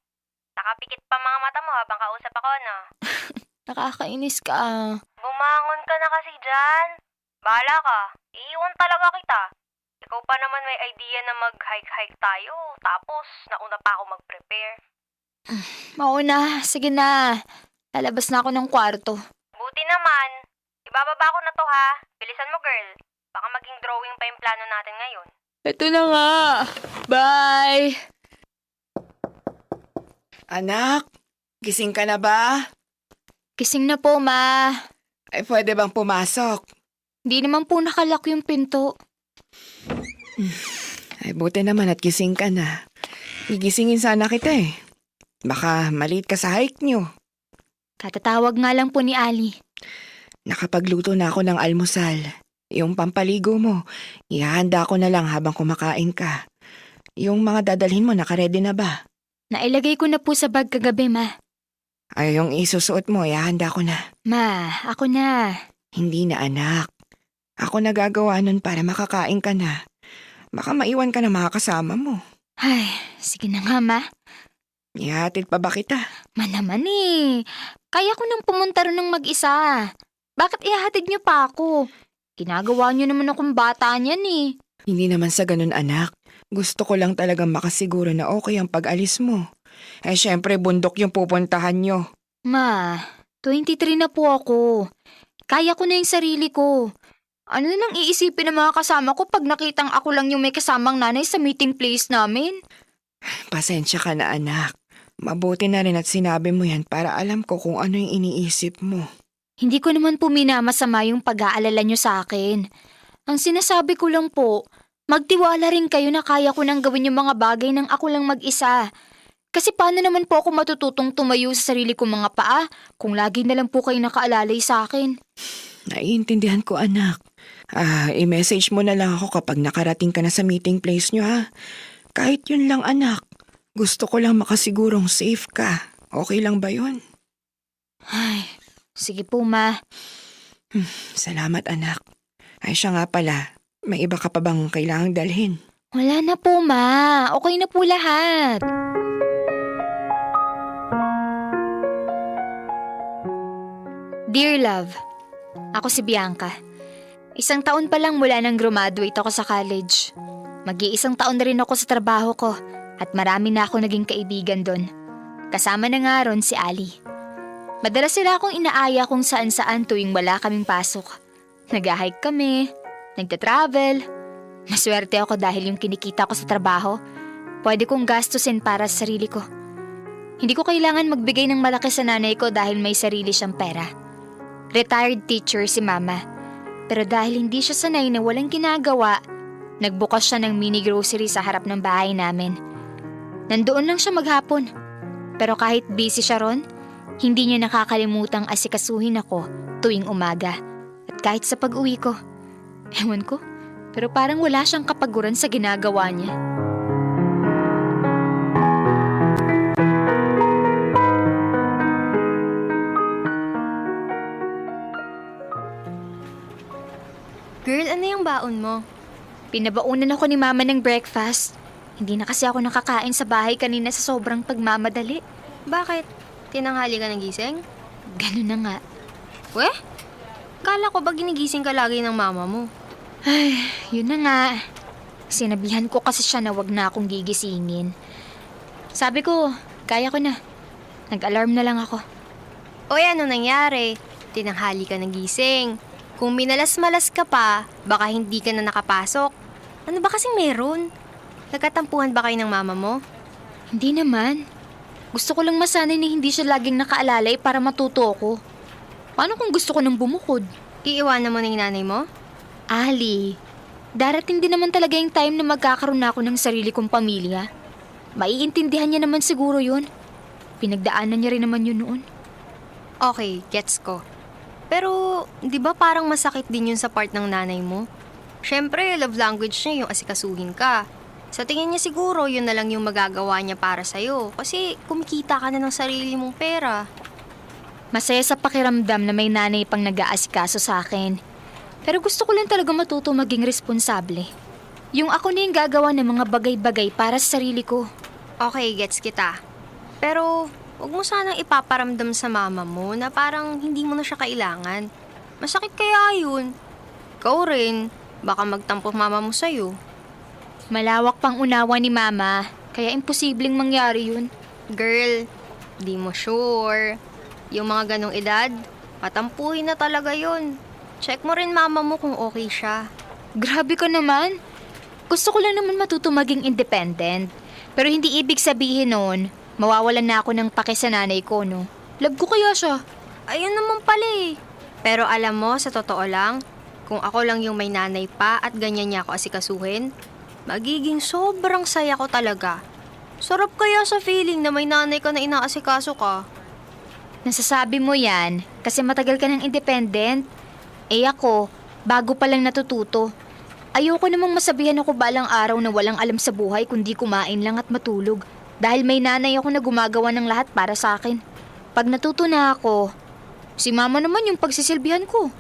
Speaker 22: Nakapikit pa mga mata mo habang kausap ako, no?
Speaker 16: Nakakainis ka.
Speaker 22: Bumangon ka na kasi dyan. Bahala ka. Iiwan talaga kita. Ikaw pa naman may idea na mag-hike-hike tayo. Tapos, nauna pa ako mag-prepare.
Speaker 16: Mauna, sige na. Lalabas na ako ng kwarto.
Speaker 22: Buti naman. Ibababa ko na to, ha? Bilisan mo, girl. Baka maging drawing pa yung plano natin ngayon.
Speaker 16: Ito na nga. Bye!
Speaker 23: Anak, gising ka na ba?
Speaker 16: Gising na po, ma.
Speaker 23: Ay, pwede bang pumasok?
Speaker 16: Di naman po nakalak yung pinto.
Speaker 23: Ay, buti naman at gising ka na. Gigisingin sana kita eh. Baka maliit ka sa hike nyo.
Speaker 16: Katatawag nga lang po ni Ali.
Speaker 23: Nakapagluto na ako ng almusal. Yung pampaligo mo, ihahanda ko na lang habang kumakain ka. Yung mga dadalhin mo, nakaredy na ba?
Speaker 16: Nailagay ko na po sa bag kagabi, ma.
Speaker 23: Ay, yung isusuot mo, ihahanda ko na.
Speaker 16: Ma, ako na.
Speaker 23: Hindi na, anak. Ako nagagawa nun para makakain ka na. Baka maiwan ka na mga kasama mo.
Speaker 16: Ay, sige na nga, ma.
Speaker 23: Ihatid pa ba kita?
Speaker 16: Ma naman eh. Kaya ko nang pumunta rin ng mag-isa. Bakit ihahatid niyo pa ako? Ginagawa niyo naman akong bata niyan eh.
Speaker 23: Hindi naman sa ganun, anak. Gusto ko lang talagang makasiguro na okay ang pag-alis mo. Eh, syempre, bundok yung pupuntahan nyo.
Speaker 16: Ma, 23 na po ako. Kaya ko na yung sarili ko. Ano na nang iisipin ng mga kasama ko pag nakitang ako lang yung may kasamang nanay sa meeting place namin?
Speaker 23: Pasensya ka na, anak. Mabuti na rin at sinabi mo yan para alam ko kung ano yung iniisip mo.
Speaker 16: Hindi ko naman po minamasama yung pag-aalala nyo sa akin. Ang sinasabi ko lang po, magtiwala rin kayo na kaya ko nang gawin yung mga bagay nang ako lang mag-isa. Kasi paano naman po ako matututong tumayo sa sarili kong mga paa kung lagi na lang po kayo nakaalalay sa akin?
Speaker 23: Naiintindihan ko, anak. I-message mo na lang ako kapag nakarating ka na sa meeting place nyo, ha? Kahit yun lang, anak. Gusto ko lang makasigurong safe ka. Okay lang ba yun?
Speaker 16: Ay, sige po, ma.
Speaker 23: Salamat, anak. Ay, siya nga pala. May iba ka pa bang kailangang dalhin?
Speaker 16: Wala na po, ma. Okay na po lahat. Dear Love, ako si Bianca. 1 taon pa lang mula nang graduate ako sa college. Mag-iisang taon na rin ako sa trabaho ko at marami na ako naging kaibigan doon. Kasama na nga ron si Ali. Madalas sila akong inaaya kung saan-saan tuwing wala kaming pasok. Nag-hike kami, nagta-travel. Maswerte ako dahil yung kinikita ko sa trabaho, pwede kong gastusin para sa sarili ko. Hindi ko kailangan magbigay ng malaki sa nanay ko dahil may sarili siyang pera. Retired teacher si mama. Pero dahil hindi siya sanay na walang ginagawa, nagbukas siya ng mini grocery sa harap ng bahay namin. Nandoon lang siya maghapon. Pero kahit busy siya ron, hindi niya nakakalimutang asikasuhin ako tuwing umaga. At kahit sa pag-uwi ko, ewan ko, pero parang wala siyang kapaguran sa ginagawa niya.
Speaker 6: baon mo?
Speaker 11: Pinabaunan ako ni Mama ng breakfast. Hindi na kasi ako nakakain sa bahay kanina sa sobrang pagmamadali.
Speaker 6: Bakit? Tinanghali ka ng gising?
Speaker 11: Ganun na nga.
Speaker 6: Weh? Kala ko ba ginigising ka lagi ng mama mo?
Speaker 11: Ay, yun na nga. Sinabihan ko kasi siya na wag na akong gigisingin. Sabi ko, kaya ko na. Nag-alarm na lang ako.
Speaker 6: O ano nangyari? Tinanghali ka ng gising. Kung minalas-malas ka pa, baka hindi ka na nakapasok. Ano ba kasing meron? Nagkatampuhan ba kayo ng mama mo?
Speaker 11: Hindi naman. Gusto ko lang masanay na hindi siya laging nakaalalay para matuto ako. Paano kung gusto ko nang bumukod?
Speaker 6: Iiwanan mo na yung nanay mo?
Speaker 11: Ali, darating din naman talaga yung time na magkakaroon na ako ng sarili kong pamilya. Maiintindihan niya naman siguro yun. Pinagdaanan niya rin naman yun noon.
Speaker 6: Okay, gets ko. Pero, di ba parang masakit din yun sa part ng nanay mo? Siyempre, love language niya yung asikasuhin ka. Sa tingin niya siguro, yun na lang yung magagawa niya para sa'yo. Kasi kumikita ka na ng sarili mong pera.
Speaker 11: Masaya sa pakiramdam na may nanay pang nag-aasikaso sa akin. Pero gusto ko lang talaga matuto maging responsable. Yung ako na yung gagawa ng mga bagay-bagay para sa sarili ko.
Speaker 6: Okay, gets kita. Pero, huwag mo sanang ipaparamdam sa mama mo na parang hindi mo na siya kailangan. Masakit kaya yun. Ikaw rin, baka magtampo mama mo sa'yo.
Speaker 11: Malawak pang unawa ni Mama, kaya imposibleng mangyari yun.
Speaker 6: Girl, di mo sure. Yung mga ganong edad, patampuhin na talaga yun. Check mo rin mama mo kung okay siya.
Speaker 11: Grabe ka naman. Gusto ko lang naman matuto maging independent. Pero hindi ibig sabihin nun, mawawalan na ako ng pake sa nanay ko, no? Love ko kaya siya.
Speaker 6: Ayun naman pala eh. Pero alam mo, sa totoo lang, kung ako lang yung may nanay pa at ganyan niya ako asikasuhin, magiging sobrang saya ko talaga. Sarap kaya sa feeling na may nanay ka na inaasikaso ka.
Speaker 11: Nasasabi mo yan kasi matagal ka ng independent. Eh ako, bago pa lang natututo. Ayoko namang masabihan ako balang araw na walang alam sa buhay kundi kumain lang at matulog. Dahil may nanay ako na gumagawa ng lahat para sa akin. Pag natuto na ako, si Mama naman yung pagsisilbihan ko.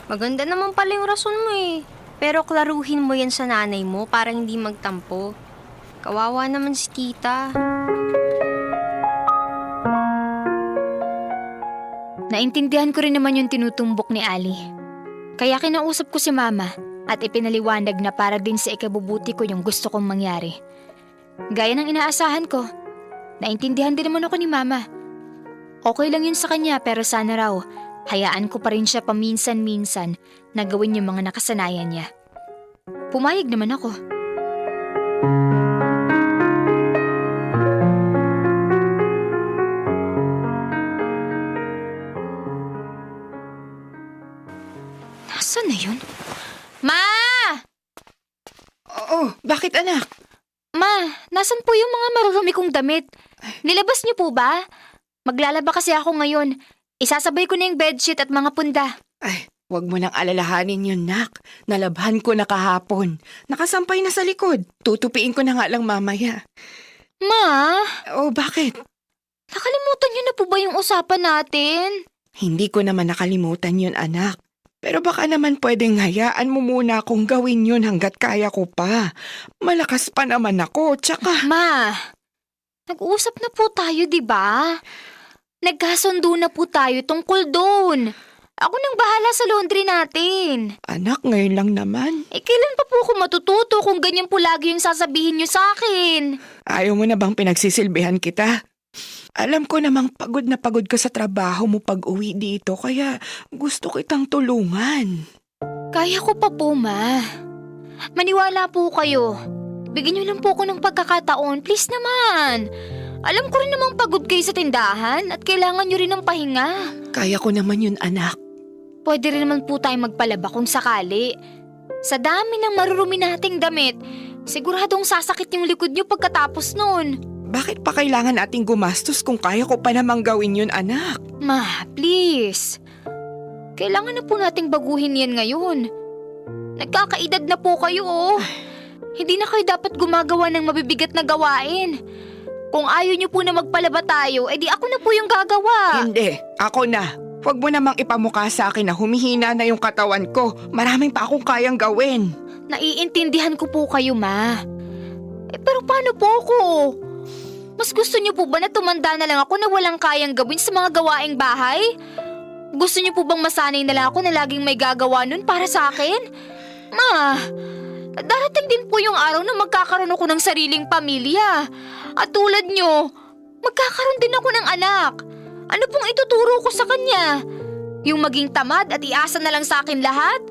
Speaker 6: Maganda naman pala yung rason mo eh. Pero klaruhin mo yan sa nanay mo para hindi magtampo. Kawawa naman si tita.
Speaker 11: Naintindihan ko rin naman yung tinutumbok ni Ali. Kaya kinausap ko si Mama at ipinaliwanag na para din sa ikabubuti ko yung gusto kong mangyari. Gaya ng inaasahan ko, naintindihan din naman ako ni Mama. Okay lang yun sa kanya pero sana raw, hayaan ko pa rin siya paminsan-minsan na gawin yung mga nakasanayan niya. Pumayag naman ako. Nasaan na yun? Ma!
Speaker 23: Oo, bakit anak?
Speaker 11: Ma, nasan po yung mga marurumi kong damit? Nilabas niyo po ba? Maglalaba kasi ako ngayon. Isasabay ko na yung bedsheet at mga punda.
Speaker 23: Ay, wag mo nang alalahanin yun, nak. Nalabhan ko na kahapon. Nakasampay na sa likod. Tutupiin ko na nga lang mamaya.
Speaker 11: Ma?
Speaker 23: Oh, bakit?
Speaker 11: Nakalimutan niyo na po ba yung usapan natin?
Speaker 23: Hindi ko naman nakalimutan yun, anak. Pero baka naman pwedeng hayaan mo muna akong gawin yun hanggat kaya ko pa. Malakas pa naman ako, tsaka...
Speaker 11: Ma, nag-uusap na po tayo, di ba? Nagkasundo na po tayo tungkol doon. Ako nang bahala sa laundry natin.
Speaker 23: Anak, ngayon lang naman.
Speaker 11: Eh, kailan pa po ako matututo kung ganyan po lagi yung sasabihin niyo sa akin?
Speaker 23: Ayaw mo na bang pinagsisilbihan kita? Alam ko namang pagod na pagod ka sa trabaho mo pag uwi dito, kaya gusto kitang tulungan.
Speaker 11: Kaya ko pa po, Ma. Maniwala po kayo. Bigyan niyo lang po ako ng pagkakataon, please naman. Alam ko rin namang pagod kayo sa tindahan at kailangan niyo rin ng pahinga.
Speaker 23: Kaya ko naman yun, anak.
Speaker 11: Pwede rin naman po tayo magpalaba kung sakali. Sa dami ng marurumi nating damit, siguradong sasakit yung likod niyo pagkatapos nun.
Speaker 23: Bakit pa kailangan nating gumastos kung kaya ko pa namang gawin yun, anak?
Speaker 11: Ma, please. Kailangan na po nating baguhin yan ngayon. Nagkakaedad na po kayo, oh. Hindi na kayo dapat gumagawa ng mabibigat na gawain. Kung ayaw niyo po na magpalaba tayo, edi ako na po yung gagawa.
Speaker 23: Hindi, ako na. Huwag mo namang ipamukha sa akin na humihina na yung katawan ko. Maraming pa akong kayang gawin.
Speaker 11: Naiintindihan ko po kayo, Ma. Pero paano po ako? Mas gusto niyo po ba na tumanda na lang ako na walang kayang gawin sa mga gawaing bahay? Gusto niyo po bang masanay na lang ako na laging may gagawa nun para sa akin? Ma, darating din po yung araw na magkakaroon ako ng sariling pamilya. At tulad niyo, magkakaroon din ako ng anak. Ano pong ituturo ko sa kanya? Yung maging tamad at iasa na lang sa akin lahat?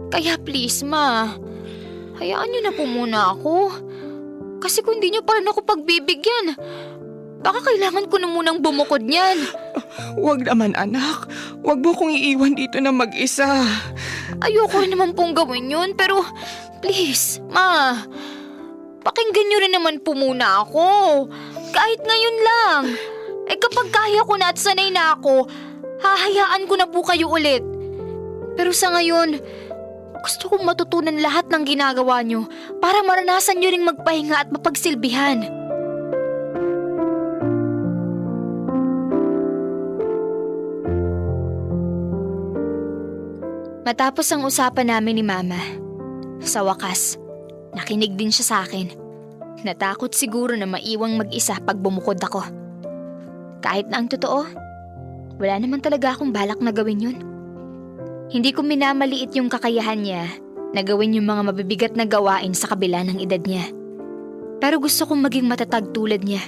Speaker 11: Kaya please, Ma, hayaan niyo na po muna ako. Kasi kung hindi niyo pa rin ako pagbibigyan, baka kailangan ko na munang bumukod niyan.
Speaker 23: Huwag naman, anak. Huwag mo kong iiwan dito na mag-isa.
Speaker 11: Ayoko rin naman pong gawin yun, pero please, Ma, pakinggan niyo rin naman po muna ako. Kahit ngayon lang. Kapag kaya ko na at sanay na ako, hahayaan ko na po kayo ulit. Pero sa ngayon, gusto kong matutunan lahat ng ginagawa niyo para maranasan niyo ring magpahinga at mapagsilbihan. Matapos ang usapan namin ni Mama, sa wakas, nakinig din siya sa akin. Natakot siguro na maiwang mag-isa pag bumukod ako. Kahit na ang totoo, wala naman talaga akong balak na gawin yun. Hindi ko minamaliit yung kakayahan niya na gawin yung mga mabibigat na gawain sa kabila ng edad niya. Pero gusto kong maging matatag tulad niya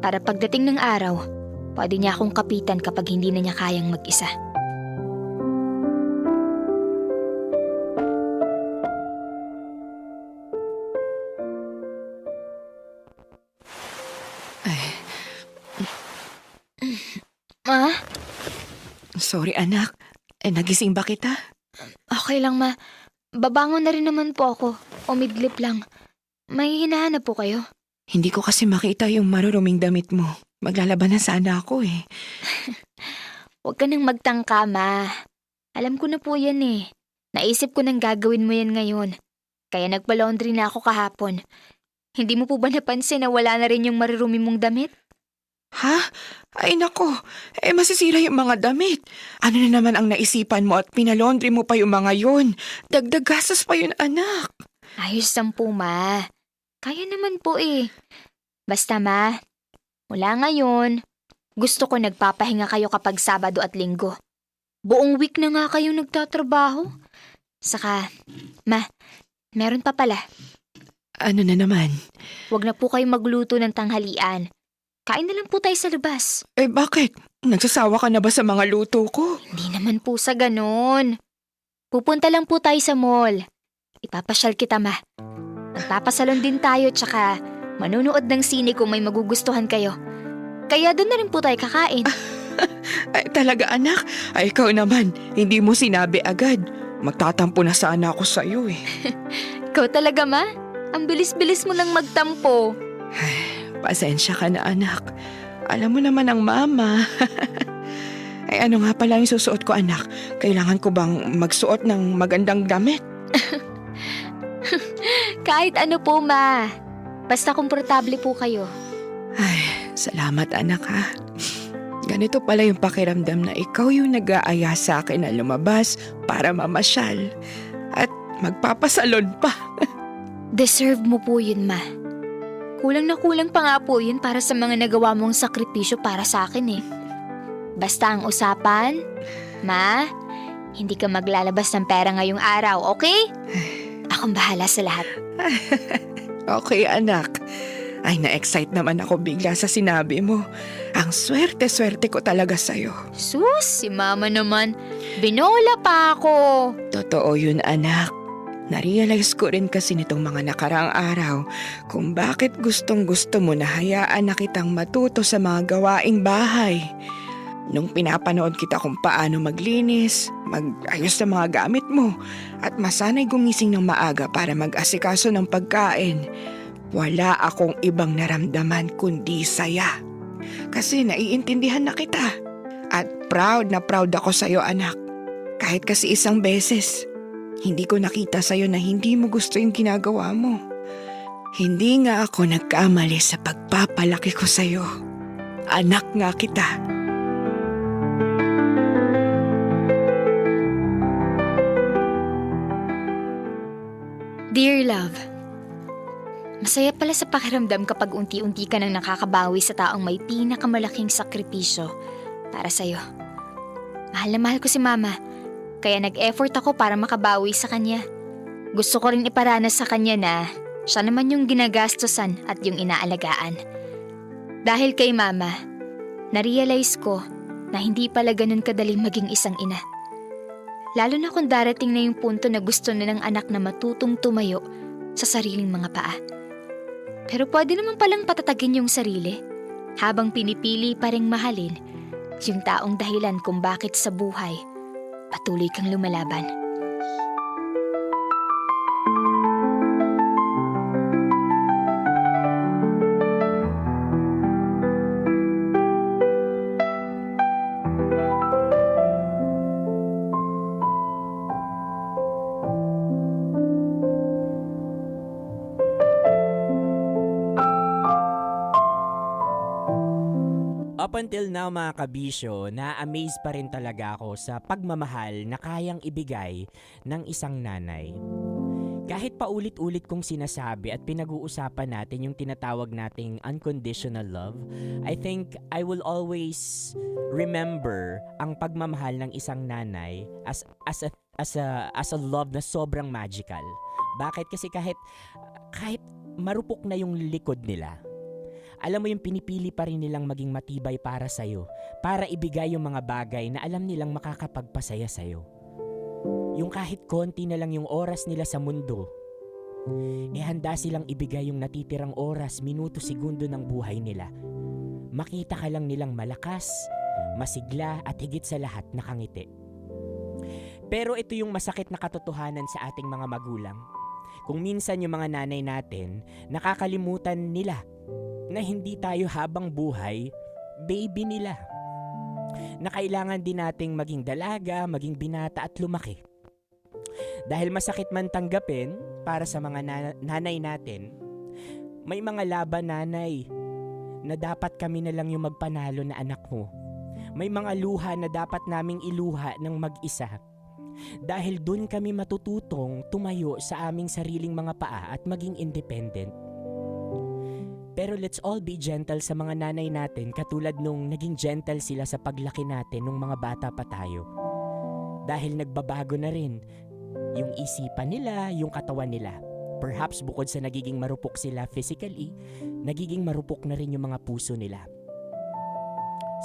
Speaker 11: para pagdating ng araw, pwede niya akong kapitan kapag hindi na niya kayang mag-isa. Ma?
Speaker 23: Sorry, anak. Nagising ba kita?
Speaker 11: Okay lang, Ma. Babangon na rin naman po ako. Umidlip lang. May hinahanap po kayo?
Speaker 23: Hindi ko kasi makita yung maruruming damit mo. Maglalaban na sana ako eh.
Speaker 11: Huwag ka nang magtangka, Ma. Alam ko na po yan eh. Naisip ko nang gagawin mo yan ngayon. Kaya nagpa-laundry na ako kahapon. Hindi mo po ba napansin na wala na rin yung marurumi mong damit?
Speaker 23: Ha? Ay nako, masisira yung mga damit. Ano na naman ang naisipan mo at pinalondry mo pa yung mga yun? Dagdag gastos pa yun, anak.
Speaker 11: Ayos lang po, Ma. Kaya naman po eh. Basta, Ma, mula ngayon, gusto ko nagpapahinga kayo kapag Sabado at Linggo. Buong week na nga kayo nagtatrabaho. Saka, Ma, meron pa pala.
Speaker 23: Ano na naman?
Speaker 11: Huwag na po kayo magluto ng tanghalian. Kain na lang po tayo sa labas.
Speaker 23: Bakit? Nagsasawa ka na ba sa mga luto ko?
Speaker 11: Hindi naman po sa ganon. Pupunta lang po tayo sa mall. Ipapasyal kita, Ma. Magpapasalon din tayo tsaka manunood ng sine kung may magugustuhan kayo. Kaya doon na rin po tayo kakain.
Speaker 23: Ay, talaga anak? Ay, ikaw naman. Hindi mo sinabi agad. Magtatampo na sana ako sa'yo eh.
Speaker 11: Ikaw talaga, Ma? Ang bilis-bilis mo lang magtampo.
Speaker 23: Pasensya ka na, anak. Alam mo naman ang mama. Ay, ano nga pala yung susuot ko, anak? Kailangan ko bang magsuot ng magandang damit?
Speaker 11: Kahit ano po, Ma. Basta komportable po kayo.
Speaker 23: Ay, salamat, anak, ha? Ganito pala yung pakiramdam na ikaw yung nag-aaya sa akin na lumabas para mamasyal. At magpapasalon pa.
Speaker 11: Deserve mo po yun, Ma. Kulang na kulang pa nga po yun para sa mga nagawa mong sakripisyo para sa akin eh. Basta ang usapan, Ma, hindi ka maglalabas ng pera ngayong araw, okay? Akong bahala sa lahat.
Speaker 23: Okay, anak. Ay, na-excite naman ako bigla sa sinabi mo. Ang swerte-swerte ko talaga sa'yo.
Speaker 11: Sus, si Mama naman. Binola pa ako.
Speaker 23: Totoo yun, anak. Narealize ko rin kasi nitong mga nakaraang araw kung bakit gustong-gusto mo na hayaan na kitang matuto sa mga gawaing bahay. Nung pinapanood kita kung paano maglinis, mag-ayos ng mga gamit mo, at masanay gumising ng maaga para mag-asikaso ng pagkain, wala akong ibang naramdaman kundi saya. Kasi naiintindihan na kita. At proud na proud ako sa'yo, anak. Kahit kasi isang beses. Hindi ko nakita sa'yo na hindi mo gusto yung ginagawa mo. Hindi nga ako nagkamali sa pagpapalaki ko sa'yo. Anak nga kita.
Speaker 11: Dear love, masaya pala sa pakiramdam kapag unti-unti ka nang nakakabawi sa taong may pinakamalaking sakripisyo para sa'yo. Mahal na mahal ko si Mama, kaya nag-effort ako para makabawi sa kanya. Gusto ko rin iparanas sa kanya na siya naman yung ginagastosan at yung inaalagaan. Dahil kay Mama, na-realize ko na hindi pala ganun kadali maging isang ina. Lalo na kung darating na yung punto na gusto na ng anak na matutong tumayo sa sariling mga paa. Pero pwede naman palang patatagin yung sarili habang pinipili pa ring mahalin yung taong dahilan kung bakit sa buhay patuloy kang lumalaban.
Speaker 21: Up until now mga kabisyo, na-amaze pa rin talaga ako sa pagmamahal na kayang ibigay ng isang nanay. Kahit paulit-ulit kong sinasabi at pinag-uusapan natin yung tinatawag nating unconditional love, I think I will always remember ang pagmamahal ng isang nanay as a love na sobrang magical. Bakit? Kasi kahit marupok na yung likod nila, alam mo yung pinipili pa rin nilang maging matibay para sa'yo, para ibigay yung mga bagay na alam nilang makakapagpasaya sa'yo. Yung kahit konti na lang yung oras nila sa mundo, handa silang ibigay yung natitirang oras, minuto, segundo ng buhay nila. Makita ka lang nilang malakas, masigla at higit sa lahat nakangiti. Pero ito yung masakit na katotohanan sa ating mga magulang. Kung minsan yung mga nanay natin, nakakalimutan nila na hindi tayo habang buhay, baby nila. Na kailangan din nating maging dalaga, maging binata at lumaki. Dahil masakit man tanggapin para sa mga nanay natin, may mga laban nanay na dapat kami na lang yung magpanalo na anak mo. May mga luha na dapat naming iluha ng mag-isa. Dahil dun kami matututong tumayo sa aming sariling mga paa at maging independent. Pero let's all be gentle sa mga nanay natin katulad nung naging gentle sila sa paglaki natin nung mga bata pa tayo. Dahil nagbabago na rin yung isipan nila, yung katawan nila. Perhaps bukod sa nagiging marupok sila physically, nagiging marupok na rin yung mga puso nila.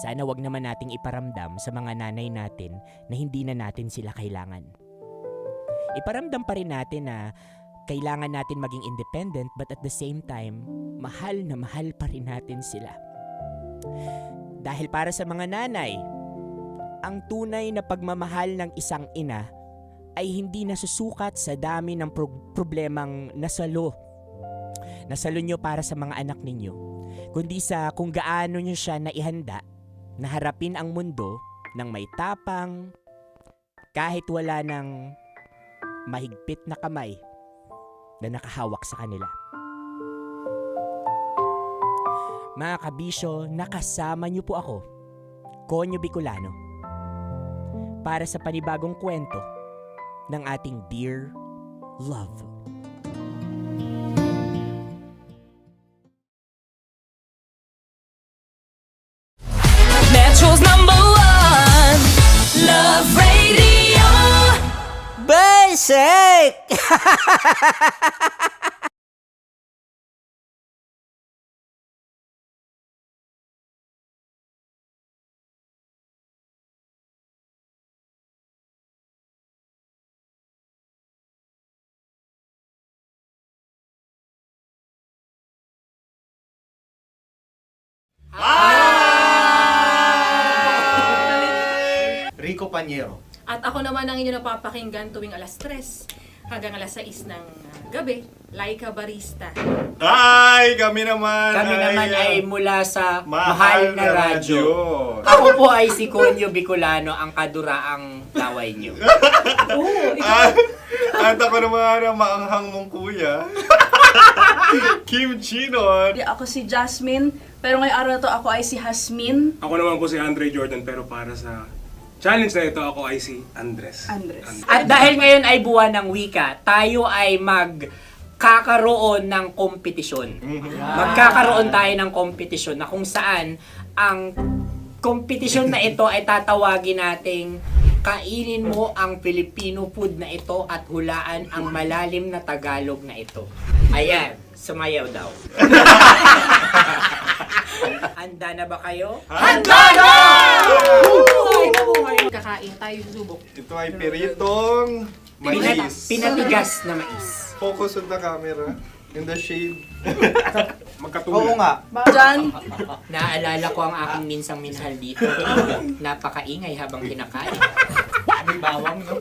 Speaker 21: Sana wag naman nating iparamdam sa mga nanay natin na hindi na natin sila kailangan. Iparamdam pa rin natin na kailangan natin maging independent but at the same time, mahal na mahal pa rin natin sila. Dahil para sa mga nanay, ang tunay na pagmamahal ng isang ina ay hindi nasusukat sa dami ng problemang nasalo nyo para sa mga anak ninyo, kundi sa kung gaano nyo siya naihanda na harapin ang mundo ng may tapang, kahit wala ng mahigpit na kamay na nakahawak sa kanila. Mga kabisyo, nakasama niyo po ako, Konyo Bicolano, para sa panibagong kwento ng ating Dear Love.
Speaker 5: Metro's #1 Love Radio.
Speaker 10: Basic!
Speaker 19: Rico Panyero.
Speaker 13: At ako naman ang inyo napapakinggan tuwing alas 3 hanggang alas 6 ng gabi, Laika Barista.
Speaker 8: Hi! Kami naman
Speaker 10: ay mula sa Mahal na Radyo. Ako po ay si Konyo Bicolano, ang kaduraang laway nyo.
Speaker 8: At ako naman ang maanghang mong kuya, Kim Chinon.
Speaker 18: Ako si Jasmine, pero ngayong araw na to ako ay si Hasmin.
Speaker 12: Ako naman po si Andre Jordan, pero para sa challenge na ito, ako ay si Andres.
Speaker 10: At dahil ngayon ay buwan ng wika, tayo ay magkakaroon ng kompetisyon. Magkakaroon tayo ng kompetisyon na kung saan ang kompetisyon na ito ay tatawagin nating kainin mo ang Filipino food na ito at hulaan ang malalim na Tagalog na ito. Ayan, sumayaw daw. Handa na ba kayo?
Speaker 8: Handa na!
Speaker 13: Kakain tayo subok.
Speaker 8: Ito ay piritong mais.
Speaker 10: Pinatigas na mais.
Speaker 8: Focus on the camera. In the shade.
Speaker 19: Oo nga.
Speaker 18: Diyan.
Speaker 10: Naaalala ko ang aking minsang minahal dito. Napakaingay habang kinakain. May bawang, no?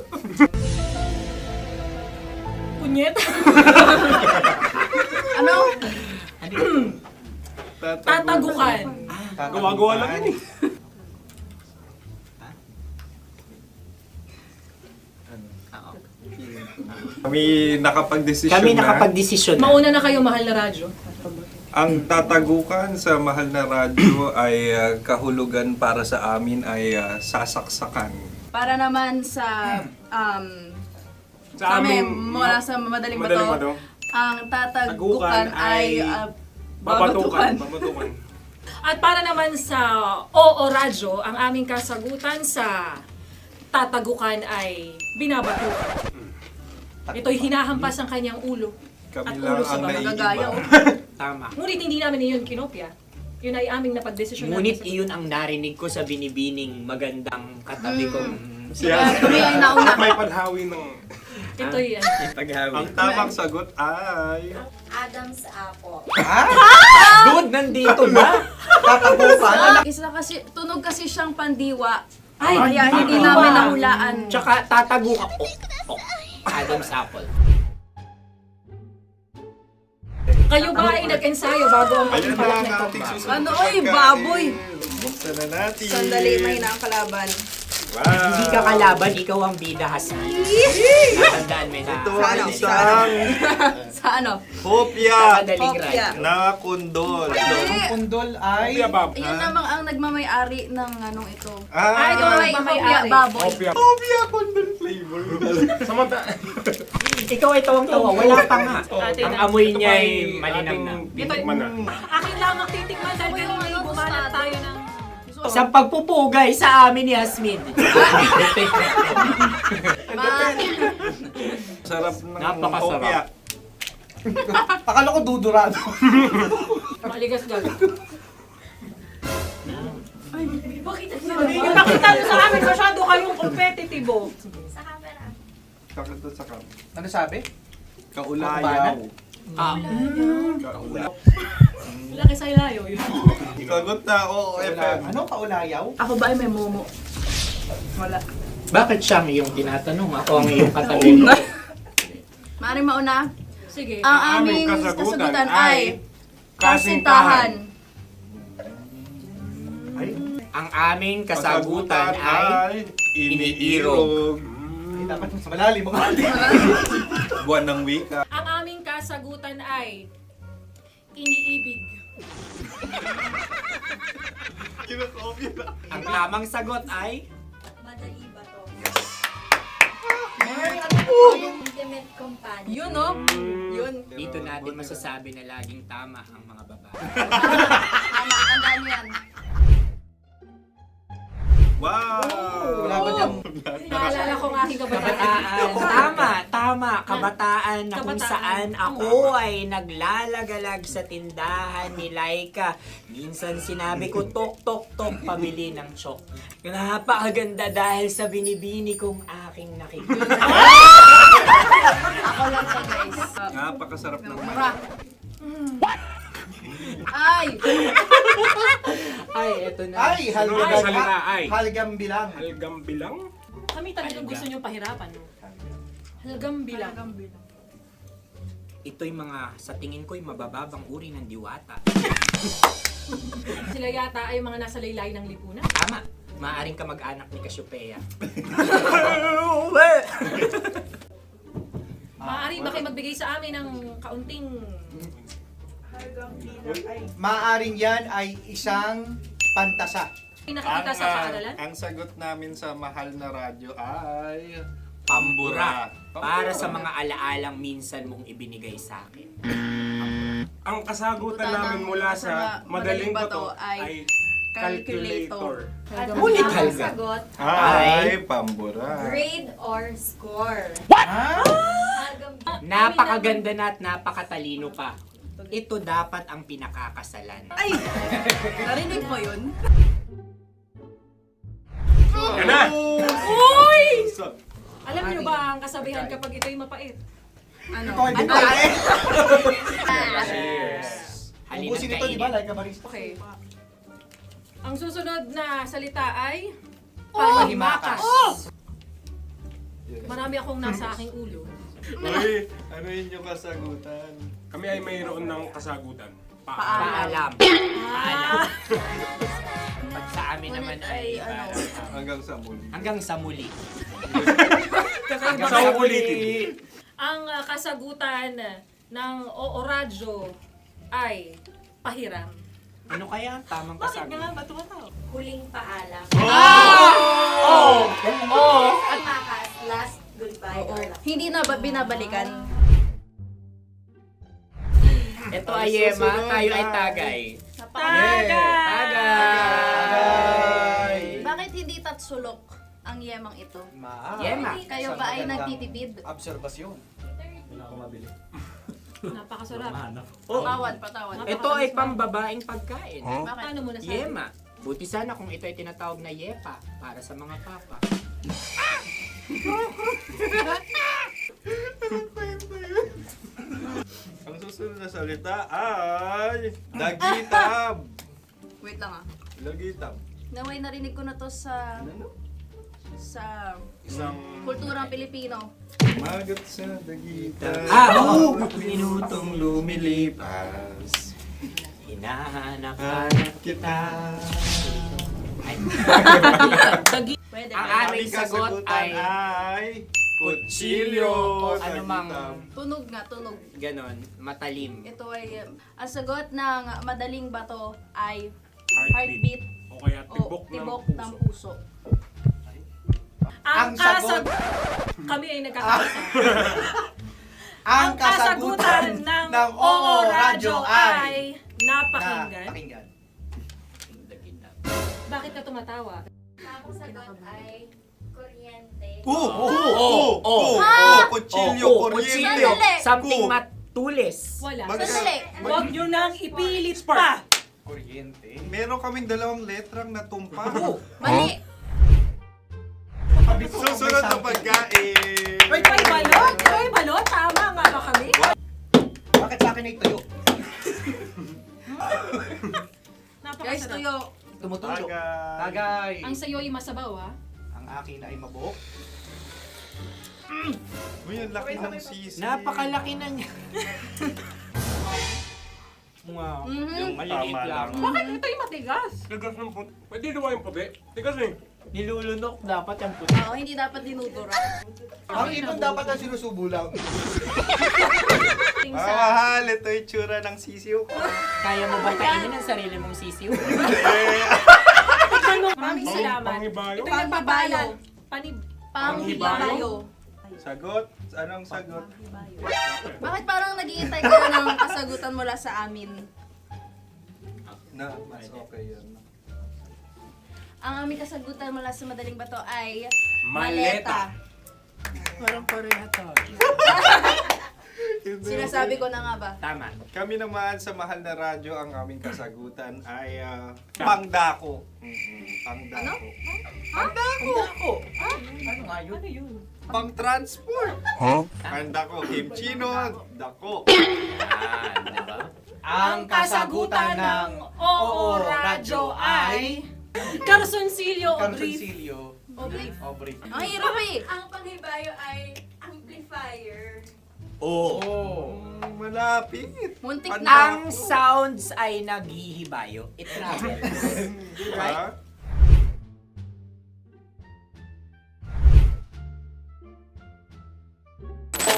Speaker 13: Punyet.
Speaker 18: Ano?
Speaker 13: Tatagukan.
Speaker 12: Gawa-gawa lang yun eh.
Speaker 8: Kami nakapag-desisyon
Speaker 10: Kami
Speaker 8: na.
Speaker 10: nakapag-desisyon na.
Speaker 13: Mauna na kayo, mahal na radyo.
Speaker 8: Ang tatagukan sa mahal na radyo ay kahulugan para sa amin ay sasaksakan.
Speaker 18: Para naman sa
Speaker 12: Sa
Speaker 18: kami,
Speaker 12: amin,
Speaker 18: mula sa madaling
Speaker 12: madaling
Speaker 18: bato,
Speaker 12: bato.
Speaker 18: ang tatagukan ay
Speaker 12: babatukan.
Speaker 18: babatukan.
Speaker 13: At para naman sa Oo Radyo, ang aming kasagutan sa tatagukan ay binabatukan. Ito'y hinahampas ang kanyang ulo.
Speaker 8: Kami
Speaker 13: At
Speaker 8: lang
Speaker 13: ulo sa
Speaker 8: ang
Speaker 13: bagagaya.
Speaker 10: Tama.
Speaker 13: Ngunit hindi namin iyon kinopya. Yun ay aming napagdesisyon.
Speaker 10: Ngunit iyon ang narinig ko sa binibining magandang katabi kong
Speaker 18: Kami ay nauna.
Speaker 12: May panhawi ng...
Speaker 13: Ito'y
Speaker 8: Ang tamang sagot ay...
Speaker 4: Adam's apple.
Speaker 10: Dude, nandito na!
Speaker 8: Tatagukan?
Speaker 18: Isa kasi, tunog kasi siyang pandiwa.
Speaker 10: Ay,
Speaker 18: Kaya hindi namin nahulaan.
Speaker 10: Tsaka tatagukan. Adam's apple.
Speaker 13: Kayo ba ay nag-ensayo bago ang
Speaker 8: Ayan na
Speaker 13: pagpalat
Speaker 8: ang
Speaker 13: nito?
Speaker 8: ating susunod
Speaker 18: Ano,
Speaker 8: na
Speaker 18: oy,
Speaker 8: pagkain.
Speaker 18: baboy.
Speaker 8: Buksan na natin.
Speaker 18: Sandali, may na ang kalaban.
Speaker 8: Wow.
Speaker 10: Hindi ka kalaban, ikaw ang bida, Hasmin. Natandaan mo na.
Speaker 8: Ito ay isang
Speaker 18: Sa ano?
Speaker 8: hopya
Speaker 10: Madaling
Speaker 18: Hopya.
Speaker 10: radyo.
Speaker 8: na kundol.
Speaker 18: Hindi.
Speaker 19: Kundol ay...
Speaker 18: Yun namang ang nagmamay-ari ng anong ito.
Speaker 8: Ah,
Speaker 18: Ito ay
Speaker 13: Mamay-ari.
Speaker 18: baboy.
Speaker 8: hopya kundol flavor.
Speaker 10: Ikaw ay tawang-tawa, wala pa nga.
Speaker 13: Atin
Speaker 10: Ang
Speaker 13: na.
Speaker 10: amoy niya ay malinam na.
Speaker 12: Titikman na.
Speaker 13: Akin lamang titikman dahil kayo ay bumalat tayo ng...
Speaker 10: Sa pagpupugay sa amin ni Hasmin.
Speaker 8: Sarap ng
Speaker 10: Napakasarap.
Speaker 8: hopya.
Speaker 19: Akala ko dudurado.
Speaker 13: Maligas gag. Yung nakita nyo sa amin, masyado kayong competitive.
Speaker 8: Sakit to sakam.
Speaker 19: Ano sabi?
Speaker 8: Kaulayaw. Kaulayaw.
Speaker 13: Laki sa ilayo yun.
Speaker 8: Sagot na, oo, FM.
Speaker 19: Ano? Kaulayaw?
Speaker 18: Ako ba ay may momo? Wala.
Speaker 10: Bakit siya ang iyong tinatanong? Ako ang iyong katabi.
Speaker 18: Maaaring mauna.
Speaker 13: Sige.
Speaker 18: Ang aming kasagutan ay kasintahan.
Speaker 10: Ang aming kasagutan ay
Speaker 8: iniirog.
Speaker 19: Dapat mas malalim mo ka.
Speaker 8: Buwan ng wika.
Speaker 13: Ang aming kasagutan ay iniibig.
Speaker 10: ang tamang sagot ay
Speaker 4: Intimate companion.
Speaker 18: Yun, no? Yun.
Speaker 10: dito natin masasabi na laging tama ang mga babae.
Speaker 18: Tama, tandaan nyo yan.
Speaker 8: Wow!
Speaker 19: Wala ba dyan?
Speaker 13: Naalala ko ang aking kabataan.
Speaker 10: Tama, kabataan na kung
Speaker 13: Kabataan.
Speaker 10: saan ako ay naglalagalag sa tindahan ni Laika. Minsan sinabi ko, tok, tok, tok, pabili ng chok. Napakaganda dahil sa binibini kong aking nakikita.
Speaker 18: Ako lang siya, guys.
Speaker 8: Napakasarap ng
Speaker 18: Mura. Ay!
Speaker 10: Ay, eto na.
Speaker 19: Ay,
Speaker 12: Ay, salita, ay.
Speaker 19: halgam bilang.
Speaker 12: Halgam bilang?
Speaker 13: Kami talagang gusto nyo pahirapan. No? Halgam bilang.
Speaker 10: Ito'y mga, sa tingin ko'y mabababang uri ng diwata.
Speaker 13: Sila yata ay mga nasa laylay ng lipunan.
Speaker 10: Tama, maaring ka mag-anak ni Cassiopeia.
Speaker 13: Maaari ba kayo magbigay sa amin ng kaunting...
Speaker 19: Maaring yan ay isang pantasa.
Speaker 13: Nakikita sa paaralan?
Speaker 8: Ang sagot namin sa mahal na radyo ay
Speaker 21: Pambura. Para sa mga alaalang minsan mong ibinigay sa akin.
Speaker 12: Ang kasagutan namin mula sa madaling bato ay calculator.
Speaker 21: Ngunit
Speaker 7: Ang
Speaker 21: halga.
Speaker 7: sagot,
Speaker 8: Ay, pambura.
Speaker 7: grade or score.
Speaker 21: Napakaganda na at napakatalino pa. Ito dapat ang pinakakasalan.
Speaker 18: Ay! Narinig mo yun?
Speaker 12: Yan na!
Speaker 13: Uy! Alam niyo ba ang kasabihan kapag ito'y mapait?
Speaker 18: Ano?
Speaker 21: Halina kainin.
Speaker 13: Okay. Ang susunod na salita ay
Speaker 21: Panghimakas.
Speaker 13: Marami akong nasa aking ulo.
Speaker 8: Uy, ano yun yung kasagutan?
Speaker 12: Kami ay mayroon ng kasagutan.
Speaker 21: Paalam. Paalam. Pag sa amin naman ay
Speaker 8: Hanggang sa muli.
Speaker 21: hanggang sa muli.
Speaker 12: Sa ulitin.
Speaker 13: Ang kasagutan ng Oo Radyo ay pahiram.
Speaker 21: Ano kaya ang tamang kasagutan?
Speaker 7: Huling paalam.
Speaker 21: Oh!
Speaker 7: Panghimakas, last goodbye or last.
Speaker 18: Hindi na ba binabalikan?
Speaker 21: Ito ay Yema, tayo ay Tagay.
Speaker 18: Tagay! Bakit hindi tatsulok ang yemang ito?
Speaker 21: Yema.
Speaker 18: Kayo ba ay nagtitipid?
Speaker 19: Obserbasyon.
Speaker 13: Napakasarap.
Speaker 18: Patawan.
Speaker 21: Ito ay pambabaeng pagkain.
Speaker 13: Paano mo nasabi?
Speaker 21: Yema. Buti sana kung ito ay tinatawag na yepa para sa mga papa.
Speaker 8: Ang susunod na salita ay lagitab.
Speaker 18: Wait lang ah.
Speaker 8: Lagitab.
Speaker 18: Naway narinig ko na to sa
Speaker 8: Isang
Speaker 18: kulturang Pilipino.
Speaker 8: magat sa lagitab.
Speaker 21: Oo! Minutong lumilipas. Hinahanap-hanap kita.
Speaker 18: Pwede
Speaker 21: Ang
Speaker 18: ba?
Speaker 21: aming sagot ay kutsilyo o anumang
Speaker 18: Tunog nga, tunog.
Speaker 21: ganon, matalim.
Speaker 18: Ito ay, ang sagot ng madaling bato ay
Speaker 12: Heartbeat.
Speaker 18: heartbeat
Speaker 12: O kaya
Speaker 18: o tibok ng puso.
Speaker 13: Ang kasagutan... Kami ay nagkakaisa. Ang kasagutan ng Oo Radyo ay napakinggan. Bakit ka tumatawa?
Speaker 7: Ang sagot ay kuryente.
Speaker 8: Kutsilyo, kuryente.
Speaker 18: Sandali.
Speaker 21: Something matulis.
Speaker 13: Wala.
Speaker 18: Sandali.
Speaker 13: Huwag nyo nang ipilit pa.
Speaker 8: Kuryente. Meron kaming dalawang letrang natumpa.
Speaker 18: Mali.
Speaker 8: Susunod na pagkain.
Speaker 13: May balot? May balot? Tama nga ba kami?
Speaker 19: Bakit sa akin ay tuyo?
Speaker 18: Guys, tuyo.
Speaker 19: Tumutulo.
Speaker 8: Tagay.
Speaker 19: Tagay.
Speaker 13: Ang sayo ay masabaw, ha?
Speaker 19: Ang akin ay mabuhok.
Speaker 8: Uy, ang laki ng sisi.
Speaker 21: Napakalaki na niya. Wow. Yung maliliit
Speaker 8: Tama
Speaker 21: lang.
Speaker 13: Bakit ito'y matigas?
Speaker 12: Tigas ng puti. Pwede naman yung puti. Tigas eh.
Speaker 21: Nilulunok dapat yung puti.
Speaker 18: Oo, hindi dapat dinudura.
Speaker 19: Ang ibon dapat ang sinusubo lang.
Speaker 8: Mahal, ito yung tsura ng sisiw ko.
Speaker 21: Kaya mo ba kainin ang sarili mong sisiw?
Speaker 13: Maraming salamat.
Speaker 12: Panghibayo.
Speaker 13: Ito'y nagbabalan.
Speaker 18: Panghibayo.
Speaker 8: Sagot? Anong sagot?
Speaker 18: Bakit parang nag-iintay ka na ng kasagutan mula sa amin?
Speaker 8: Na, mas okay yan.
Speaker 18: Ang aming kasagutan mula sa madaling bato ay
Speaker 12: Maleta.
Speaker 21: Parang pareha tayo.
Speaker 18: Sinasabi ko na nga ba?
Speaker 21: Tama.
Speaker 8: Kami naman sa mahal na radyo, ang aming kasagutan ay pangdako. Pangdako.
Speaker 21: Pangdako. Ano nga yun? Ano yun?
Speaker 8: Pang-transport. Pangdako, kimchino, dako.
Speaker 21: Yan, diba?
Speaker 13: Ang kasagutan ng Oo Radyo ay Carsoncillo o Brief.
Speaker 19: Obrief.
Speaker 18: Ang hirap eh!
Speaker 7: Ang panghibayo ay amplifier.
Speaker 8: Malapit.
Speaker 18: Muntik
Speaker 8: Ano?
Speaker 18: na.
Speaker 21: Ang sounds ay naghihibayo. It travels.
Speaker 8: Diba?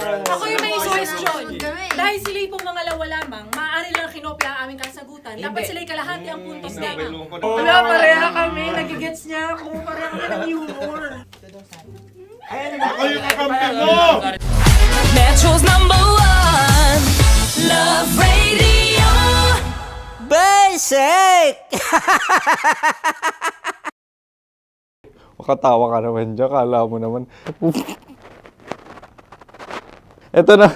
Speaker 13: Ako yung may question.
Speaker 18: Kami.
Speaker 13: Dahil sila'y pong mga lawa lamang, maaari lang kinopya ang aming kasagutan. Dapat
Speaker 21: Hindi.
Speaker 13: sila'y kalahati ang puntos
Speaker 8: Hindi, may
Speaker 13: lamang.
Speaker 8: lungkot.
Speaker 21: Wala, pareha kami. Nagigets niya ako. Pareha kami ng humor.
Speaker 5: Ako yung kakampi mo! Metro's #1 Love Radio.
Speaker 10: Basic!
Speaker 8: Makatawa ka naman dyan. Kala mo naman. Eto na.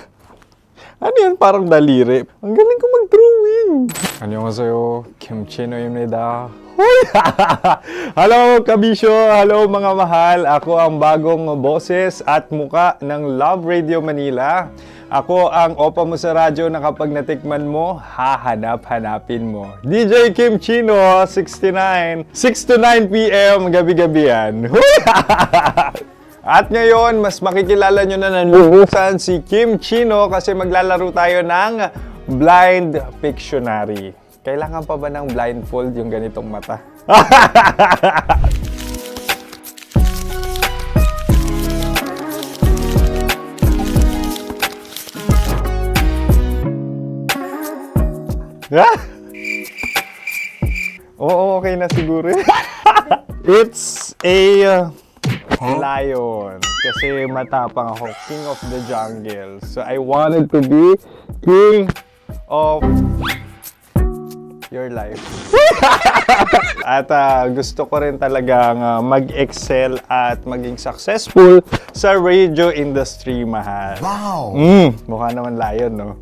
Speaker 8: Ano yan? Parang daliri. Ang galing ko mag-drawing. 안녕하세요. 김치노입니다. Hello, kabisyo! Hello, mga mahal! Ako ang bagong boses at muka ng Love Radio Manila. Ako ang opa mo sa radyo na kapag natikman mo, hahanap-hanapin mo. DJ Kim Chino, 69. 6 to 9 p.m. gabi-gabi yan. At ngayon, mas makikilala nyo na ng lubusan si Kim Chino kasi maglalaro tayo ng Blind Pictionary. Kailangan pa ba ng blindfold yung ganitong mata? Oo, okay na siguro. It's a lion. Kasi matapang ako. King of the jungle. So I wanted to be king of your life. At gusto ko rin talagang mag-excel at maging successful sa radio industry, mahal.
Speaker 1: Wow!
Speaker 8: Mukha naman lion, no?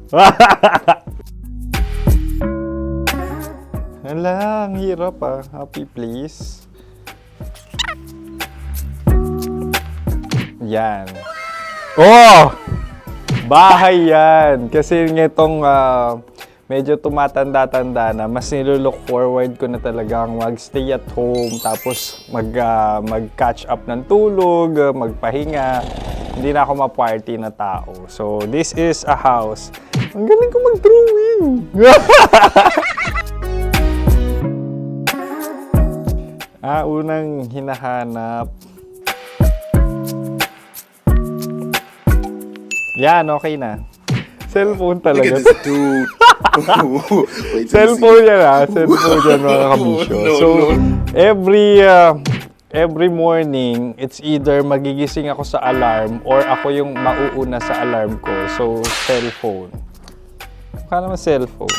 Speaker 8: Hala, ang hirap Happy, please. Yan. Oh! Bahay yan. Kasi nitong medyo tumatanda-tanda na, mas nilook forward ko na talagang mag-stay at home, tapos mag-catch up ng tulog, magpahinga. Hindi na ako ma-party na tao. So, this is a house. Ang galing ko mag-drawing! Unang hinahanap. Yan, okay na. Cellphone talaga.
Speaker 1: Look at this dude. Wait till
Speaker 8: Cellphone yan Cellphone yan, mga kabisyo. So, every morning, it's either magigising ako sa alarm or ako yung mauuna sa alarm ko. So, cellphone. Mukha naman cellphone.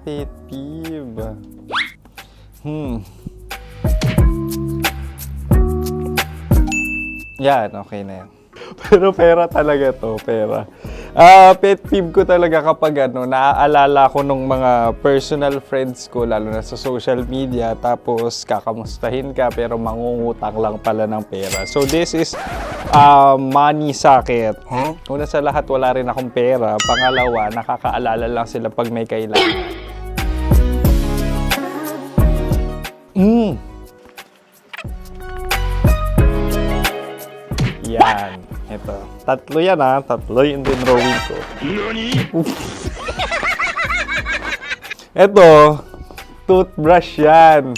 Speaker 8: Pet peeve. Yan, okay na yan. Pero pera talaga to, pera. Pet peeve ko talaga kapag naaalala ko nung mga personal friends ko, lalo na sa social media, tapos kakamustahin ka pero mangungutang lang pala ng pera. So this is money sakit. Una sa lahat, wala rin akong pera. Pangalawa, nakakaalala lang sila pag may kailangan. Yan. Ito. Tatlo yan Tatlo yung dinrawing ko. Ito. Toothbrush yan.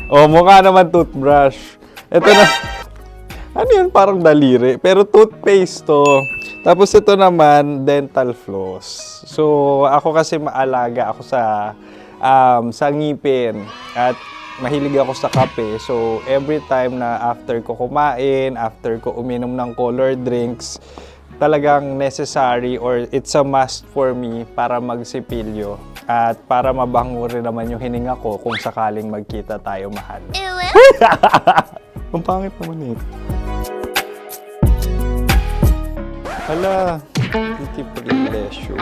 Speaker 8: Mukha naman toothbrush. Ito na. Ano yun? Parang daliri. Pero toothpaste to. Tapos ito naman, dental floss. So, ako kasi maalaga ako sa ngipin. At mahilig ako sa kape. So, every time na after ko kumain, after ko uminom ng colored drinks, talagang necessary or it's a must for me para magsipilyo. At para mabango rin naman yung hininga ko kung sakaling magkita tayo, mahal. Ang pangit naman ito. Hala, guilty pleasure.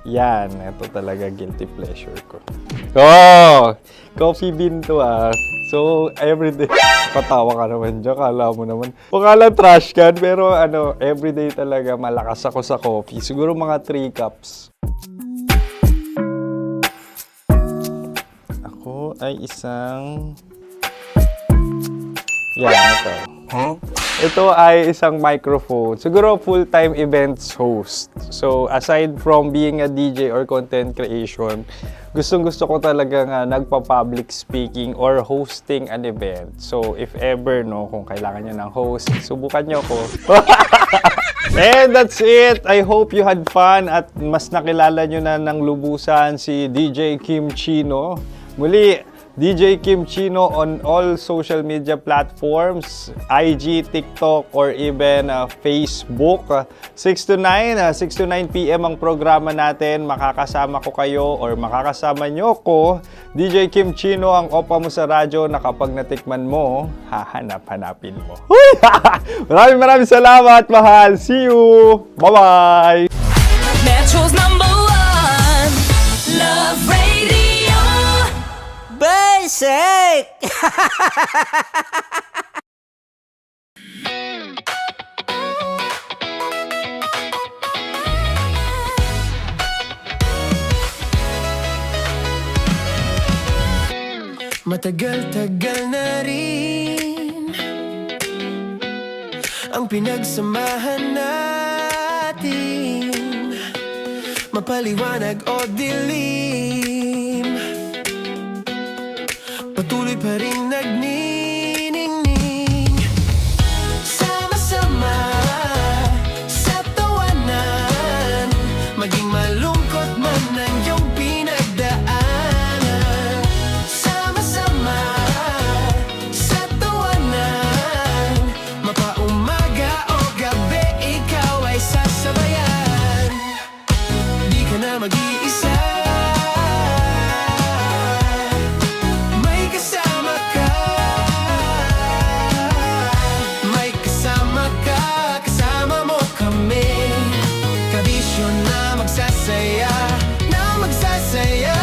Speaker 8: Yan, ito talaga guilty pleasure ko. Coffee bean to So, everyday. Patawa ka naman dyan, kala mo naman. Pakala trash can, pero everyday talaga malakas ako sa coffee. Siguro mga 3 cups. Ako ay isang... Yan, ito. Ito ay isang microphone. Siguro full-time events host. So, aside from being a DJ or content creation, gustong-gusto ko talaga nagpa-public speaking or hosting an event. So, if ever, kung kailangan nyo ng host, subukan nyo ko. And that's it! I hope you had fun at mas nakilala nyo na ng lubusan si DJ Kim Chino. Muli, DJ Kim Chino on all social media platforms, IG, TikTok, or even Facebook. 6 to 9 p.m. ang programa natin. Makakasama ko kayo or makakasama nyo ko. DJ Kim Chino, ang opa mo sa radyo na kapag natikman mo, hahanap-hanapin mo. Maraming salamat, mahal. See you! Bye-bye!
Speaker 5: Metro's #1 Love Radio.
Speaker 10: Basic!
Speaker 2: Matagal-tagal na rin ang pinagsamahan natin, mapaliwanag o dilim, patuloy pa rin nagniningning. Sama-sama sa tawanan, maging malungkot man ang iyong pinagdaanan. Sama-sama sa tawanan, mapaumaga o gabi, ikaw ay sasabayan. Di ka na mag-iisa, may kasama ka. May kasama ka, kasama mo kami. Kabisyo na magsasaya, na magsasaya.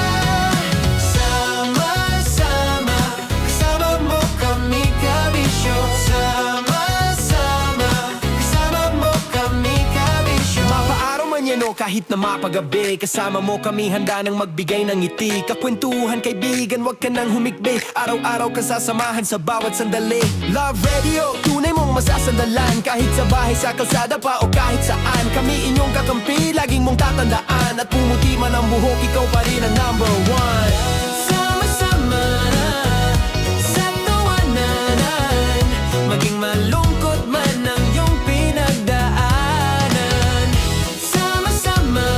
Speaker 2: Sama-sama, kasama mo kami, kabisyo. Sama-sama, kasama mo kami, kabisyo. Mapaaraw man yan o kahit na mapagabi, kasama mo kami, handa nang magbigay ng ngiti. Kakwentuhan, kaibigan, wag ka nang humikbi. Araw-araw ka sasamahan sa bawat sandali. Love Radio, tunay mong masasandalan. Kahit sa bahay, sa kalsada pa o kahit saan, kami inyong kakampi, laging mong tatandaan. At pumuti man ang buhok, ikaw pa rin ang #1. Sama-sama sa tawanan, maging malungkot man ang iyong pinagdaanan. Sama-sama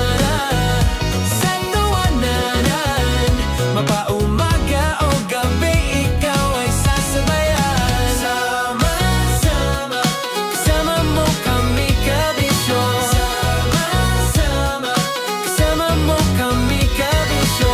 Speaker 2: sa tawanan, mapaumaga o gabi, ikaw ay sasabayan. Sama-sama, kasama mo kami, kabisyo. Sama-sama, kasama mo kami, kabisyo.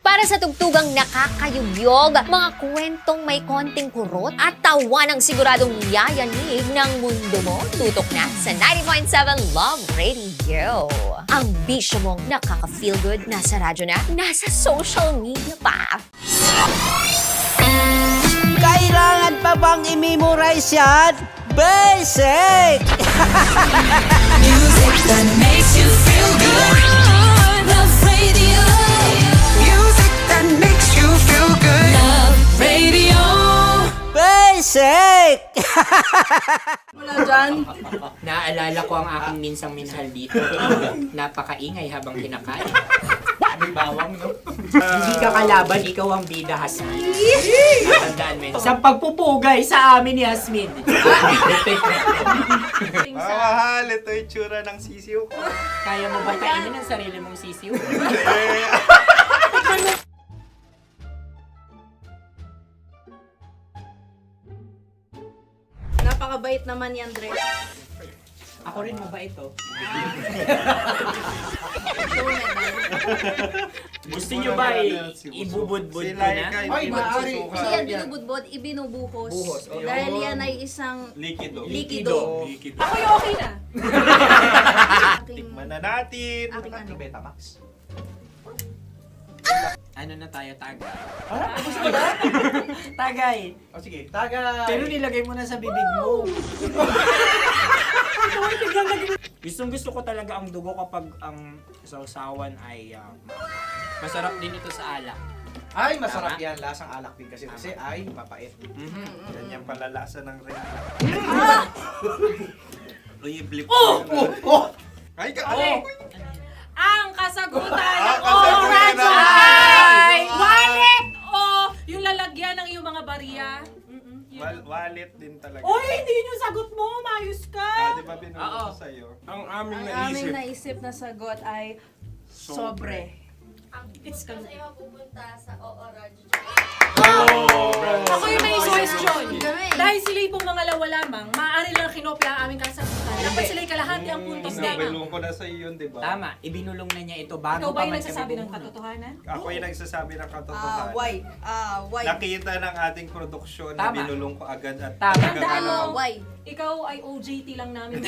Speaker 4: Para sa tugtugang nakakayugyog, mga kwentong may konting kurot at tawa ng siguradong yayanig ng mundo mo, tutok na sa 90.7 Love Radio. Ang bisyo mong nakaka-feel good, nasa radyo na, nasa social media pa.
Speaker 10: Kailangan pa bang i-memorize yan? Basic!
Speaker 5: Music that makes you feel good. Love Radio. Music that makes you feel good. Love Radio.
Speaker 10: Basic!
Speaker 18: Wala dyan.
Speaker 10: Naalala ko ang aking minsang minahal dito. Napakaingay habang kinakain. May bawang, no? Hindi ka kalaban, ikaw ang bida, Hasmin. Tandaan mo yun. Sa pagpupugay sa amin ni Hasmin.
Speaker 8: Mahal, ito yung tsura ng sisiw ko.
Speaker 10: Kaya mo ba kainin ang sarili mong sisiw?
Speaker 18: Napakabait naman yan, Dre.
Speaker 10: Ako rin mabait, oh. Gusto nyo ba ibubudbud ko na?
Speaker 18: Ay, maaari. Kasi yan binubudbod, ibinubuhos.
Speaker 10: Buhos, oh.
Speaker 18: Dahil yan ay isang
Speaker 8: Likido.
Speaker 18: likido.
Speaker 13: Ako yung okay na.
Speaker 8: Tikman na natin.
Speaker 18: Aking ano?
Speaker 8: Betamax.
Speaker 10: Ano na tayo, tagay?
Speaker 18: Gusto mo ba?
Speaker 10: Tagay!
Speaker 19: O sige, tagay!
Speaker 10: Pero nilagay mo na sa bibig mo. Gustong gusto ko talaga ang dugo kapag ang sausawan ay masarap din ito sa alak.
Speaker 19: Ay, masarap yan. Lasang alak din kasi ay mapait.
Speaker 8: Ganyan pala lasa ng rin. Uy, blip. Ay,
Speaker 13: Ang kasagutan
Speaker 8: Ang
Speaker 13: ng
Speaker 8: kasagutan
Speaker 13: radyo
Speaker 8: ng
Speaker 13: ay
Speaker 8: radyo.
Speaker 13: wallet o yung lalagyan ng iyong mga barya.
Speaker 8: Wallet din talaga.
Speaker 13: Oy, hindi yun yung sagot mo. Mayos ka.
Speaker 8: Di ba binulong ko sa'yo?
Speaker 12: Ang aming
Speaker 18: Ang aming naisip na sagot ay sobre.
Speaker 13: It's
Speaker 7: Kasi
Speaker 13: kami.
Speaker 7: mapupunta sa Ooradyo.
Speaker 13: Ako yung may question. Dahil sila'y pong mga lawa lamang, maaari lang kinopya ang aming kasagutan. Dapat sila'y kalahati ang puntos lamang.
Speaker 8: Binulong ko na sa iyo yun, di ba?
Speaker 10: Tama, ibinulong na niya ito bago
Speaker 13: Ikaw ba
Speaker 10: pa
Speaker 13: yung
Speaker 10: man
Speaker 13: nagsasabi
Speaker 10: kami
Speaker 13: ng
Speaker 10: bumulong.
Speaker 13: katotohanan?
Speaker 8: Ako yung nagsasabi ng katotohanan.
Speaker 18: Why? Why?
Speaker 8: Nakita ng ating produksyon na
Speaker 10: Tama.
Speaker 8: binulong ko agad at
Speaker 10: Tama.
Speaker 13: Tandaan mo,
Speaker 18: Why?
Speaker 13: ikaw ay OJT lang namin.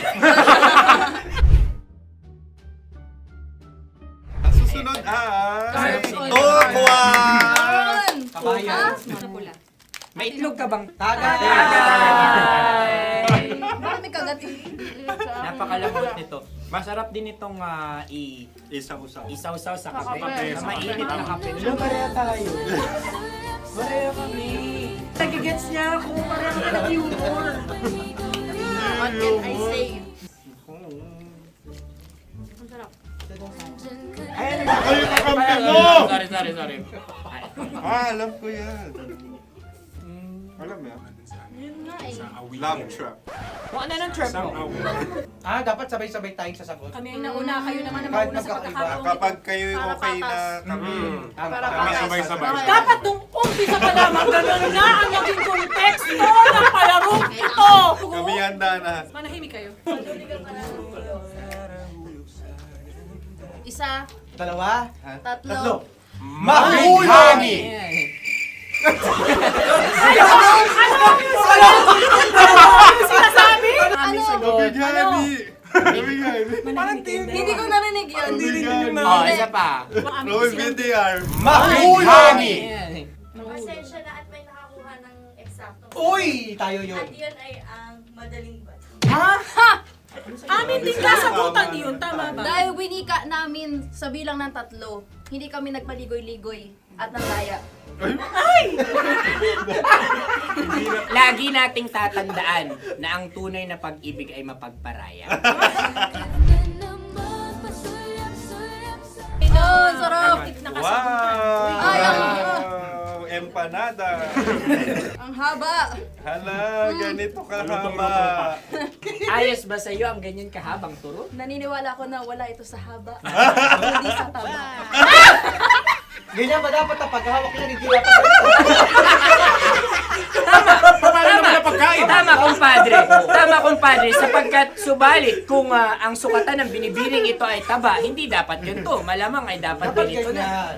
Speaker 8: Ang susunod ay...
Speaker 13: Sorry.
Speaker 8: Tokwa!
Speaker 10: Kabayan.
Speaker 13: Napula.
Speaker 10: May itlog ka bang?
Speaker 18: Bakit may kagat
Speaker 10: Napakalambot nito. Masarap din itong
Speaker 8: Isaw-saw.
Speaker 10: isaw-saw sa kape.
Speaker 12: kape,
Speaker 10: Sa
Speaker 12: sa
Speaker 10: mainit na
Speaker 12: kape.
Speaker 10: kape. Ano, pareha tayo. Pareha kami. Nagigets niya ako. Pareha ka ng humor.
Speaker 18: What can I say?
Speaker 10: Ay,
Speaker 8: Kayo kakampi mo!
Speaker 10: Sorry.
Speaker 8: Alam ko yan. Alam mo yan? Love trap.
Speaker 10: Kung ano ng trap mo?
Speaker 19: Dapat sabay-sabay tayong sasagot.
Speaker 13: Kami ang nauna, kayo naman ang
Speaker 19: Kahit
Speaker 13: mauna sa
Speaker 19: magkakaiba.
Speaker 13: pagkakataon.
Speaker 8: Kapag kayo okay na kami, kami sabay-sabay.
Speaker 13: Dapat nung umpisa pa lamang, ganun na ang naging konteksto ng palarong ito!
Speaker 8: Kami handa na.
Speaker 13: Manahimik kayo.
Speaker 18: Isa,
Speaker 19: Dalawa?
Speaker 18: tatlo.
Speaker 19: Mahulani!
Speaker 13: Sinasabi?
Speaker 18: Ano? Hindi ko narinig yun.
Speaker 10: Oh, isa pa.
Speaker 8: Roll VTR.
Speaker 19: Mahulani!
Speaker 7: Pasensya na at may nakakuha ng eksakto.
Speaker 19: Uy! Tayo yun.
Speaker 7: At yun ay ang madaling bato.
Speaker 13: Amin din kasagutan yun, tama ba?
Speaker 18: Dahil winika namin sa bilang ng 3, hindi kami nagpaligoy-ligoy at nandaya.
Speaker 10: Lagi nating tatandaan na ang tunay na pag-ibig ay mapagparaya.
Speaker 18: Ayun, sarap!
Speaker 13: Nakasagutan.
Speaker 18: Ay,
Speaker 8: Wow! Empanada.
Speaker 18: Ang haba!
Speaker 8: Hala, ganito kahaba.
Speaker 10: Ayos ba sa iyo ang ganyan kahabang turo?
Speaker 18: Naniniwala ko na wala ito sa haba. Hindi sa taba.
Speaker 19: Ganyan ba dapat ang paghahawak niya? Hindi dapat
Speaker 10: Tama, kumpadre. Sapagkat subalit kung ang sukatan ng binibining ito ay taba, hindi dapat ganito. Malamang ay dapat ganito na.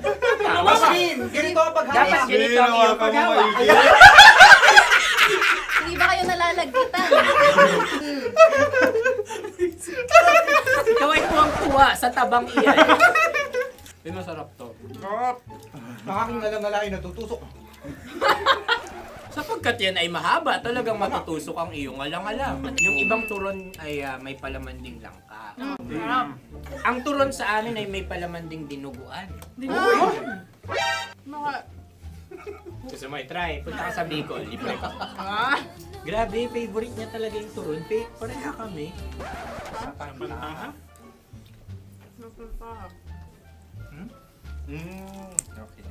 Speaker 19: Ganito ang paghahawak.
Speaker 10: Dapat ganito ang iyong paghawak.
Speaker 18: Hindi ba kayo nalalagkitan?
Speaker 10: Ikaw ay tuwang-tuwa sa tabang iyan. Ay, masarap to.
Speaker 19: Nakaking nalang-nalain natutusok.
Speaker 10: Sapagkat yan ay mahaba, talagang matutusok ang iyong alang-alang. Yung ibang turon ay may palaman ding langka. Ang turon sa amin ay may palaman ding dinuguan. Gusto mo i-try? Punta ka sa Bicol, libre ko. Grabe, favorite niya talaga yung turon. Pareha kami.
Speaker 8: Okay.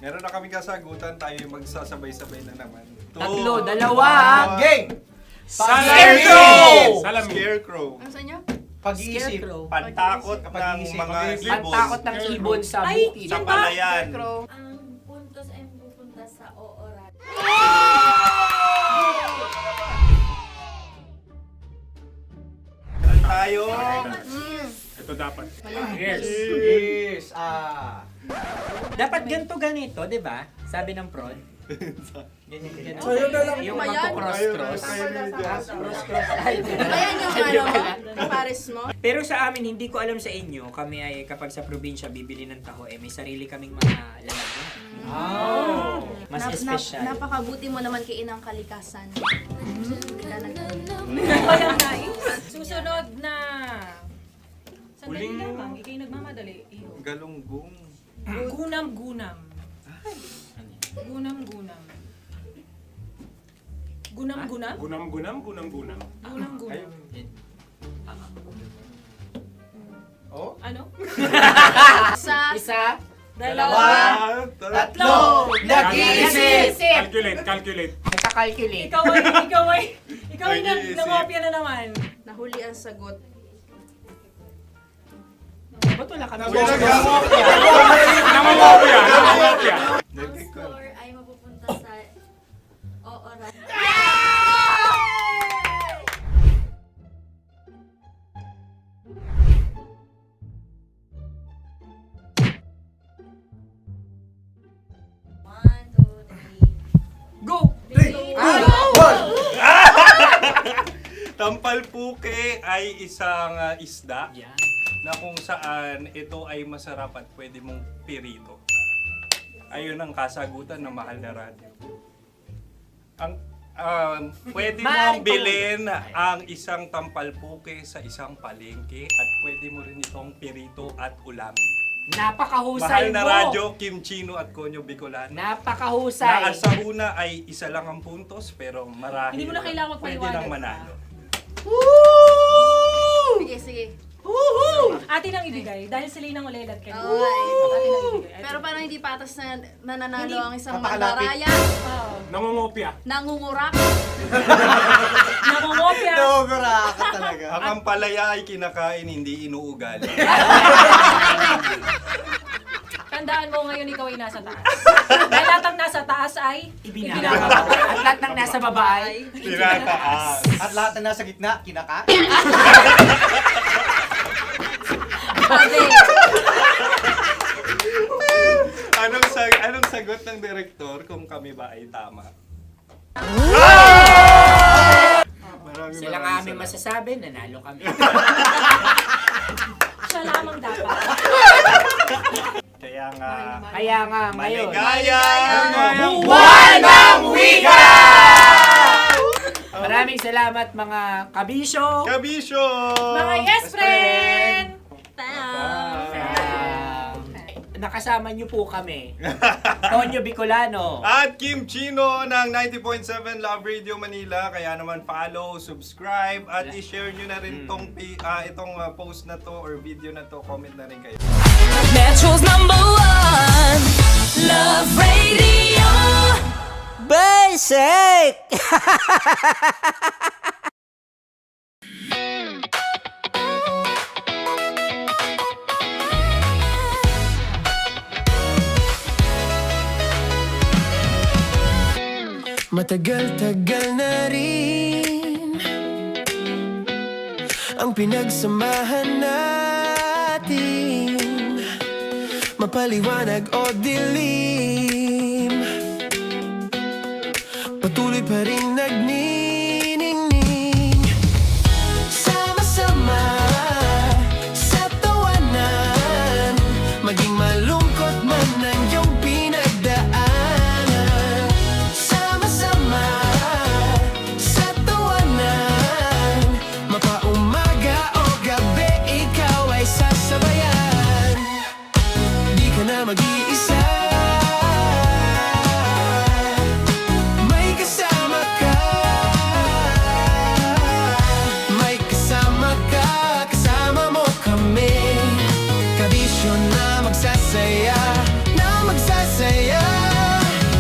Speaker 8: Meron na kami kasagutan, tayo yung magsasabay-sabay na naman.
Speaker 10: Tatlo, dalawa.
Speaker 19: Game!
Speaker 10: Scarecrow!
Speaker 8: Scarecrow.
Speaker 18: Ano sa inyo?
Speaker 19: Pag-iisip.
Speaker 8: Pantakot ng mga ibon.
Speaker 10: Pantakot ng ibon sa
Speaker 13: Ay,
Speaker 10: bukid.
Speaker 8: Sa palayan.
Speaker 7: Ang puntos ay pupunta sa Ooradyo.
Speaker 8: Tayo.
Speaker 12: Ito dapat.
Speaker 19: Yes!
Speaker 10: Dapat ganito, di ba? Sabi ng prod. Ganyan. Yung magko-cross-cross. Cross-cross.
Speaker 18: Ayan yung pares mo.
Speaker 10: Pero sa amin, hindi ko alam sa inyo, kami ay kapag sa probinsya bibili ng taho, may sarili kaming mga lalagyan. Mas espesyal.
Speaker 18: Napakabuti mo naman kay Inang Kalikasan.
Speaker 13: Ayan, nice. Susunod na... Sandali lamang, ikay nagmamadali. Iyo.
Speaker 8: Galunggong.
Speaker 13: Gunam-gunam. Gunam-gunam. Gunam-gunam?
Speaker 12: Gunam-gunam.
Speaker 13: Gunam-gunam.
Speaker 8: Oh?
Speaker 13: Ano?
Speaker 10: Isa.
Speaker 13: Dalawa.
Speaker 19: Tatlo! Nag-iisip!
Speaker 12: Calculate.
Speaker 10: Nagka-calculate.
Speaker 13: Ikaw ay nangopya na naman.
Speaker 18: Nahuli ang sagot.
Speaker 10: Ba't wala kami?
Speaker 12: Namamopia.
Speaker 7: Ang score ay mapupunta sa Ooradio.
Speaker 13: Go!
Speaker 8: Tampalpuke ay isang isda na kung saan ito ay masarap at pwede mong pirito. Ayun ang kasagutan ng Mahal na Radio. Ang pwede mong bilhin ang isang tampalpuke sa isang palengke at pwede mo rin itong pirito at ulamin.
Speaker 10: Napakahusay
Speaker 8: Mahal na
Speaker 10: mo.
Speaker 8: Radyo, Kim Chino at Konyo Bicolano.
Speaker 10: Napakahusay.
Speaker 8: Na sa una ay isa lang ang puntos pero marahil
Speaker 13: Hindi mo na kailangan
Speaker 8: pwede
Speaker 13: magpaliwanag
Speaker 8: nang
Speaker 13: pa.
Speaker 8: manalo.
Speaker 7: Sige, sige.
Speaker 13: Atin ang ibigay dahil sila yung nangulelat kayo.
Speaker 7: Oo.
Speaker 13: Atin ang ibigay.
Speaker 7: Pero parang hindi patas na nananalo
Speaker 13: Hindi.
Speaker 7: ang isang
Speaker 12: Napakalapit.
Speaker 7: mandaraya.
Speaker 12: Namamopia.
Speaker 7: Nangungurak.
Speaker 13: Namamopia.
Speaker 19: Ka talaga.
Speaker 8: Ang ampalaya ay kinakain, hindi inuugali.
Speaker 13: Tandaan mo ngayon ikaw ay nasa taas. Dahil lahat ng nasa taas ay
Speaker 10: Ibinababa. At lahat ng nasa baba ay
Speaker 8: Tinataas.
Speaker 19: At lahat na nasa gitna, kinaka.
Speaker 8: Anong sagot ng direktor kung kami ba ay tama?
Speaker 10: Sila nga aming masasabi, nanalo kami.
Speaker 13: siya lamang dapat.
Speaker 8: Kaya nga,
Speaker 10: ngayon.
Speaker 8: maligayang
Speaker 10: Buwan ng Wika! Maraming salamat mga kabisyo.
Speaker 8: Kabisyo!
Speaker 13: Mga yes friend!
Speaker 10: Nakasama niyo po kami. Konyo Bicolano.
Speaker 8: At Kim Chino ng 90.7 Love Radio Manila. Kaya naman follow, subscribe, at i-share nyo na rin itong post na to or video na to. Comment na rin kayo.
Speaker 5: Metro's #1 Love Radio.
Speaker 10: Basic!
Speaker 2: Matagal-tagal na rin ang pinagsamahan natin, mapaliwanag o dilim, patuloy pa rin nagniningning. Sama-sama sa tawanan, maging malungkot man ang iyong pinagdaanan. Sama-sama sa tawanan, mapaumaga o gabi, ikaw ay sasabayan. Di ka na mag-iisa, may kasama ka. May kasama ka, kasama mo kami. Kabisyo na magsasaya, na magsasaya.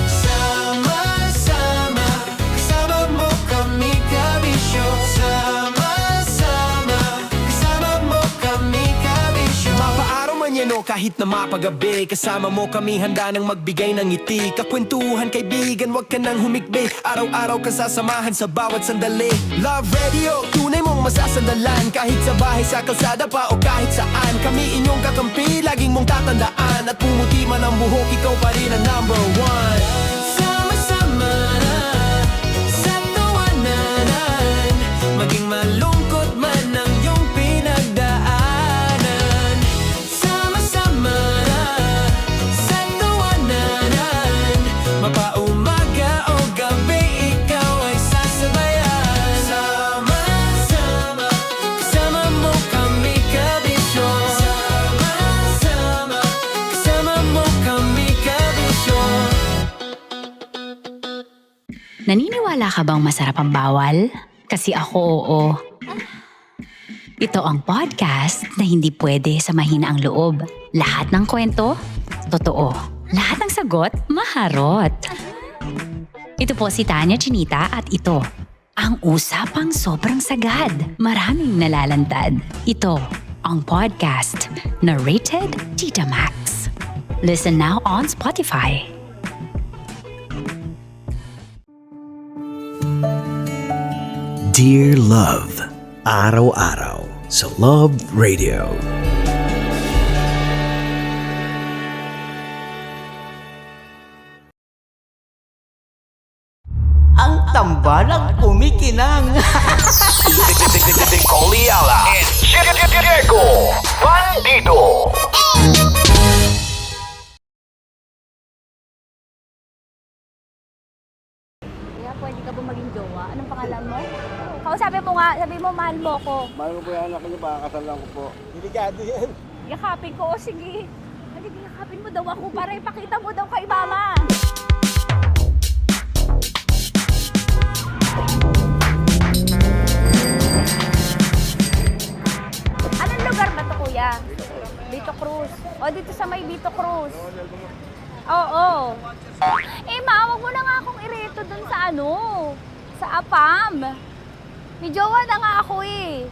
Speaker 2: Sama-sama, kasama mo kami, kabisyo. Sama-sama, kasama mo kami, kabisyo. Mapaaraw man yan o kahit na mapagabi, kasama mo kami, handa nang magbigay ng ngiti. Kakwentuhan, kaibigan, wag ka nang humikbi. Araw-araw kasasamahan sa bawat sandali. Love Radio, tunay mong masasandalan. Kahit sa bahay, sa kalsada pa o kahit saan, kami inyong kakampi, laging mong tatandaan. At pumuti man ang buhok, ikaw pa rin ang #1. Sama-sama sa tawanan, maging malungkot man ang iyong pinagdaanan. Sama-sama sa tawanan, mapaumaga o gabi, ikaw ay sasabayan. Sama-sama, kasama mo kami, kabisyo. Sama-sama, kasama mo kami, kabisyo.
Speaker 3: Naniniwala ka bang masarap ang bawal? Kasi ako oo. Ito ang podcast na hindi pwede sa mahina ang loob. Lahat ng kwento, totoo. Lahat ng sagot, maharot. Ito po si Tanya Chinita at ito, ang usapang sobrang sagad. Maraming nalalantad. Ito, ang podcast na rated Tita Max. Listen now on Spotify.
Speaker 15: Dear Love, araw-araw sa Love Radio.
Speaker 9: Ang tambalang kumikinang.
Speaker 1: Coliala and Diego Bandido.
Speaker 16: Kaya pwede ka ba maging jowa? Anong pangalan mo? Kausapin mo nga, sabi mo mahal mo ko.
Speaker 19: Mahal ko po yung anak niyo, baka kasalan ko po. Delikado yan.
Speaker 16: Yakapin ko, o sige. Halika, yakapin mo daw ako para ipakita mo daw kay mama. Anong lugar ba to, kuya? Vito Cruz. O, dito sa may Vito Cruz. Oo. Eh, ma, wag mo na nga akong ireto dun sa ano, sa APAM. May jowa na nga ako eh.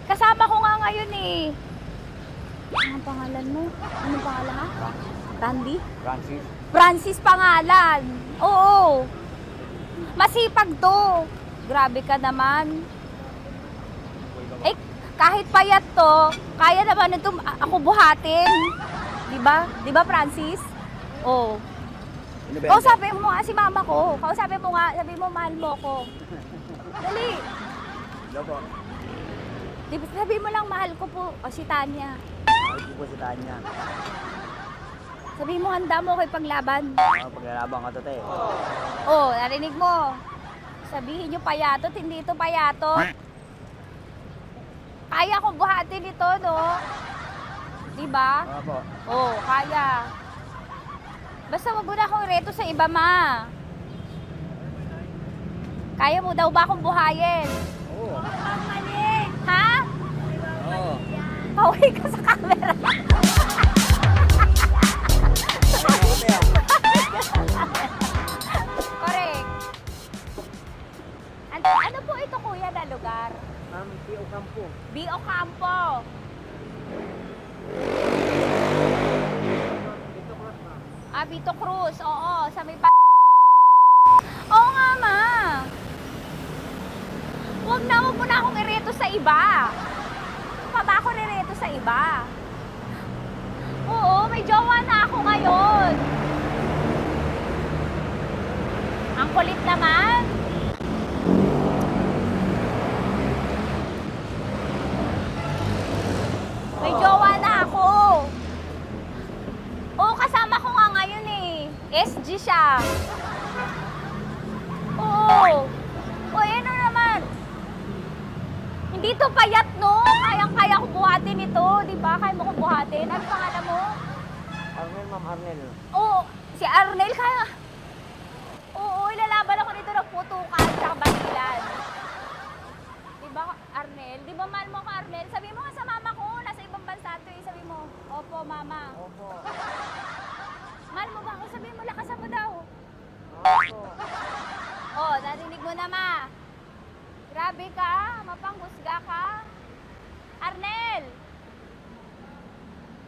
Speaker 16: Kasama ko nga ngayon eh. Anong pangalan mo? Anong pangalan ha? Randy?
Speaker 19: Francis.
Speaker 16: Francis pangalan. Oo. Masipag to. Grabe ka naman. Eh, kahit payat to, kaya naman ito ako buhatin. Diba? Diba, Francis? Oo. Kausapin mo nga si mama ko. Kausapin mo nga, sabi mo mahal mo ko. Dali.
Speaker 19: Hello po.
Speaker 16: Sabi mo lang mahal ko po. O si Tanya.
Speaker 19: Mahal ko po si Tanya.
Speaker 16: Sabi mo handa mo ko ipaglaban.
Speaker 19: Paglalabang ka to, te.
Speaker 16: Oh, narinig mo. Sabihin nyo payatot, hindi ito payatot. Kaya kong buhatin ito, no? Diba?
Speaker 19: Opo.
Speaker 16: Oh, kaya. Basta wag mo na akong reto sa iba, ma. Kaya mo daw ba akong buhayin?
Speaker 19: Oo.
Speaker 16: Ha?
Speaker 19: Oo.
Speaker 16: Pauwi ka sa camera. Correct. Ano po ito, kuya, na lugar?
Speaker 19: B.O. Campo.
Speaker 16: B.O. Campo. Vito Cruz. Oo, sa may Oo nga, ma. Huwag mo na akong ireto sa iba. Pa ba ako ireto sa iba? Oo, may jowa na ako ngayon. Ang kulit naman. May jowa na ako. Oo, kasama ko nga ngayon eh. SG siya. Oo. O, ano naman? Hindi to payat, no? Kayang-kaya ko buhatin ito, di ba? Kaya mo kong buhatin. Ano pangalan mo?
Speaker 19: Arnel, ma'am, Arnel.
Speaker 16: Oo, si Arnel kaya. Oo, ilalaban ako dito ng putukan sa basilan. Di ba, Arnel? Di ba mahal mo ka, Arnel? Sabi mo nga sa mama ko, nasa ibang bansa to eh. Sabi mo, opo, mama.
Speaker 19: Opo.
Speaker 16: Mahal mo ba ako? Sabi mo, lakasan mo daw.
Speaker 19: Opo.
Speaker 16: Oh, narinig mo na, ma. Grabe ka, mapanghusga ka. Arnel!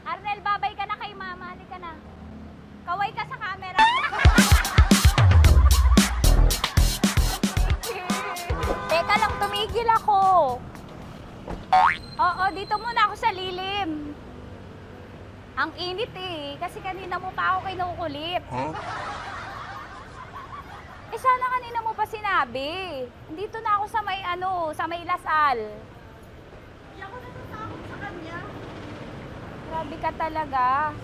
Speaker 16: Arnel, babay ka na kay mama. Halika na. Kaway ka sa camera. Teka lang, tumigil ako. Oo, dito muna ako sa lilim. Ang init eh, kasi kanina mo pa ako kinukulit.
Speaker 1: Huh?
Speaker 16: Eh sana kanina mo pa sinabi. Dito na ako sa may sa may Lasal. Hindi ako natatakot sa kanya. Grabe ka talaga.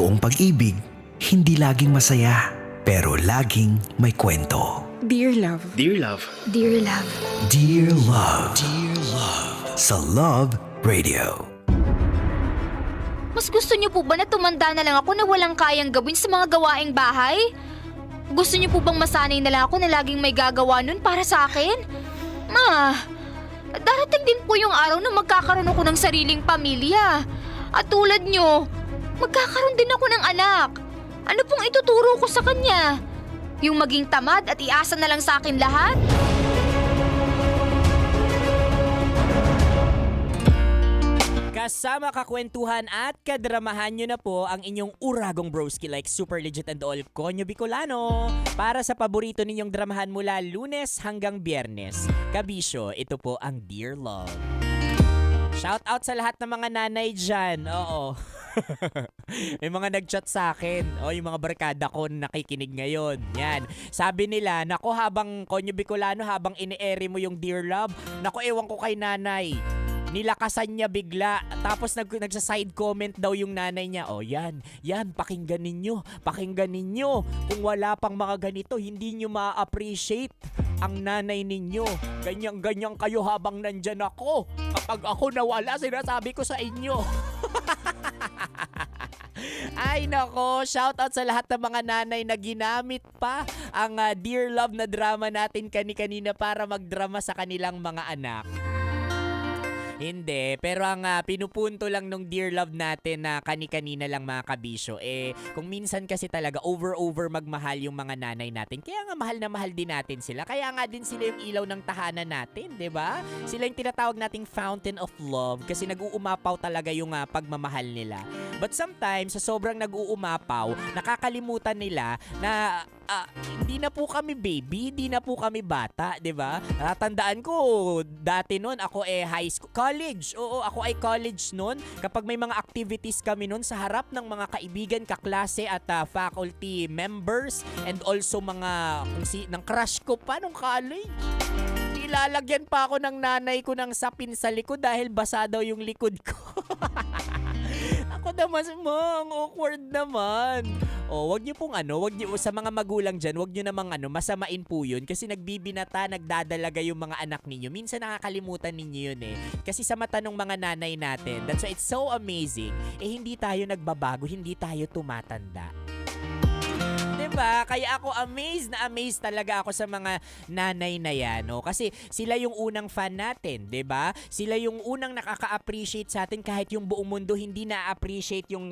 Speaker 15: totoong pag-ibig, hindi laging masaya, pero laging may kwento.
Speaker 23: Dear Love.
Speaker 15: Dear Love.
Speaker 11: Dear Love.
Speaker 15: Dear Love. Dear Love. Sa Love Radio.
Speaker 11: Mas gusto niyo po ba na tumanda na lang ako na walang kayang gawin sa mga gawaing bahay? Gusto niyo po bang masanay na lang ako na laging may gagawa nun para sa akin? Ma, darating din po yung araw na magkakaroon ako ng sariling pamilya. At tulad niyo, magkakaroon din ako ng anak. Ano pong ituturo ko sa kanya? Yung maging tamad at iasa na lang sa akin lahat?
Speaker 21: Kasama kakwentuhan at kadramahan nyo na po ang inyong uragong broski like Super Legit and All Konyo Bicolano. Para sa paborito ninyong dramahan mula Lunes hanggang Biyernes. Kabisyo, ito po ang Dear Love. Shout out sa lahat ng mga nanay dyan. Oo. May mga nag-chat sa akin. O, yung mga barkada ko na nakikinig ngayon. Yan. Sabi nila, nako habang Konyo Bicolano, habang ini-airy mo yung Dear Love, nako ewan ko kay nanay. Nilakasan niya bigla. Tapos nagsa-side comment daw yung nanay niya. O yan, pakinggan ninyo. Pakinggan ninyo. Kung wala pang mga ganito, hindi nyo ma-appreciate ang nanay ninyo. Ganyan-ganyan kayo habang nandyan ako. Kapag ako nawala, sinasabi ko sa inyo. Ay nako, shoutout sa lahat ng mga nanay na ginamit pa ang Dear Love na drama natin kani-kanina para magdrama sa kanilang mga anak. Hindi, pero ang pinupunto lang nung Dear Love natin na kani-kanina lang mga kabisyo, kung minsan kasi talaga over magmahal yung mga nanay natin. Kaya nga mahal na mahal din natin sila. Kaya nga din sila yung ilaw ng tahanan natin, 'di ba? Sila yung tinatawag nating fountain of love kasi nag-uumapaw talaga yung pagmamahal nila. But sometimes, sa sobrang nag-uumapaw, nakakalimutan nila na hindi na po kami baby, hindi na po kami bata, 'di ba? Tandaan ko dati noon ako high school, college. Oo, ako ay college noon. Kapag may mga activities kami noon sa harap ng mga kaibigan, kaklase at faculty members and also mga ng crush ko pa nung college. Ilalagyan pa ako ng nanay ko ng sapin sa likod dahil basa daw yung likod ko. Ako naman, mang awkward naman. Wag niyo pong wag niyo sa mga magulang diyan, wag niyo namang masamain po 'yun kasi nagbibinata, nagdadalaga yung mga anak ninyo. Minsan nakakalimutan ninyo 'yun Kasi sa mata ng mga nanay natin, that's why it's so amazing. Hindi tayo nagbabago, hindi tayo tumatanda. Diba? Kaya ako amazed talaga ako sa mga nanay na yan, no? Kasi sila yung unang fan natin, diba? Sila yung unang nakaka-appreciate sa atin kahit yung buong mundo hindi na-appreciate yung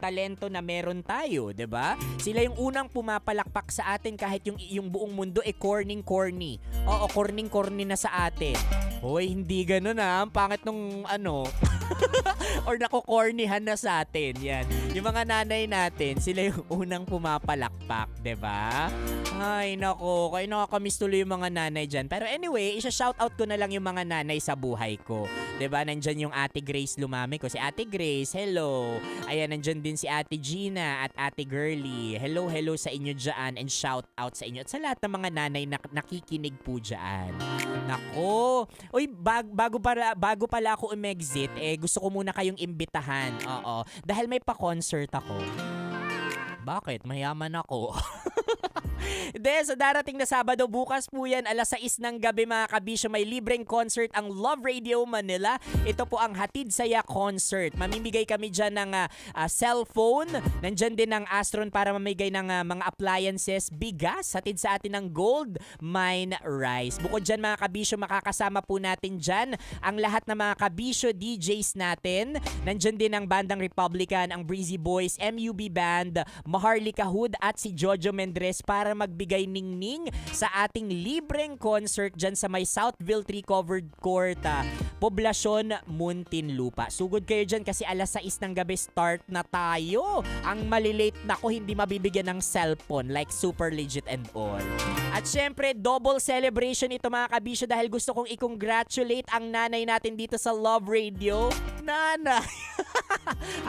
Speaker 21: talento na meron tayo, diba? Sila yung unang pumapalakpak sa atin kahit yung buong mundo corny. Oo, corny na sa atin. Hoy, hindi ganun Ang pangit nung or nako-cornyhan na sa atin. Yan. Yung mga nanay natin, sila yung unang pumapalakpak, 'di ba? Ay, nako, kaya nakakamiss tuloy yung mga nanay dyan. Pero anyway, isa-shoutout ko na lang yung mga nanay sa buhay ko. 'Di ba? Nandyan yung Ate Grace Lumami ko. Si Ate Grace, hello. Ayan, nandyan din si Ate Gina at Ate Girly. Hello sa inyo dyan and shoutout sa inyo. At sa lahat ng mga nanay na nakikinig po dyan. Nako. Uy, bago pala ako umexit, gusto ko muna kayong imbitahan. Oo. Dahil may pa-concert ako. Bakit? Mayaman ako. Sa darating na Sabado, bukas po yan, 6:00 ng gabi mga kabisyo, may libreng concert ang Love Radio Manila. Ito po ang Hatid Saya Concert. Mamimigay kami dyan ng cellphone. Nandyan din ang Astron para mamigay ng mga appliances, bigas, hatid sa atin ng Gold Mine Rice. Bukod dyan mga kabisyo, makakasama po natin dyan ang lahat ng mga kabisyo DJs natin. Nandyan din ang Bandang Republican, ang Breezy Boys, MUB Band, Maharlika Hood at si Jojo Mendres para magbigay ningning sa ating libreng concert dyan sa may Southville 3 Covered Court, Poblacion, Muntinlupa. Sugod kayo dyan kasi 6:00 ng gabi start na tayo. Ang malilate na ko hindi mabibigyan ng cellphone like Super Legit and All. At syempre, double celebration ito mga kabisyo dahil gusto kong i-congratulate ang nanay natin dito sa Love Radio. Nanay!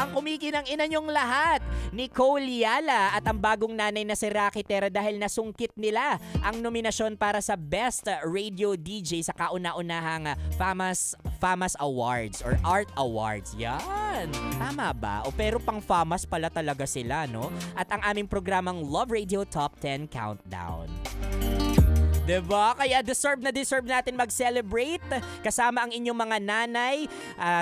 Speaker 21: Ang kumikinang ina niyong lahat, Nicole Yala at ang bagong nanay na si Rocky Terra dahil nasungkit nila ang nominasyon para sa Best Radio DJ sa kauna-unahang FAMAS Awards or Art Awards. Yan. Tama ba? O pero pang FAMAS pala talaga sila, no? At ang aming programang Love Radio Top 10 Countdown. Diba? Kaya deserve natin mag-celebrate kasama ang inyong mga nanay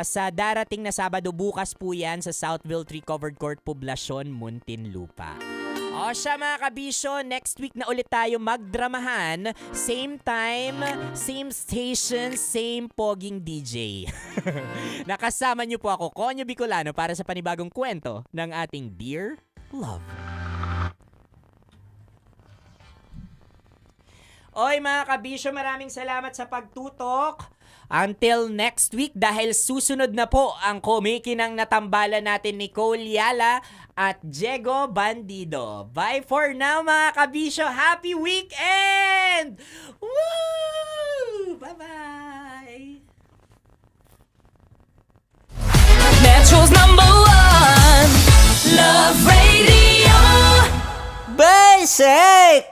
Speaker 21: sa darating na Sabado. Bukas po yan sa Southville 3 Covered Court Poblacion, Muntinlupa. O siya mga kabisyo, next week na ulit tayo magdramahan. Same time, same station, same poging DJ. Nakasama niyo po ako, Konyo Bicolano, para sa panibagong kwento ng ating Dear Love. Oy mga kabisyo, maraming salamat sa pagtutok. Until next week dahil susunod na po ang kumikinang natambalan natin Nicole Yala at Diego Bandido. Bye for now mga kabisyo. Happy weekend! Woo! Bye-bye!
Speaker 5: Metro's #1 Love Radio.
Speaker 9: Basic!